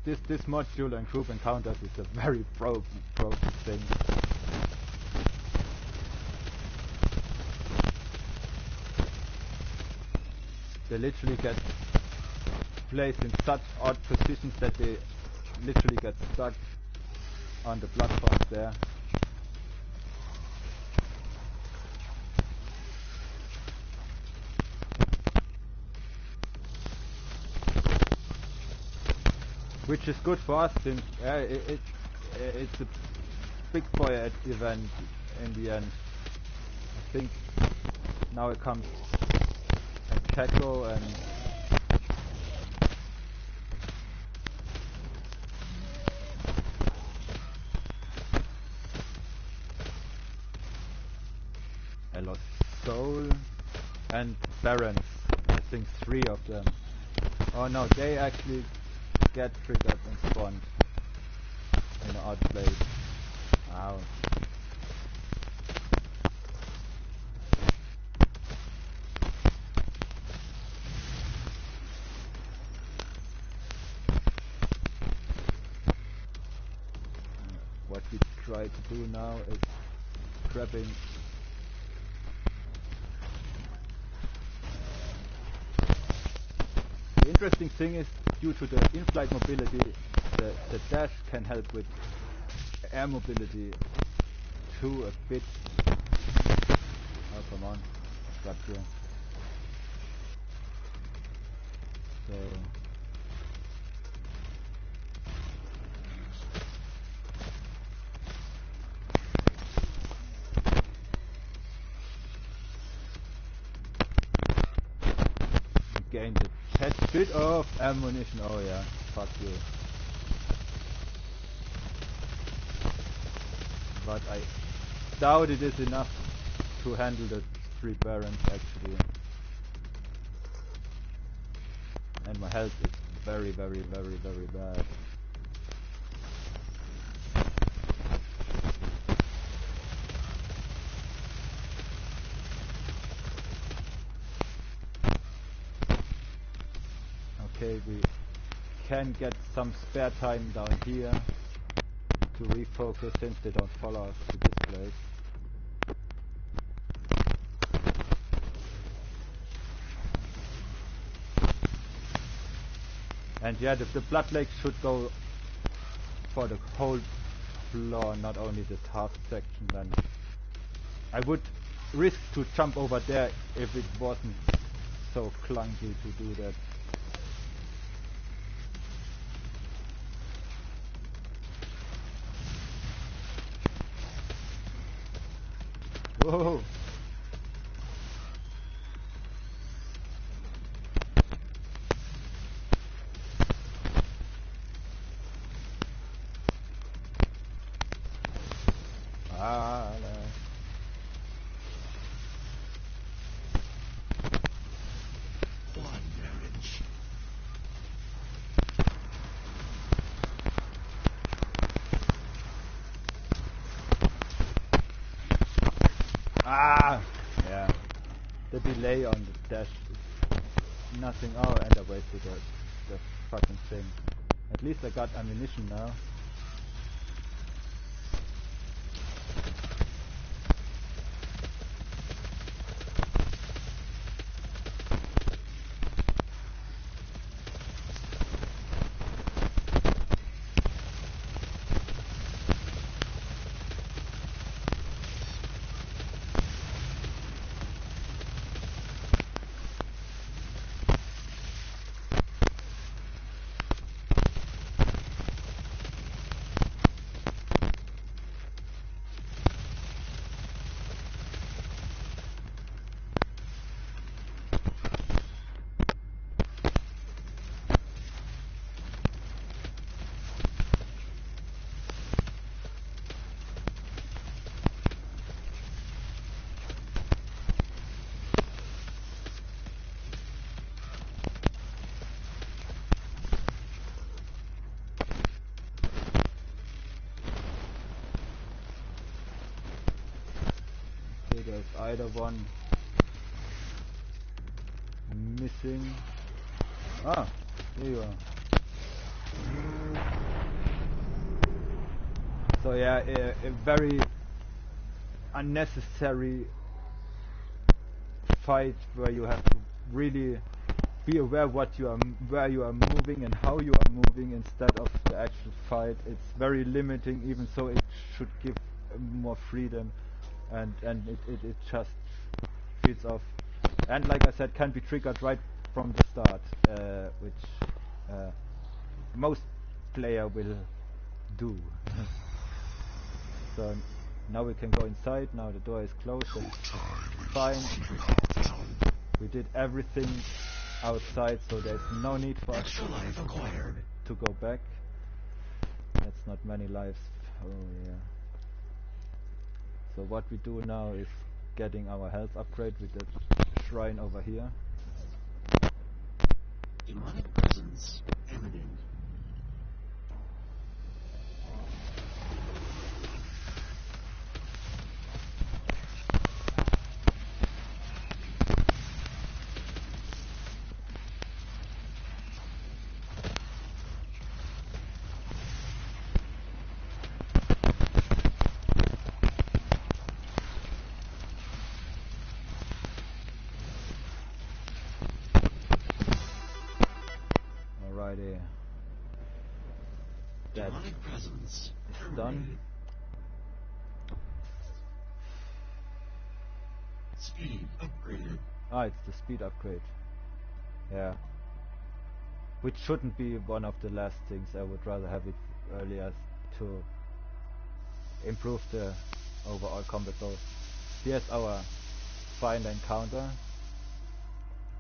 A: this module and group encounters is a very broken thing. They literally get placed in such odd positions that they literally get stuck on the platforms there. Which is good for us since it's a big boy event in the end. I think now it comes a Keko and I lost Soul and Barons. I think 3 of them. Oh no, they actually get triggered and spawned in an odd place. Ow. What we try to do now is grabbing the interesting thing is, due to the in-flight mobility, the dash can help with air mobility too a bit. Oh come on, got through. So gained a tad bit of ammunition. Oh yeah, fuck you. But I doubt it is enough to handle the 3 Barons actually. And my health is very bad. Okay, we can get some spare time down here to refocus since they don't follow us to this place. And yeah, the Blood Lake should go for the whole floor, not only this half section. Then I would risk to jump over there if it wasn't so clunky to do that. Whoa! Ah, no. Ah! Yeah. The delay on the dash is nothing. Oh, and I wasted the fucking thing. At least I got ammunition now. There's either one missing. Ah, here you are. So yeah, a very unnecessary fight where you have to really be aware what you are, where you are moving and how you are moving instead of the actual fight. It's very limiting, even so it should give more freedom, and it just feeds off. And like I said, can be triggered right from the start, which most player will do. So now we can go inside. Now the door is closed. It's fine. We did everything outside, so there's no need for us to go back. That's not many lives. Oh yeah. So what we do now is getting our health upgrade with the shrine over here.
C: Demonic presence imminent.
A: Alrighty. That
C: Demonic presence
A: is done.
C: Speed upgraded.
A: Ah, it's the speed upgrade. Yeah. Which shouldn't be one of the last things. I would rather have it earlier to improve the overall combat. So here's our final encounter.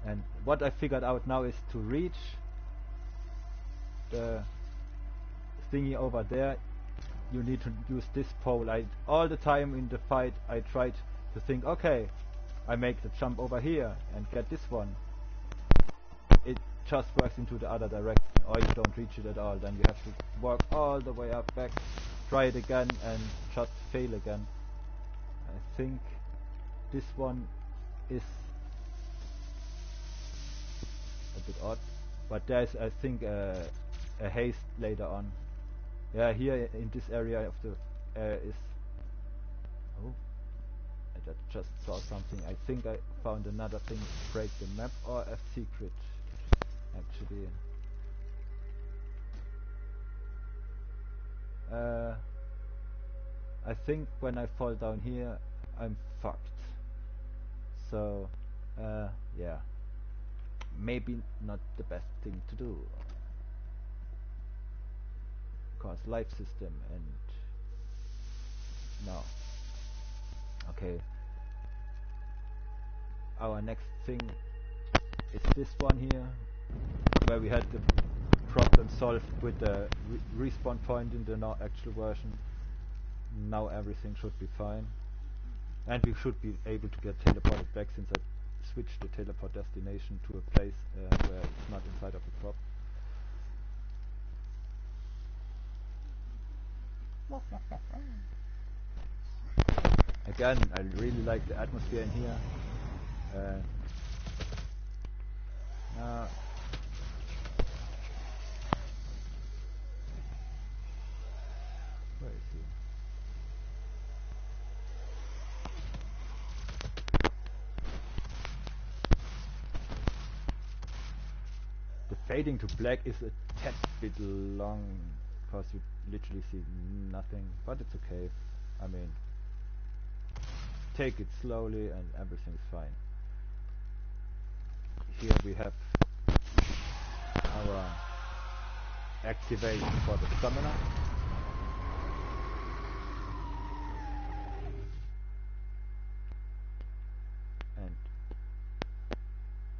A: And what I figured out now is to reach the thingy over there, you need to use this pole. All the time in the fight I tried to think, okay, I make the jump over here and get this one. It just works into the other direction, or you don't reach it at all. Then you have to walk all the way up back, try it again and just fail again. I think this one is a bit odd, but there's, I think, a haste later on. Yeah, here in this area of the is... Oh, I just saw something. I think I found another thing to break the map, or a secret, actually. I think when I fall down here, I'm fucked. So, yeah. Maybe not the best thing to do. Cause life system and... No. Okay. Our next thing is this one here, where we had the problem solved with the respawn point in the actual version. Now everything should be fine. And we should be able to get teleported back, since I switched the teleport destination to a place where it's not inside of the prop. Again, I really like the atmosphere in here. Where is he? The fading to black is a tad bit long, because you literally see nothing, but it's okay. I mean, take it slowly and everything's fine. Here we have our activation for the stamina. And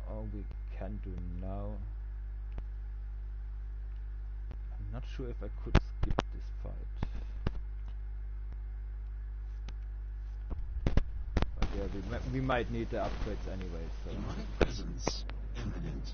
A: all we can do now... I'm not sure if I could skip this fight. But yeah, we might need the upgrades anyway, so...
C: Demonic presence imminent.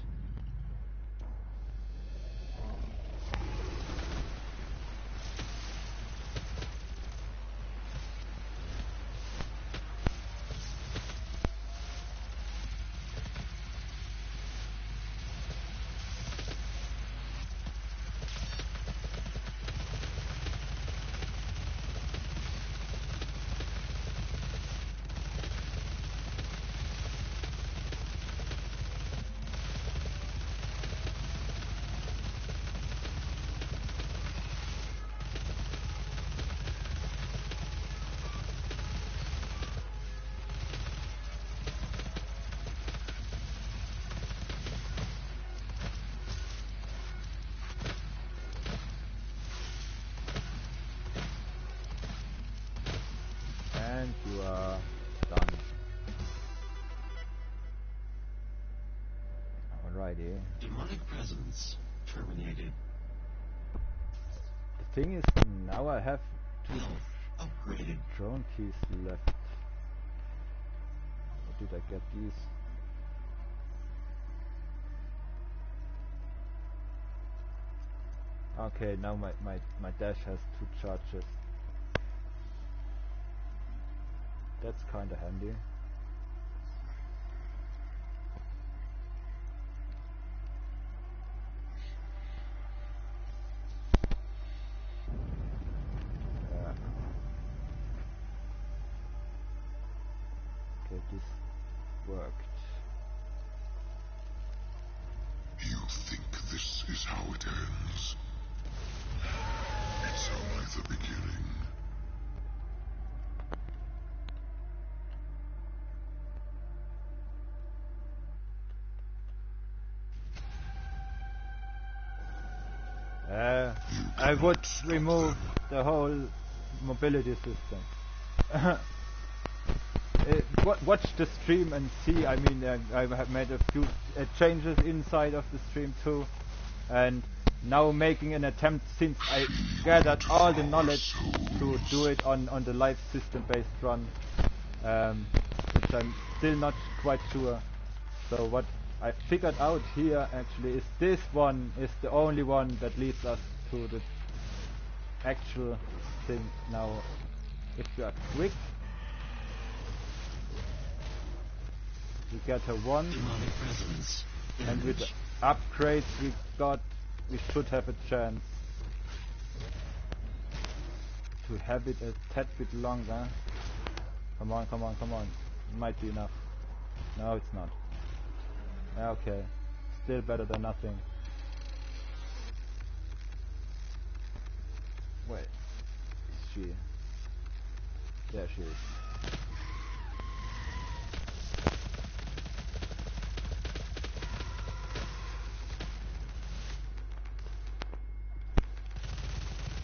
A: Alrighty.
C: Demonic presence terminated.
A: The thing is, now I have two
C: Health upgraded.
A: drone keys left. Or did I get these? Okay, now my dash has 2 charges. That's kinda handy. Yeah. Okay, this worked.
B: You think this is how it ends? It's only the beginning.
A: I would remove the whole mobility system. Watch the stream and see. I mean, I have made a few changes inside of the stream too, and now making an attempt, since I gathered all the knowledge, to do it on the live system based run, which I'm still not quite sure. So what I figured out here actually is this one is the only one that leads us to the actual thing. Now, if we are quick, we get a 1,
C: Demonic presence
A: and with the
C: damaged.
A: upgrades we should have a chance to have it a tad bit longer. Come on, come on, come on. Might be enough. No, it's not. Okay. Still better than nothing. Wait. Is she? There she is.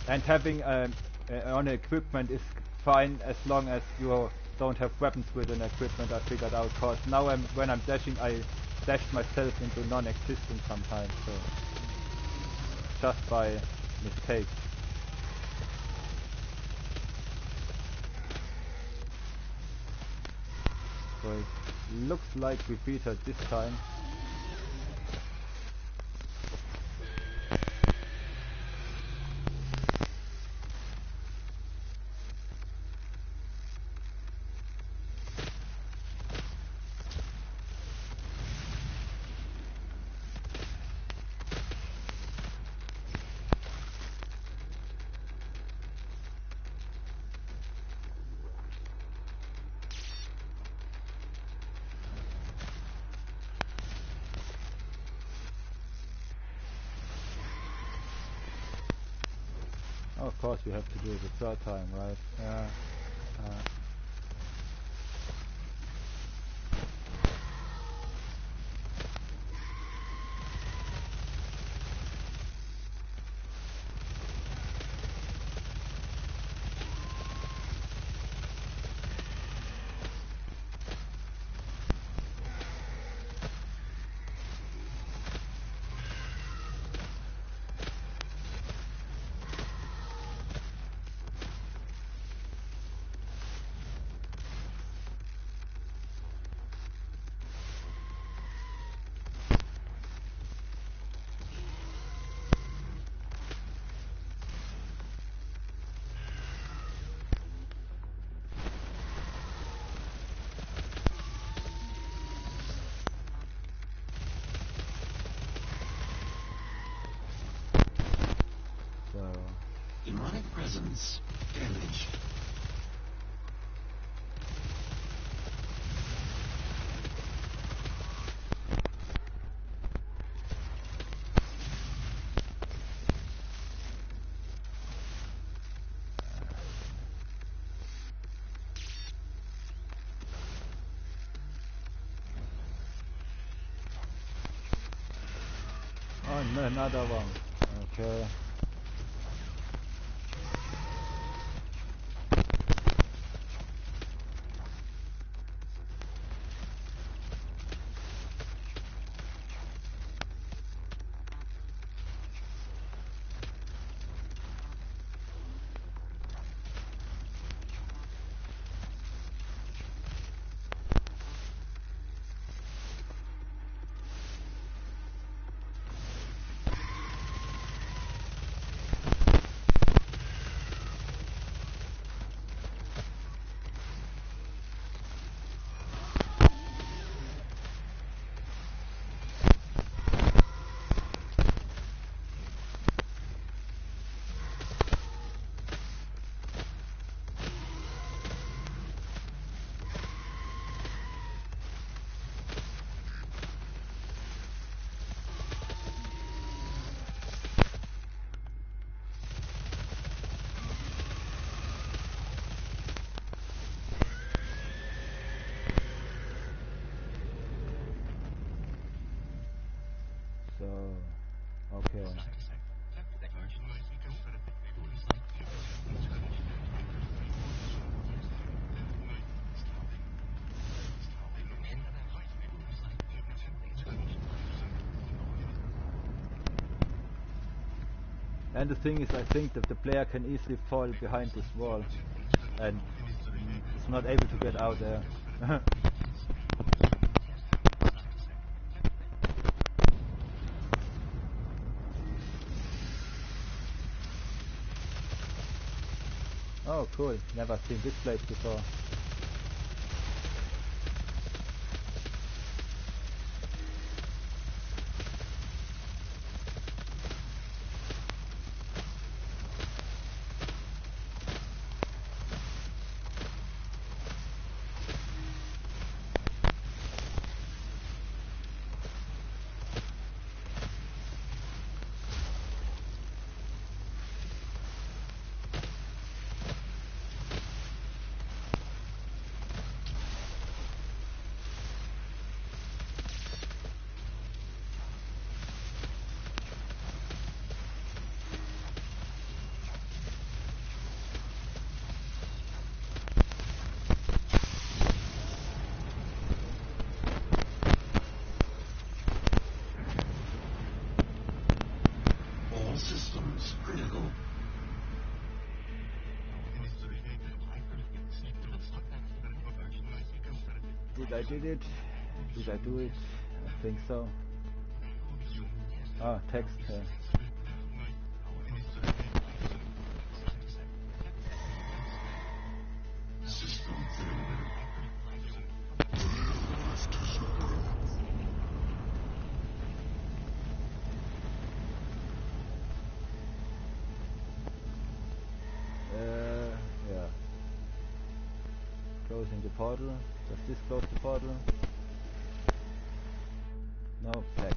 A: And having on equipment is fine as long as you don't have weapons with an equipment. I figured out, cause now when I'm dashing, I dashed myself into non-existent sometimes, so just by mistake. So it looks like we beat her this time. Oh, of course we have to do it the third time, right? Yeah.
C: Demonic presence damaged.
A: Oh, no, another one. Okay. Okay. And the thing is, I think that the player can easily fall behind this wall and is not able to get out there. Oh, cool. Never seen this place before.
C: All systems critical.
A: Did I did it? Did I do it? I think so. Ah, text.
C: System failure.
A: Yeah. Closing the portal. Does this close the portal? No, flex.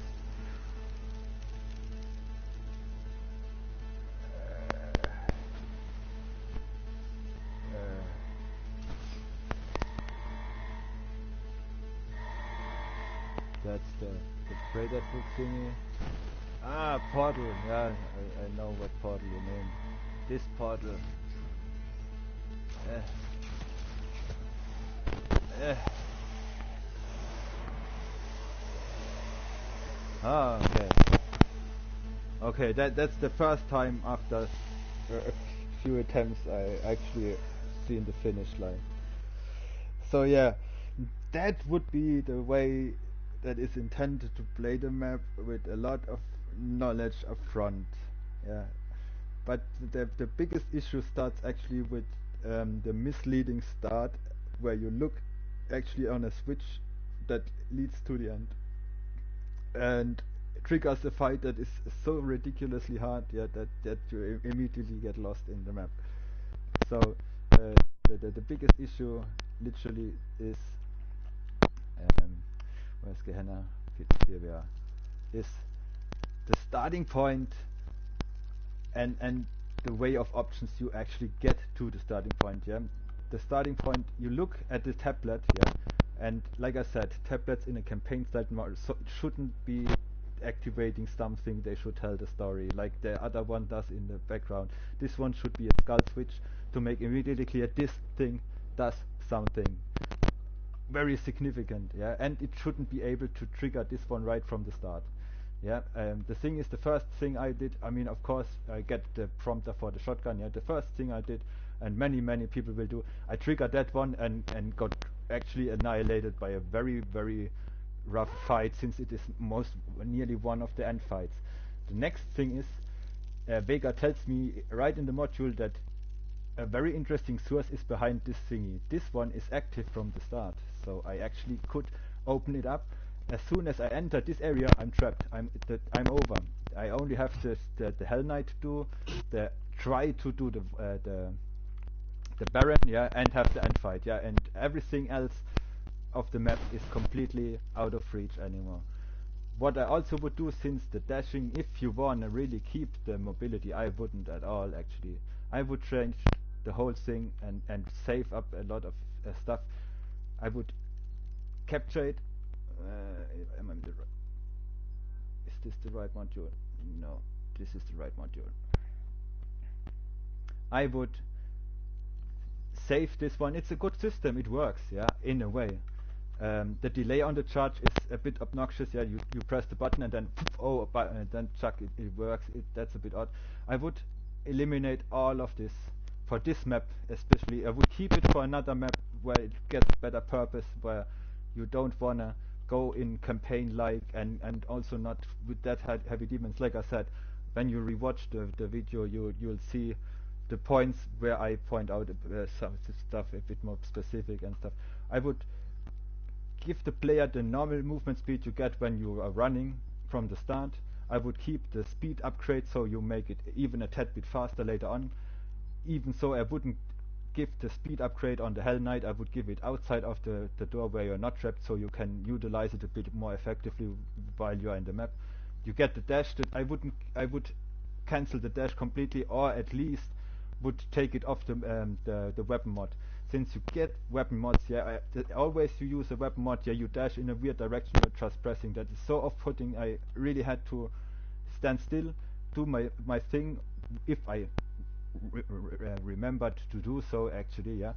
A: That's the Predator thingy. Ah, portal. Yeah, I know what portal you mean. This portal. Ah, okay. Okay, that's the first time after a few attempts I actually seen the finish line. So yeah, that would be the way that is intended to play the map, with a lot of knowledge up front. Yeah, but the biggest issue starts actually with the misleading start, where you look actually on a switch that leads to the end and triggers a fight that is so ridiculously hard, yeah, that you immediately get lost in the map. So the biggest issue literally is where's Gehenna? Here we are. Is the starting point and the way of options you actually get to the starting point. Yeah, the starting point, you look at the tablet. Yeah, and like I said, tablets in a campaign style mode shouldn't be activating something. They should tell the story like the other one does in the background. This one should be a skull switch to make immediately clear this thing does something very significant. Yeah, and it shouldn't be able to trigger this one right from the start. Yeah, the thing is, the first thing I did, I mean, of course, I get the prompter for the shotgun. Yeah, the first thing I did, and many people will do, I triggered that one and got actually annihilated by a very rough fight, since it is nearly one of the end fights. The next thing is, Vega tells me right in the module that a very interesting source is behind this thingy. This one is active from the start, so I actually could open it up. As soon as I enter this area, I'm trapped. I'm over. I only have the Hell Knight to do, try to do the Baron, yeah, and have the end fight, yeah, and everything else of the map is completely out of reach anymore. What I also would do, since the dashing, if you wanna really keep the mobility, I wouldn't at all actually. I would change the whole thing and save up a lot of stuff. I would capture it. Is this the right module? No, this is the right module. I would save this one. It's a good system, it works, yeah, in a way. The delay on the charge is a bit obnoxious, yeah, you press the button and then and then chuck it works. That's a bit odd. I would eliminate all of this for this map especially. I would keep it for another map where it gets better purpose, where you don't wanna go in campaign like and also not with that heavy demons. Like I said, when you rewatch the video, you'll see the points where I point out some stuff a bit more specific and stuff. I would give the player the normal movement speed you get when you are running from the start. I would keep the speed upgrade so you make it even a tad bit faster later on. Even so, I wouldn't give the speed upgrade on the Hell Knight. I would give it outside of the door where you're not trapped, so you can utilize it a bit more effectively while you are in the map. You get the dash. I would cancel the dash completely, or at least would take it off the weapon mod. Since you get weapon mods, yeah, always you use a weapon mod, yeah, you dash in a weird direction, you're just pressing. That is so off-putting. I really had to stand still, do my thing, if I remembered to do so, actually, yeah.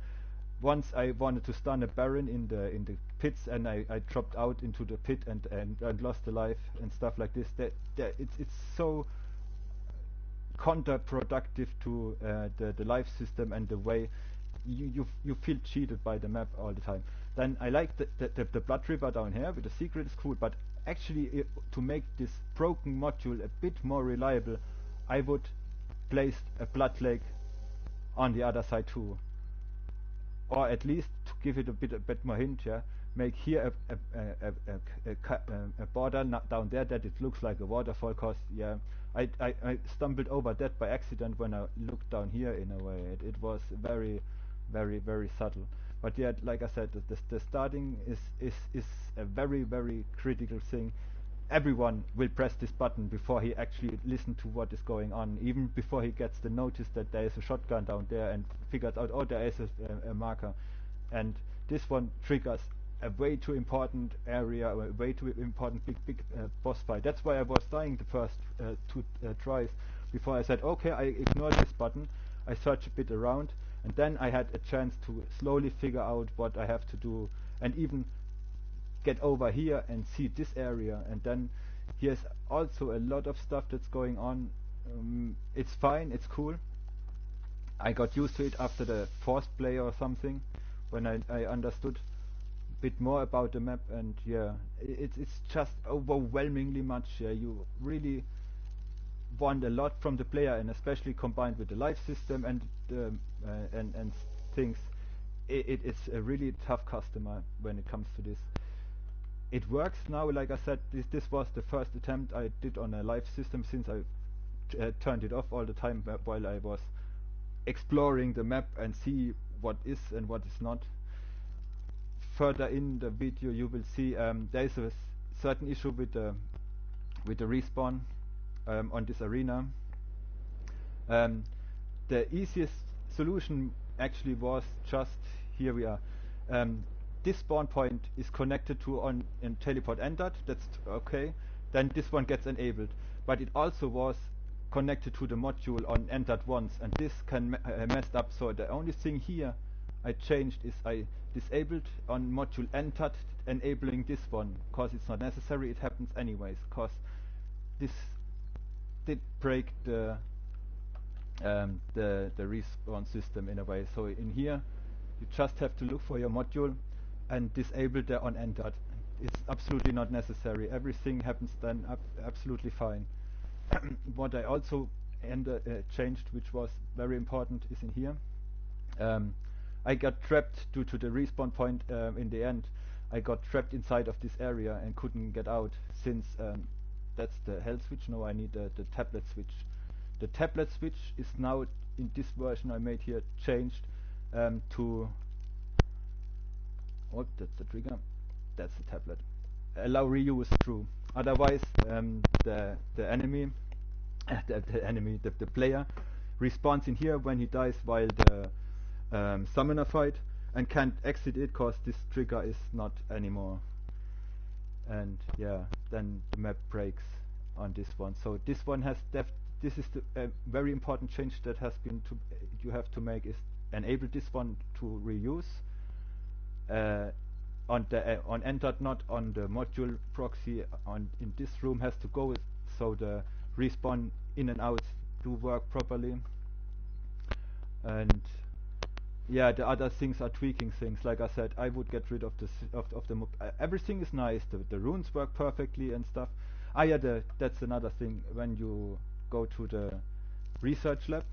A: Once I wanted to stun a Baron in the pits, and I dropped out into the pit and lost a life and stuff like this. That it's so counterproductive to the life system and the way you feel cheated by the map all the time. Then I like the Blood River down here with the secret is cool, but actually to make this broken module a bit more reliable, I would place a Blood Lake on the other side too, or at least to give it a bit more hint, yeah, make here a border down there that it looks like a waterfall, cause yeah, I stumbled over that by accident when I looked down here. In a way it was very subtle, but yeah, like I said, the starting is a very critical thing. Everyone will press this button before he actually listens to what is going on, even before he gets the notice that there is a shotgun down there and figures out, oh, there is a marker. And this one triggers a way too important area, a way too important big boss fight. That's why I was dying the first two tries before I said, okay, I ignore this button. I search a bit around, and then I had a chance to slowly figure out what I have to do, and even get over here and see this area. And then here's also a lot of stuff that's going on. It's fine, it's cool. I got used to it after the fourth play or something, when I understood a bit more about the map. And yeah, it's just overwhelmingly much. Yeah, you really want a lot from the player, and especially combined with the life system and things. It's a really tough customer when it comes to this. It works now. Like I said, this was the first attempt I did on a live system, since I turned it off all the time while I was exploring the map and see what is and what is not. Further in the video you will see there is a certain issue with the respawn on this arena. The easiest solution actually was just, here we are. This spawn point is connected to on and teleport entered. That's okay. Then this one gets enabled, but it also was connected to the module on entered once, and this can messed up. So the only thing here I changed is I disabled on module entered, enabling this one, cause it's not necessary. It happens anyways, cause this did break the respawn system in a way. So in here you just have to look for your module and disable the on entered. It's absolutely not necessary. Everything happens then absolutely fine. What I also changed, which was very important, is in here. I got trapped due to the respawn point. In the end, I got trapped inside of this area and couldn't get out, since that's the hell switch. No, I need the tablet switch. The tablet switch is now, in this version I made here, changed to... Oh, that's the trigger. That's the tablet. Allow reuse true. Otherwise, the enemy, the player, respawns in here when he dies while the summoner fight, and can't exit it cause this trigger is not anymore. And yeah, then the map breaks on this one. So this one has this is the very important change that has been you have to make, is enable this one to reuse on the on n.not, not on the module proxy on in this room has to go, so the respawn in and out do work properly. And yeah, the other things are tweaking things. Like I said, I would get rid of the everything is nice. The runes work perfectly and stuff. Yeah, that's another thing. When you go to the research lab,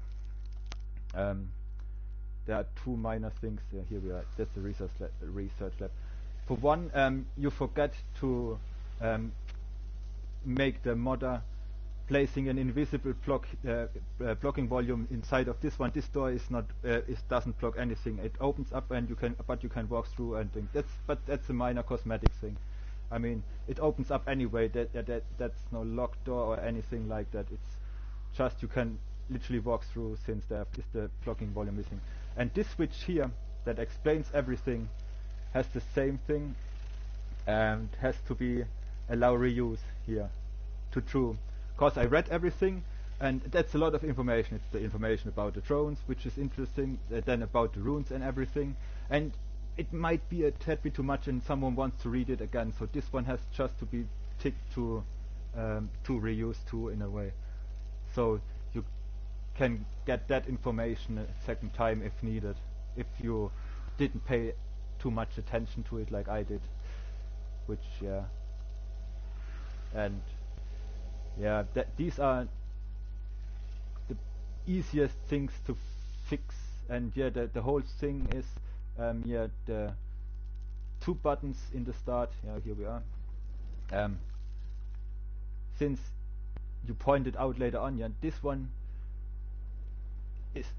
A: there are two minor things. Here we are. That's the research lab. For one, you forget to make the modder placing an invisible blocking volume inside of this one. This door is not doesn't block anything. It opens up and you can walk through and things. That's a minor cosmetic thing. I mean, it opens up anyway. That's no locked door or anything like that. It's just you can literally walk through since there is the blocking volume missing. And this switch here that explains everything has the same thing and has to be allow reuse here to true. Because I read everything, and that's a lot of information. It's the information about the drones, which is interesting, then about the runes and everything. And it might be a tad bit too much and someone wants to read it again, so this one has just to be ticked to reuse too, in a way. So you can get that information a second time if needed, if you didn't pay too much attention to it like I did. Which, yeah. And yeah, these are the easiest things to fix. And yeah, the whole thing is yeah, the two buttons in the start. Yeah, here we are. Since you pointed out later on, yeah, this one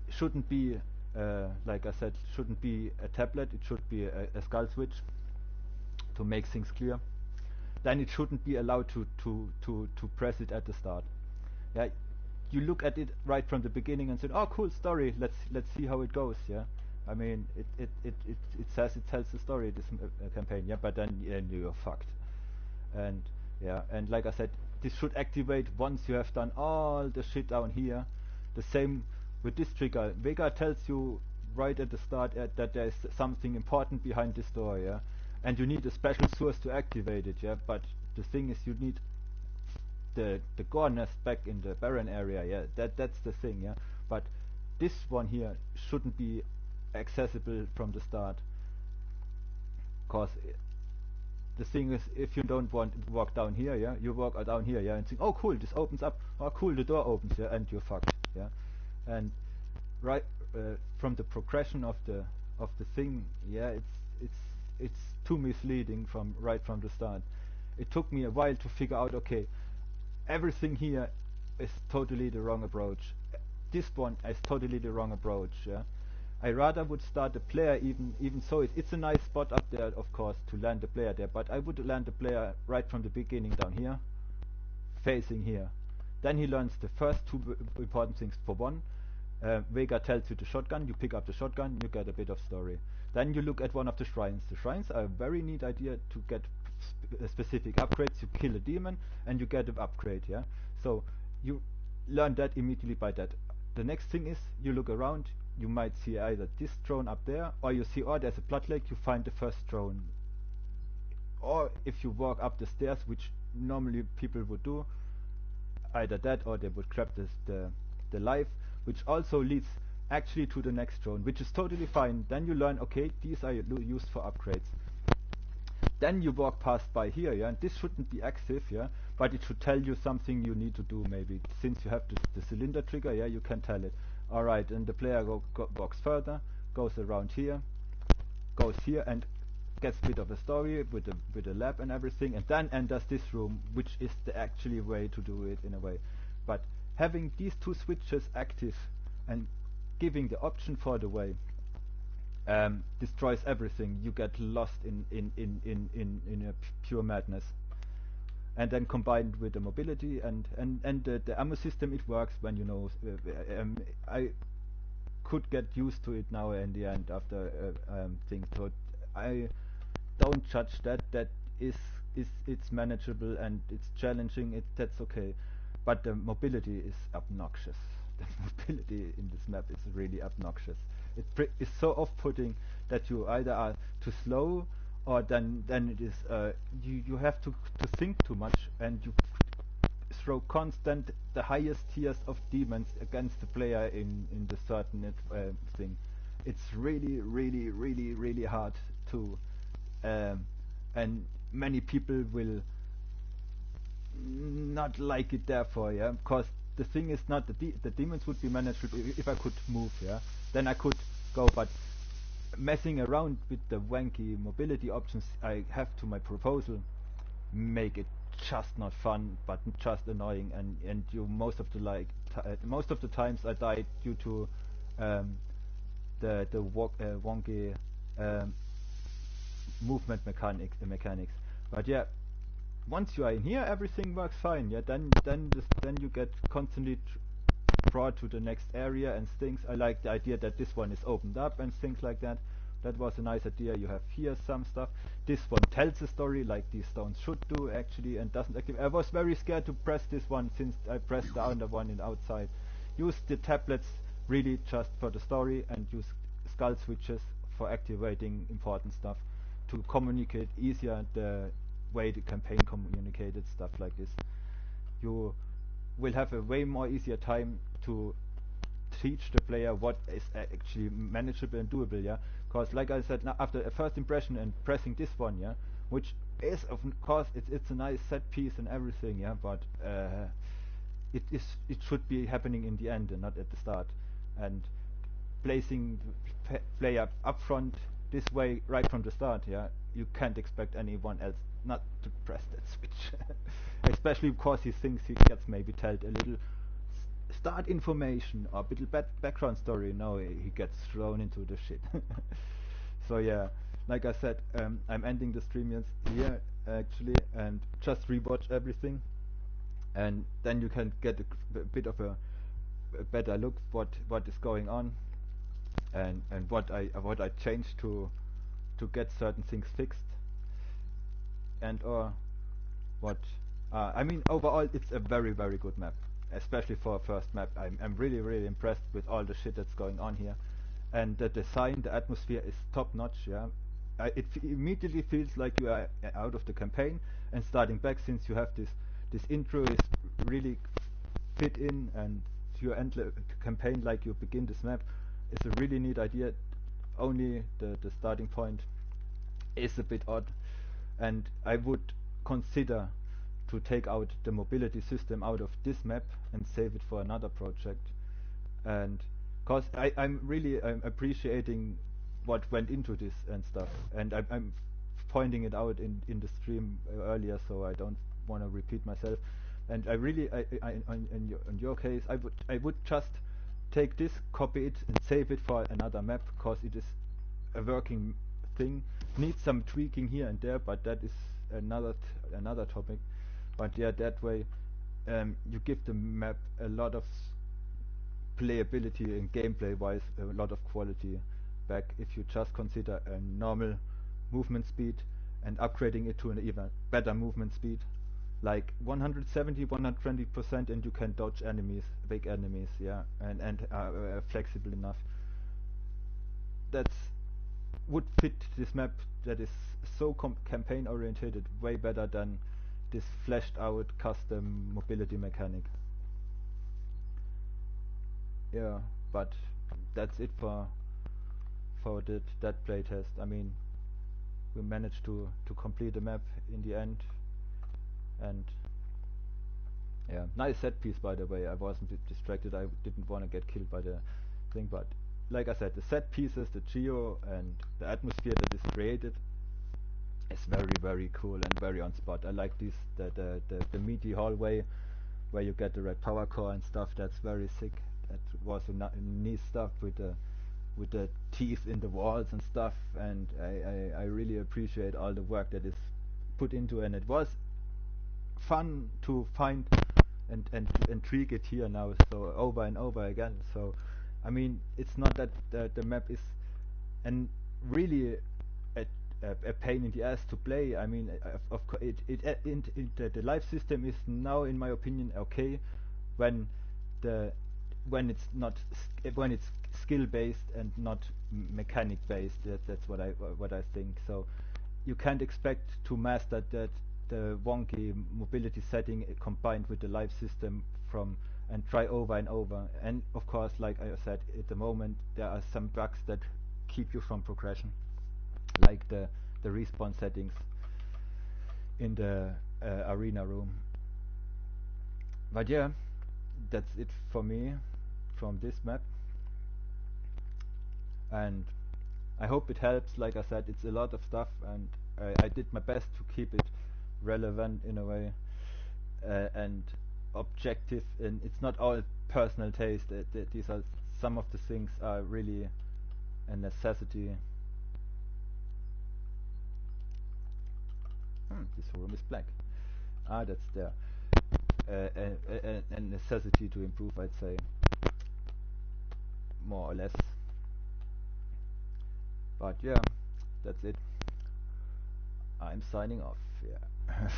A: shouldn't be like I said, shouldn't be a tablet. It should be a skull switch to make things clear. Then it shouldn't be allowed to press it at the start. Yeah, you look at it right from the beginning and say, oh, cool story. Let's see how it goes. Yeah, I mean it says it tells the story, this campaign. Yeah, but then you're fucked. And yeah, and like I said, this should activate once you have done all the shit down here. The same with this trigger. Vega tells you right at the start that there's something important behind this door. Yeah. And you need a special source to activate it, yeah. But the thing is, you need the gore nest back in the barren area, yeah. That's the thing, yeah. But this one here shouldn't be accessible from the start, cause the thing is, if you don't want to walk down here, yeah, you walk down here, yeah, and think, oh cool, this opens up. Oh cool, the door opens, yeah, and you're fucked, yeah. And right from the progression of the thing, yeah, it's too misleading right from the start. It took me a while to figure out, okay, everything here is totally the wrong approach. This one is totally the wrong approach, yeah. I rather would start the player even so it's a nice spot up there, of course, to land the player there, but I would land the player right from the beginning down here, facing here. Then he learns the first two important things. For one, Vega tells you the shotgun, you pick up the shotgun, you get a bit of story. Then you look at one of the shrines. The shrines are a very neat idea to get specific upgrades. You kill a demon and you get an upgrade, yeah? So you learn that immediately by that. The next thing is, you look around, you might see either this drone up there, or you see, oh, there's a blood lake, you find the first drone. Or if you walk up the stairs, which normally people would do, either that or they would grab the life, which also leads actually to the next drone, which is totally fine. Then you learn, okay, these are used for upgrades. Then you walk past by here, yeah, and this shouldn't be active, yeah, but it should tell you something you need to do, maybe. Since you have the cylinder trigger, yeah, you can tell it. Alright, and the player walks further, goes around here, goes here, and gets a bit of a story with the lab and everything, and then enters this room, which is the actually way to do it, in a way. But having these two switches active and giving the option for the way destroys everything. You get lost in a pure madness. And then combined with the mobility and the ammo system, it works when you know. I could get used to it now in the end after things. So I don't judge that. That is it's manageable and it's challenging. That's okay, but the mobility is obnoxious. The mobility in this map is really obnoxious. It's so off-putting that you either are too slow, or then it is you have to think too much, and you throw constant the highest tiers of demons against the player in the certain thing. It's really hard to, and many people will not like it, therefore, yeah, because the thing is not the demons would be manageable if I could move, yeah, then I could go, but messing around with the wanky mobility options I have to my proposal make it just not fun, but just annoying, and you most of the times I died due to the wonky movement mechanics. But yeah, once you are in here, everything works fine. Yeah, then you get constantly brought to the next area and things. I like the idea that this one is opened up and things like that. That was a nice idea. You have here some stuff. This one tells a story like these stones should do actually, and doesn't activate. I was very scared to press this one since I pressed the other one in outside. Use the tablets really just for the story, and use skull switches for activating important stuff to communicate easier the way the campaign communicated stuff like this. You will have a way more easier time to teach the player what is actually manageable and doable, yeah, because like I said, now after a first impression and pressing this one, yeah, which is of course it's a nice set piece and everything, yeah, but it should be happening in the end and not at the start, and placing the player up front this way right from the start, yeah, you can't expect anyone else not to press that switch. Especially because he thinks he gets maybe told a little start information or a little background story. No, he gets thrown into the shit. So yeah, like I said, I'm ending the stream here actually, and just rewatch everything, and then you can get a bit of a better look what is going on, and what I changed to get certain things fixed, and or what I mean, overall it's a very good map, especially for a first map. I'm really impressed with all the shit that's going on here, and the design, the atmosphere is top notch, yeah. It immediately feels like you are out of the campaign and starting back, since you have this intro is really fit in, and you end the campaign like you begin this map. It's a really neat idea. Only the starting point is a bit odd, and I would consider to take out the mobility system out of this map and save it for another project, and cause I'm really appreciating what went into this and stuff, and I'm pointing it out in the stream earlier, so I don't want to repeat myself. And I really in your case I would just take this, copy it and save it for another map, because it is a working thing. Needs some tweaking here and there, but that is another topic. But yeah, that way you give the map a lot of playability and gameplay wise, a lot of quality back, if you just consider a normal movement speed and upgrading it to an even better movement speed, like 170-120%, and you can dodge enemies, big enemies, yeah, and flexible enough. That's would fit this map that is so campaign orientated way better than this fleshed out custom mobility mechanic. Yeah, but that's it for that playtest. I mean, we managed to complete the map in the end, and yeah, nice set piece, by the way. I wasn't distracted. I didn't want to get killed by the thing, but like I said, the set pieces, the geo, and the atmosphere that is created is very cool and very on spot. I like this the meaty hallway where you get the red power core and stuff. That's very sick. That was a neat stuff with the teeth in the walls and stuff, and I really appreciate all the work that is put into, and it was fun to find and tweak it here now, so over and over again. So I mean, it's not that the map is and really a pain in the ass to play. I mean, of course, the life system is now, in my opinion, okay when the it's not when it's skill based and not mechanic based. That's what I think. So you can't expect to master the wonky mobility setting combined with the life system from and try over and over. And of course, like I said, at the moment there are some bugs that keep you from progression, like the respawn settings in the arena room. But yeah, that's it for me from this map, and I hope it helps. Like I said, it's a lot of stuff, and I did my best to keep it relevant in a way, and objective, and it's not all personal taste. These are some of the things are really a necessity. This room is black. That's there. A necessity to improve, I'd say, more or less. But yeah, that's it. I'm signing off. Yeah.